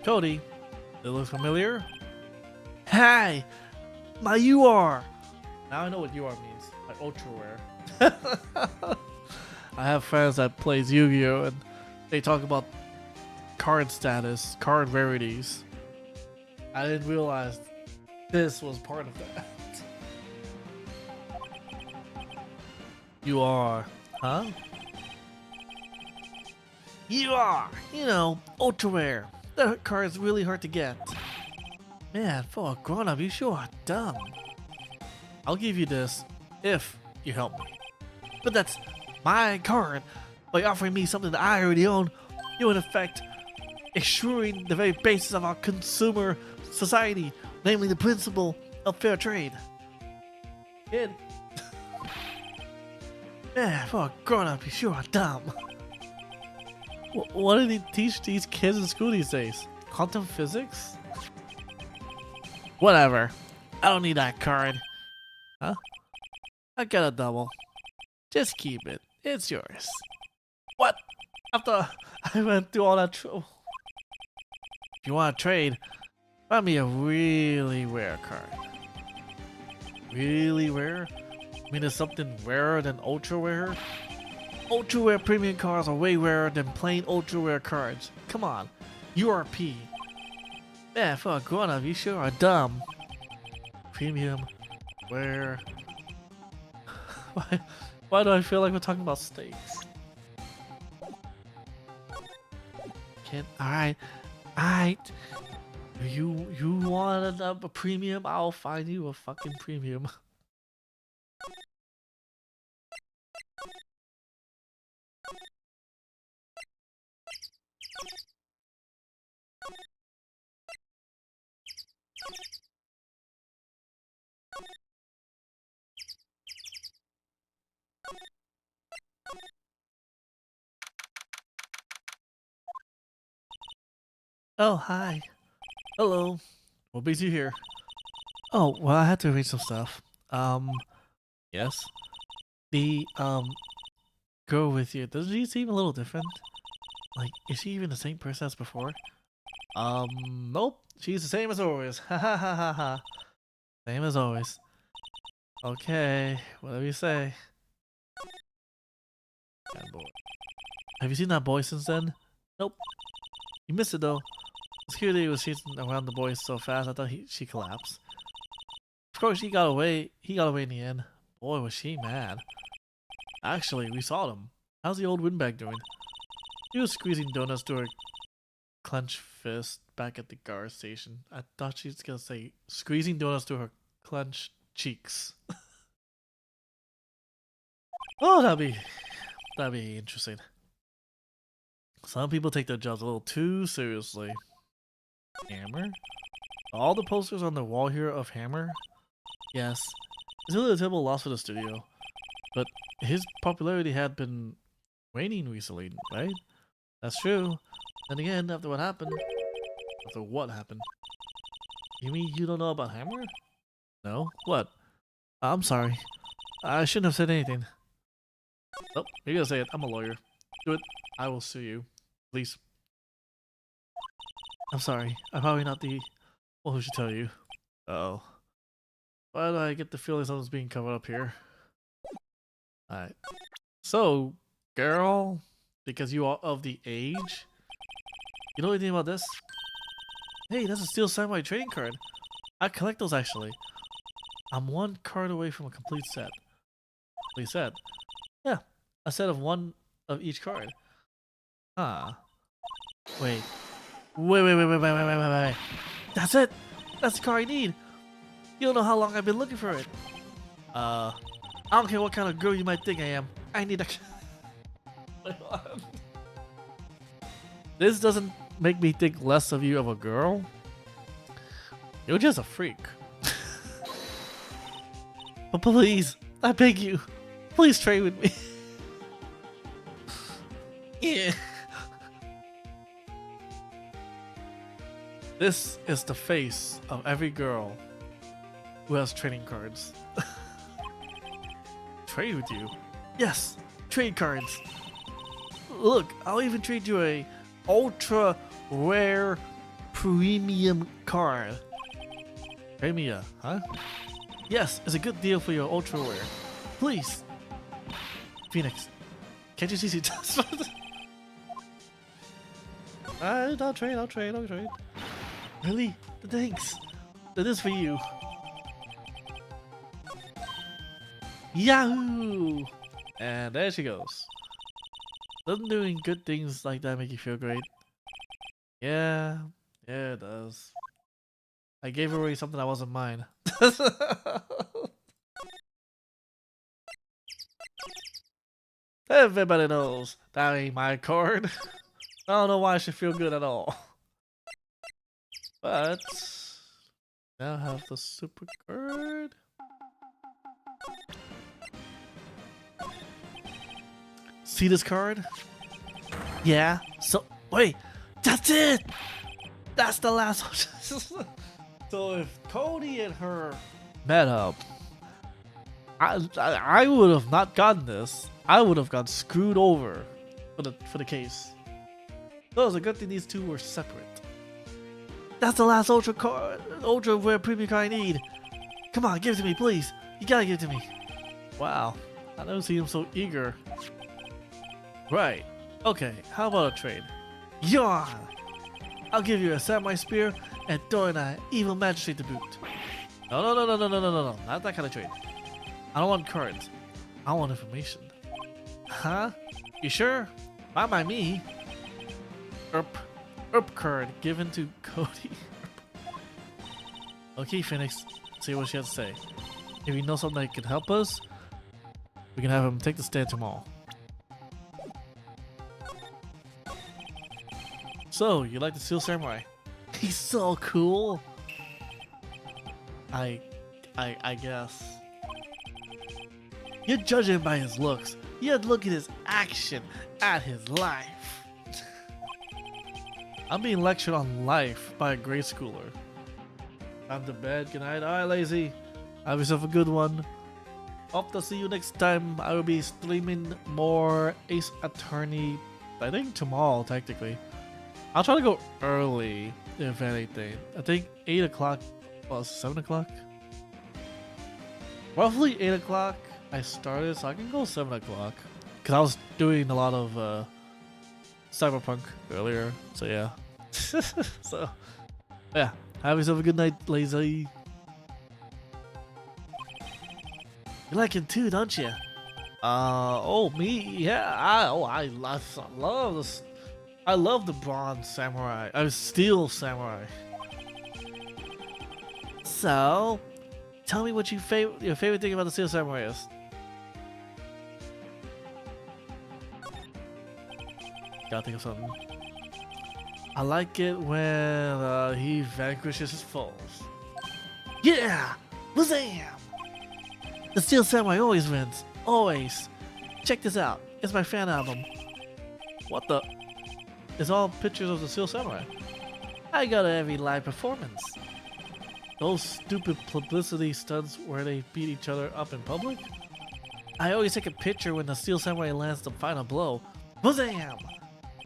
Cody, it looks familiar. Hi! My UR! Now I know what UR means. Like ultra rare. I have friends that plays Yu-Gi-Oh! And they talk about card status, card rarities. I didn't realize this was part of that. You are, huh? You are, you know, ultra rare. That card is really hard to get. Man, for a grown-up, you sure are dumb. I'll give you this if you help me. But that's my card. By offering me something that I already own, you in effect eschewing the very basis of our consumer society, namely the principle of fair trade. Kid. Man, for a grown-up, you sure are dumb. What do they teach these kids in school these days? Quantum physics? Whatever. I don't need that card. Huh? I got a double. Just keep it. It's yours. What? After I went through all that trouble. If you want to trade, find me a really rare card. Really rare? I mean, there's something rarer than ultra rare? Ultra rare premium cards are way rarer than plain ultra rare cards. Come on, URP. Man, for a grown up, you sure are dumb. Premium, rare. Why do I feel like we're talking about steaks? Kid, alright. You want a premium? I'll find you a fucking premium. Oh, hi. Hello. What brings you here? Oh, well, I had to arrange some stuff. Yes? The, girl with you, does she seem a little different? Like, is she even the same person as before? Nope. She's the same as always. Ha ha ha ha ha. Same as always. Okay, whatever you say. Bad boy. Have you seen that boy since then? Nope. You missed it though. Security was chasing around the boy so fast I thought she collapsed. Of course he got away. He got away in the end. Boy, was she mad. Actually, we saw him. How's the old windbag doing? He was squeezing donuts to her clenched fist back at the guard station. I thought she was gonna say squeezing donuts to her clenched cheeks. Oh, that'd be interesting. Some people take their jobs a little too seriously. Hammer? All the posters on the wall here of Hammer? Yes. It's really a terrible loss for the studio. But his popularity had been waning recently, right? That's true. Then again, after what happened... After what happened? You mean you don't know about Hammer? No? What? I'm sorry. I shouldn't have said anything. Oh, maybe I'll say it. I'm a lawyer. Do it. I will sue you. Please. I'm sorry. I'm probably not the one who should tell you. Uh-oh. Why do I get the feeling something's being covered up here? Alright. So, girl, because you are of the age, you know anything about this? Hey, that's a Steel Samurai trading card. I collect those actually. I'm one card away from a complete set. Complete set? Yeah, a set of one of each card. Ah. Wait. Wait. That's it! That's the card I need! You don't know how long I've been looking for it. I don't care what kind of girl you might think I am. I need a... This doesn't make me think less of you of a girl. You're just a freak. But please, I beg you, please trade with me. Yeah. This is the face of every girl who has trading cards. Trade with you? Yes, trade cards. Look, I'll even trade you a ultra rare premium card. Premium, huh? Yes, it's a good deal for your ultra rare. Please. Phoenix, can't you see I'll trade. Really? Thanks. That is for you. Yahoo! And there she goes. Doesn't doing good things like that make you feel great? Yeah, it does. I gave away something that wasn't mine. Everybody knows that ain't my card. I don't know why I should feel good at all. But now I have the super card. See this card? Yeah. So wait, that's it. That's the last one. So if Cody and her met up, I would have not gotten this. I would have got screwed over for the case. So it's a good thing these two were separate. That's the last ultra rare premium card I need. Come on, give it to me, please. You gotta give it to me. Wow, I never seen him so eager. Right. Okay, how about a trade? Yeah! I'll give you a samurai spear and throw in an evil magistrate to boot. No. Not that kind of trade. I don't want cards. I want information. Huh? You sure? Not by me. Erp card given to Cody. Okay, Phoenix. See what she has to say. If you know something that can help us, we can have him take the stand tomorrow. So, you like the Steel Samurai? He's so cool. I guess. You're judging him by his looks. You have to look at his action, at his life. I'm being lectured on life by a grade schooler. Time to bed. Good night. Alright, lazy. Have yourself a good one. Hope to see you next time. I will be streaming more Ace Attorney. I think tomorrow, technically. I'll try to go early, if anything. I think 8 o'clock plus 7 o'clock. Roughly 8 o'clock I started, so I can go 7 o'clock. because I was doing a lot of Cyberpunk earlier. So yeah. So yeah. Have yourself a good night, Lazy. You like him too, don't you? Oh me, yeah. I love this. I love the bronze samurai. Steel samurai. So, tell me what your favorite thing about the steel samurai is. Gotta think of something. I like it when he vanquishes his foes. Yeah, Bazam! The steel samurai always wins. Always. Check this out. It's my fan album. What the? It's all pictures of the steel samurai. I go to every live performance. Those stupid publicity stunts where they beat each other up in public? I always take a picture when the steel samurai lands the final blow. Bazam!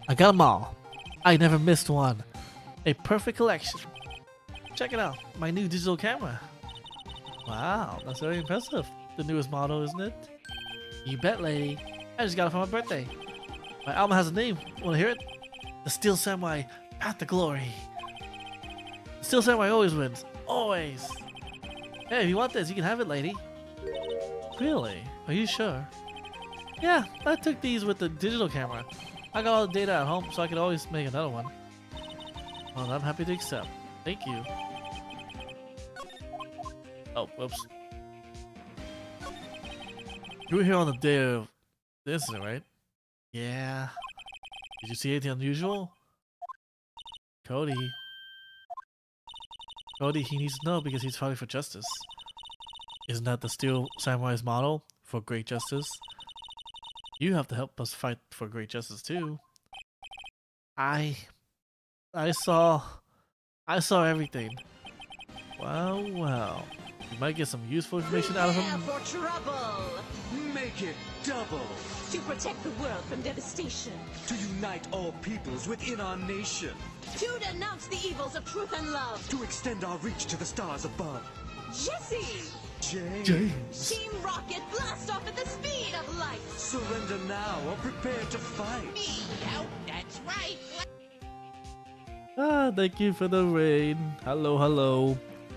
I got them all. I never missed one. A perfect collection. Check it out. My new digital camera. Wow, that's very impressive. The newest model, isn't it? You bet, lady. I just got it for my birthday. My album has a name. Wanna hear it? The Steel Samurai Path to Glory. The Steel Samurai always wins. Always. Hey, if you want this, you can have it, lady. Really? Are you sure? Yeah, I took these with the digital camera. I got all the data at home, so I could always make another one. Well, I'm happy to accept. Thank you. Oh, whoops. You were here on the day of the incident, right? Yeah. Did you see anything unusual? Cody. Cody, he needs to know because he's fighting for justice. Isn't that the Steel Samurai's motto? For great justice? You have to help us fight for great justice too. I saw everything. Well. You might get some useful information out of him. For trouble! Make it double. To protect the world from devastation. To unite all peoples within our nation. To denounce the evils of truth and love. To extend our reach to the stars above. Jesse! James. Team Rocket, blast off at the speed of light! Surrender now or prepare to fight. Me out, that's right! Thank you for the rain. Hello.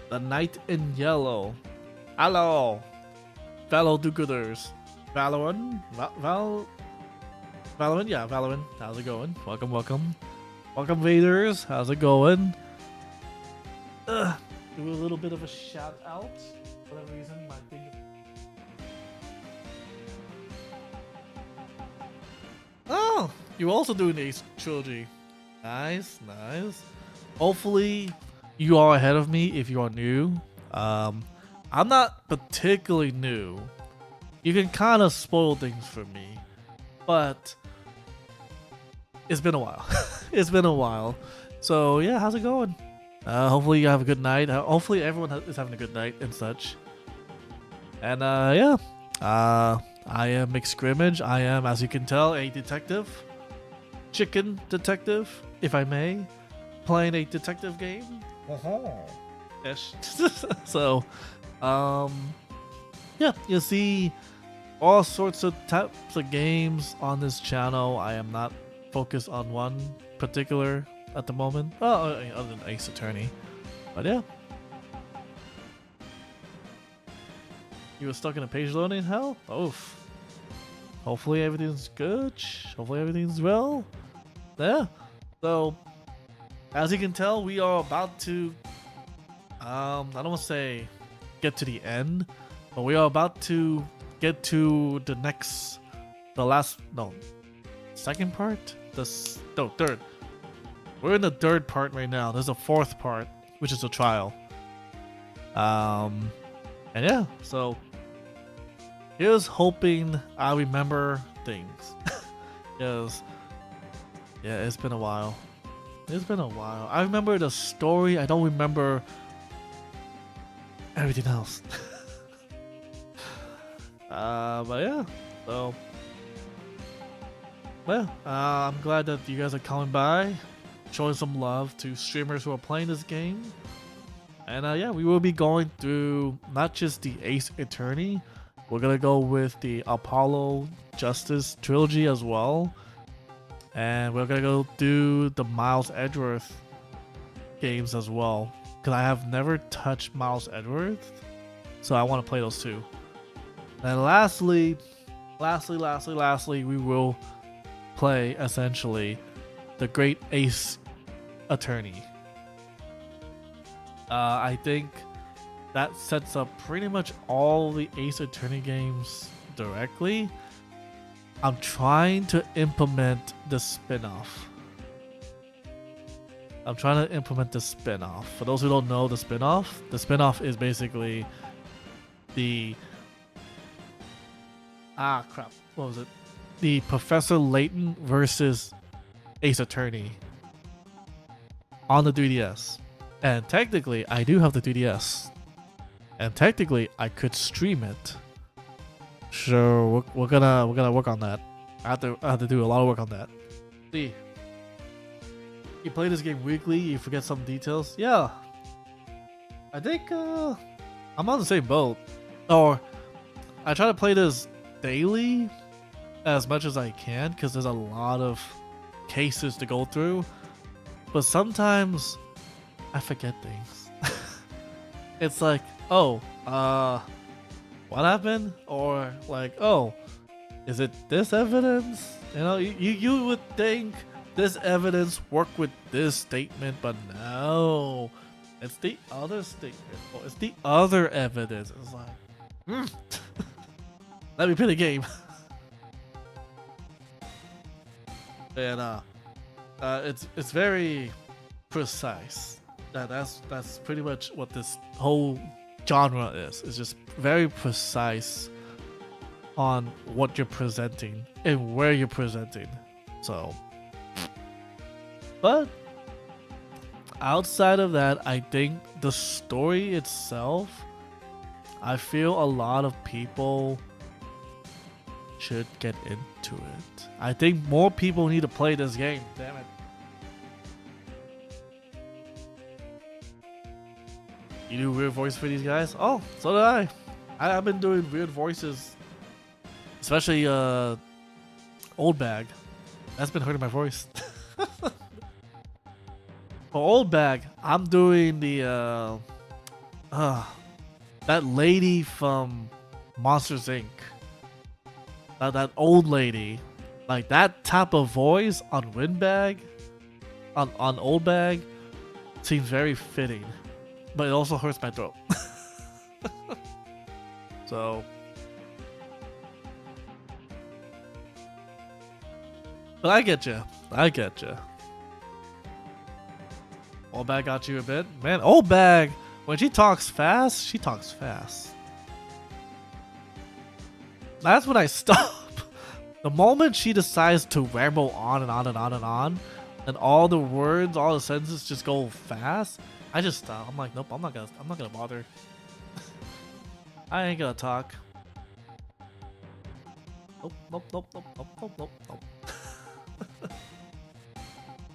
The Knight in Yellow. Hello. Fellow do-gooders. Valorant? Valorant? Yeah, Valorant. How's it going? Welcome. Welcome, Vaders. How's it going? Do a little bit of a shout out. For whatever reason, my thing. Oh, you're also doing the Ace trilogy. Nice. Hopefully, you are ahead of me if you are new. I'm not particularly new. You can kind of spoil things for me, but it's been a while. So yeah, how's it going? Hopefully you have a good night. Hopefully everyone is having a good night and such. And yeah, I am McScrimmage. I am, as you can tell, a detective, chicken detective, if I may, playing a detective game. Ish. So, yeah, you'll see all sorts of types of games on this channel. I am not focused on one particular at the moment. Oh, other than Ace Attorney. But yeah. You were stuck in a page loading hell? Oof. Hopefully everything's good. Hopefully everything's well. Yeah. So, as you can tell, we are about to I don't want to say get to the end, but we are about to get to second part? Third. We're in the third part right now. There's a fourth part, which is a trial. And yeah, so here's hoping I remember things. Because, yeah, it's been a while. I remember the story. I don't remember everything else. But yeah, so well, I'm glad that you guys are coming by, showing some love to streamers who are playing this game. And yeah, we will be going through not just the Ace Attorney, We're gonna go with the Apollo Justice trilogy as well. And we're gonna go do the Miles Edgeworth games as well. Because I have never touched Miles Edgeworth. So I want to play those too. And lastly, we will play essentially the Great Ace Attorney. I think that sets up pretty much all the Ace Attorney games directly. I'm trying to implement the spin-off. For those who don't know the spin-off is basically the what was it? The Professor Layton versus Ace Attorney on the 3DS. And technically, I do have the 3DS. And technically, I could stream it. So we're gonna work on that. I have to do a lot of work on that. See, you play this game weekly, you forget some details. Yeah, I think I'm on the same boat. Or I try to play this daily as much as I can because there's a lot of cases to go through. But sometimes I forget things. It's like, oh, what happened? Or like, oh, is it this evidence? You know, you would think this evidence worked with this statement, but no, it's the other statement, or it's the other evidence. It's like, let me play the game. And it's very precise. That's pretty much what this whole genre is. It's just very precise on what you're presenting and where you're presenting. So, but outside of that, I think the story itself, I feel a lot of people should get into it. I think more people need to play this game. Damn it. You do weird voice for these guys? Oh, so did I. I've been doing weird voices, especially Old Bag. That's been hurting my voice. For Old Bag, I'm doing the that lady from Monsters Inc. That old lady, like that type of voice on Windbag, on Old Bag, seems very fitting. But it also hurts my throat. So, but I get you. Old Bag got you a bit, man. Old Bag, when she talks fast, she talks fast. That's when I stop. The moment she decides to ramble on and on and on and on, and all the words, all the sentences just go fast, I just stop. I'm like, nope, I'm not gonna bother. I ain't gonna talk. Nope.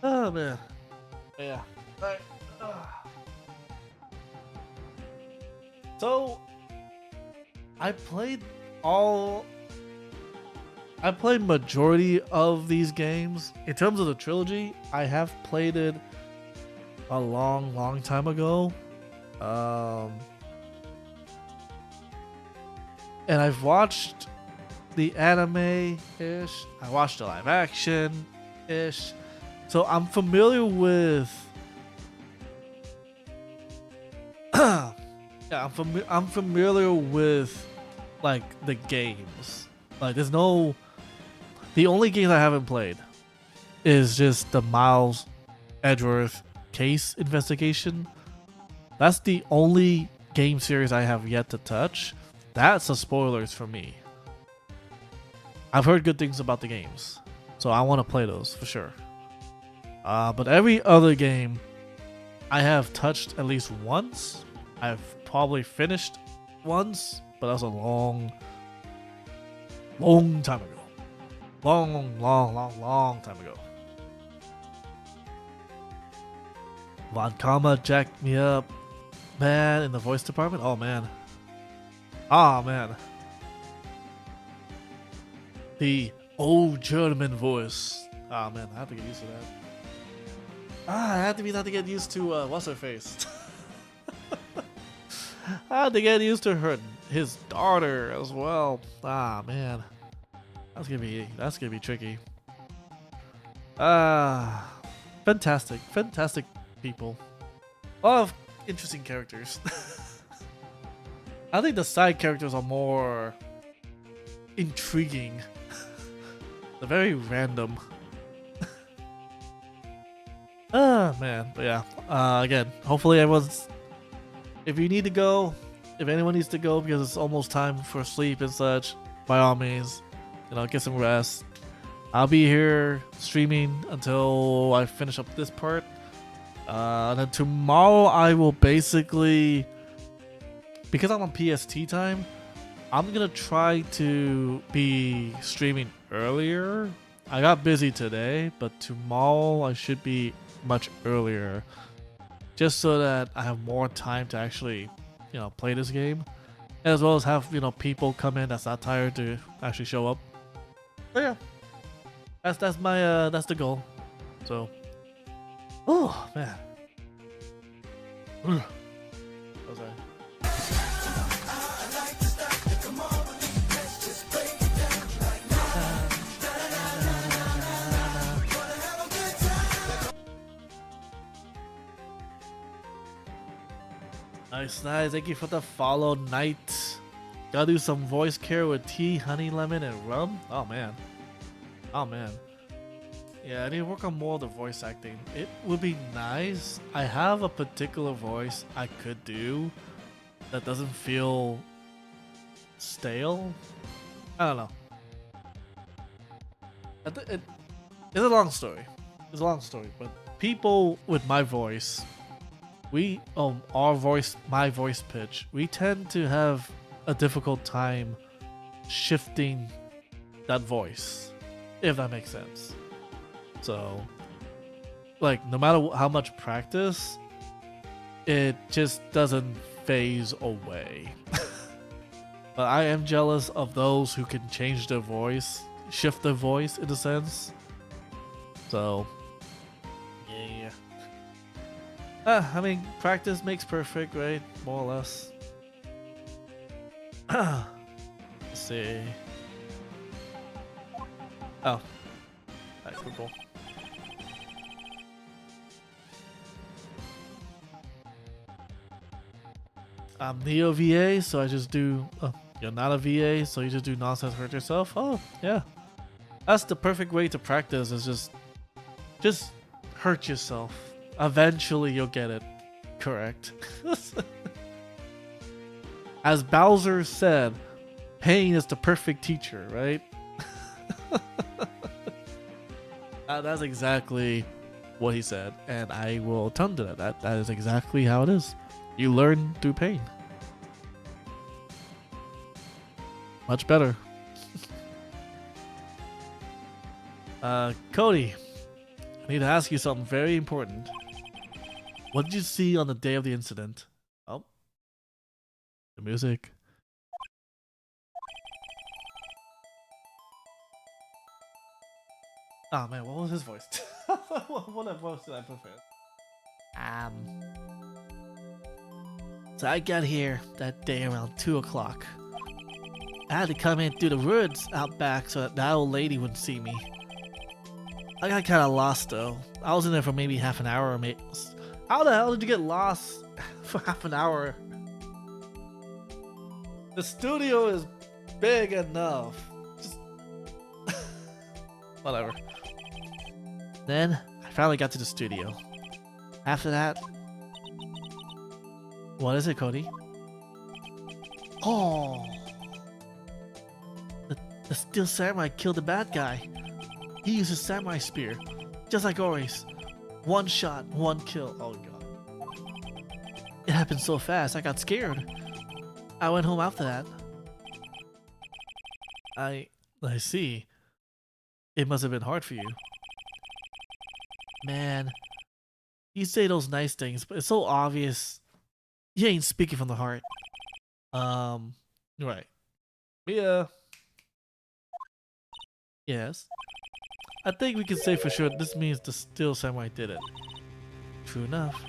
Oh man. Yeah. Alright. So I played majority of these games. In terms of the trilogy, I have played it a long time ago. And I've watched the anime-ish. I watched the live action-ish. So I'm familiar with I'm familiar with like the games. Like there's no, the only games I haven't played is just the Miles Edgeworth case investigation. That's the only game series I have yet to touch. That's a spoilers for me. I've heard good things about the games, so I want to play those for sure. But every other game I have touched at least once. I've probably finished once, but that was a long time ago. Long time ago. Von Kama jacked me up, man, in the voice department. Oh man. the old German voice. Ah man, I have to get used to that. I have to not to get used to what's her face. I had to get used to his daughter as well. Ah man, that's gonna be tricky. Ah, fantastic people. A lot of interesting characters. I think the side characters are more intriguing. They're very random. Ah man, but yeah. Again, hopefully everyone's. If you need to go, if anyone needs to go because it's almost time for sleep and such, by all means, get some rest. I'll be here streaming until I finish up this part. And then tomorrow I will basically, because I'm on PST time, I'm gonna try to be streaming earlier. I got busy today, but tomorrow I should be much earlier, just so that I have more time to actually, play this game, as well as have people come in that's not tired to actually show up. But yeah, that's my that's the goal. So, oh man, what was I? Nice. Thank you for the follow, Knight. Gotta do some voice care with tea, honey, lemon, and rum. Oh man. Yeah, I need to work on more of the voice acting. It would be nice. I have a particular voice I could do that doesn't feel stale. I don't know. It's a long story. But people with my voice, my voice pitch, we tend to have a difficult time shifting that voice, if that makes sense. So, no matter how much practice, it just doesn't phase away. But I am jealous of those who can change their voice, shift their voice in a sense. So, yeah. I mean, practice makes perfect, right? More or less. Let's see. Oh. Alright, cool. I'm Neo VA, so I just do. You're not a VA, so you just do nonsense, hurt yourself. Oh, yeah. That's the perfect way to practice. Is just hurt yourself. Eventually, you'll get it correct. As Bowser said, pain is the perfect teacher, right? That's exactly what he said, and I will tell to that. That is exactly how it is. You learn through pain. Much better. Cody, I need to ask you something very important. What did you see on the day of the incident? Oh, the music. Oh man, what was his voice? what voice did I prefer? So I got here that day around 2 o'clock. I had to come in through the woods out back so that old lady wouldn't see me. I got kind of lost though. I was in there for maybe half an hour or maybe. How the hell did you get lost for half an hour? The studio is big enough. Just whatever. Then I finally got to the studio. After that, what is it, Cody? Oh, the Steel Samurai killed the bad guy. He used his samurai spear, just like always. One shot, one kill. Oh god. It happened so fast, I got scared. I went home after that. I see. It must have been hard for you. Man, you say those nice things, but it's so obvious you ain't speaking from the heart. Right. Yeah. Yes. I think we can say for sure this means the Steel Samurai did it. True enough.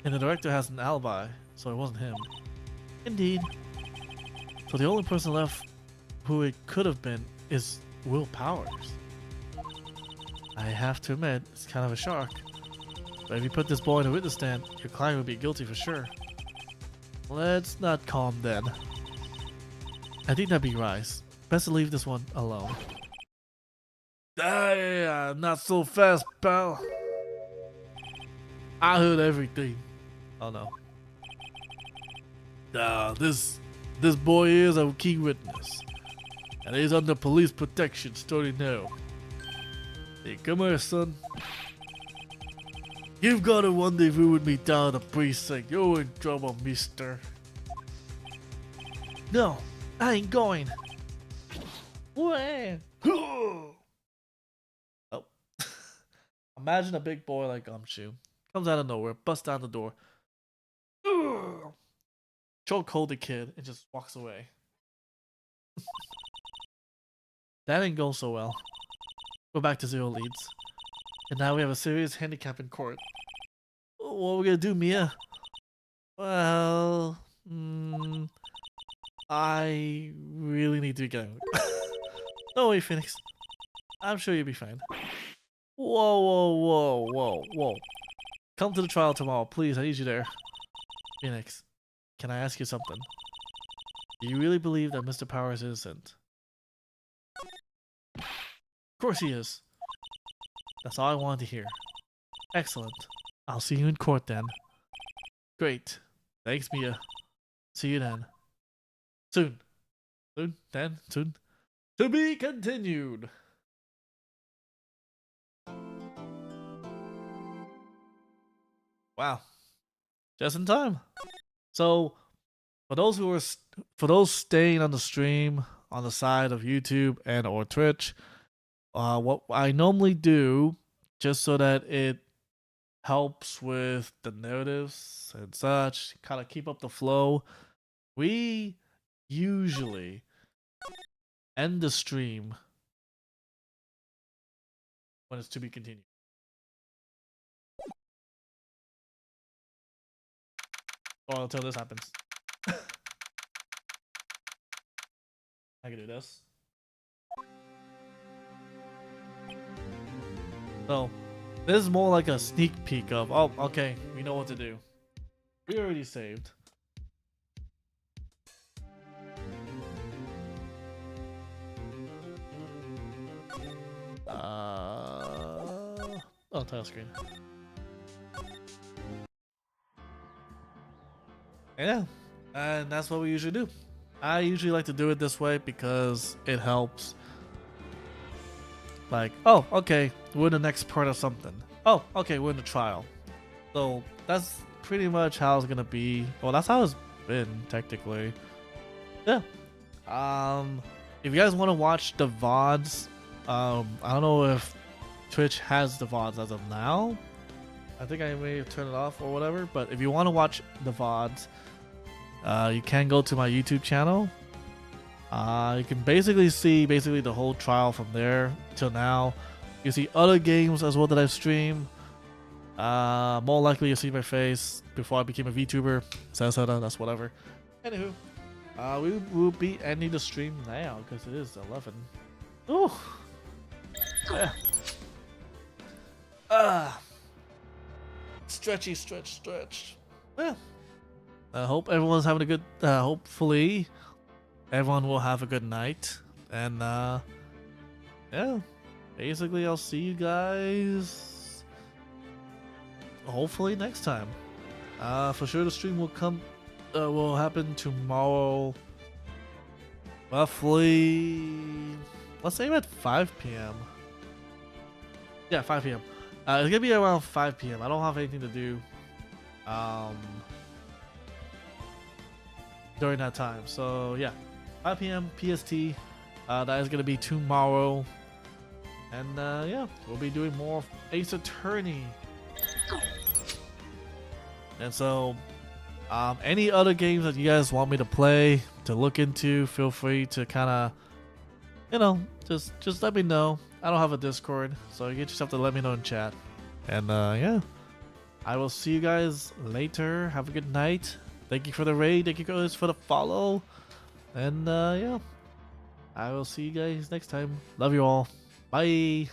And the director has an alibi, so it wasn't him. Indeed. So the only person left who it could have been is Will Powers. I have to admit, it's kind of a shock. But if you put this boy in a witness stand, your client would be guilty for sure. Let's not call him then. I think that'd be wise. Best to leave this one alone. Ah, not so fast, pal. I heard everything. Oh no. This boy is a key witness. And he's under police protection starting now. Hey, come here, son. You've got to rendezvous with me down at the precinct. You're in trouble, mister. No, I ain't going. Where? Oh. Imagine a big boy like Gumshoe. Comes out of nowhere, busts down the door. Choke hold the kid and just walks away. That didn't go so well. We're back to 0 leads. And now we have a serious handicap in court. What are we gonna do, Mia? Well, I really need to get out. Don't worry, Phoenix. I'm sure you'll be fine. Whoa. Come to the trial tomorrow, please. I need you there. Phoenix, can I ask you something? Do you really believe that Mr. Power is innocent? Of course he is. That's all I wanted to hear. Excellent. I'll see you in court then. Great. Thanks, Mia. See you then. Soon. Soon. To be continued. Wow. Just in time. So, for those staying on the stream on the side of YouTube and or Twitch, what I normally do, just so that it helps with the narratives and such, kind of keep up the flow, we usually end the stream when it's to be continued. Or until this happens. I can do this. So, this is more like a sneak peek of, oh, okay, we know what to do. We already saved. Oh, title screen. Yeah, and that's what we usually do. I usually like to do it this way because it helps. Like, oh, okay, we're in the next part of something. Oh, okay, we're in the trial. So that's pretty much how it's gonna be. Well, that's how it's been technically. Yeah. If you guys want to watch the VODs, I don't know if Twitch has the VODs as of now. I think I may have turned it off or whatever. But if you want to watch the VODs, you can go to my YouTube channel. You can basically see the whole trial from there till now. You see other games as well that I've streamed. More likely you'll see my face before I became a VTuber. That's whatever. Anywho, we will be ending the stream now because it is 11. Ooh. Yeah. Stretch. Yeah. I hope everyone's having a good. Hopefully, everyone will have a good night. And yeah, basically, I'll see you guys hopefully next time. For sure, the stream will happen tomorrow. Roughly, let's aim at 5 p.m. Yeah, 5 p.m. It's gonna be around 5 p.m. I don't have anything to do during that time. So yeah, 5 p.m. PST. That is gonna be tomorrow. And yeah, we'll be doing more Ace Attorney. And so, any other games that you guys want me to play, to look into, feel free to kind of you know, just let me know. I don't have a Discord, so you just have to let me know in chat. And yeah, I will see you guys later. Have a good night. Thank you for the raid. Thank you guys for the follow. And yeah, I will see you guys next time. Love you all. Bye.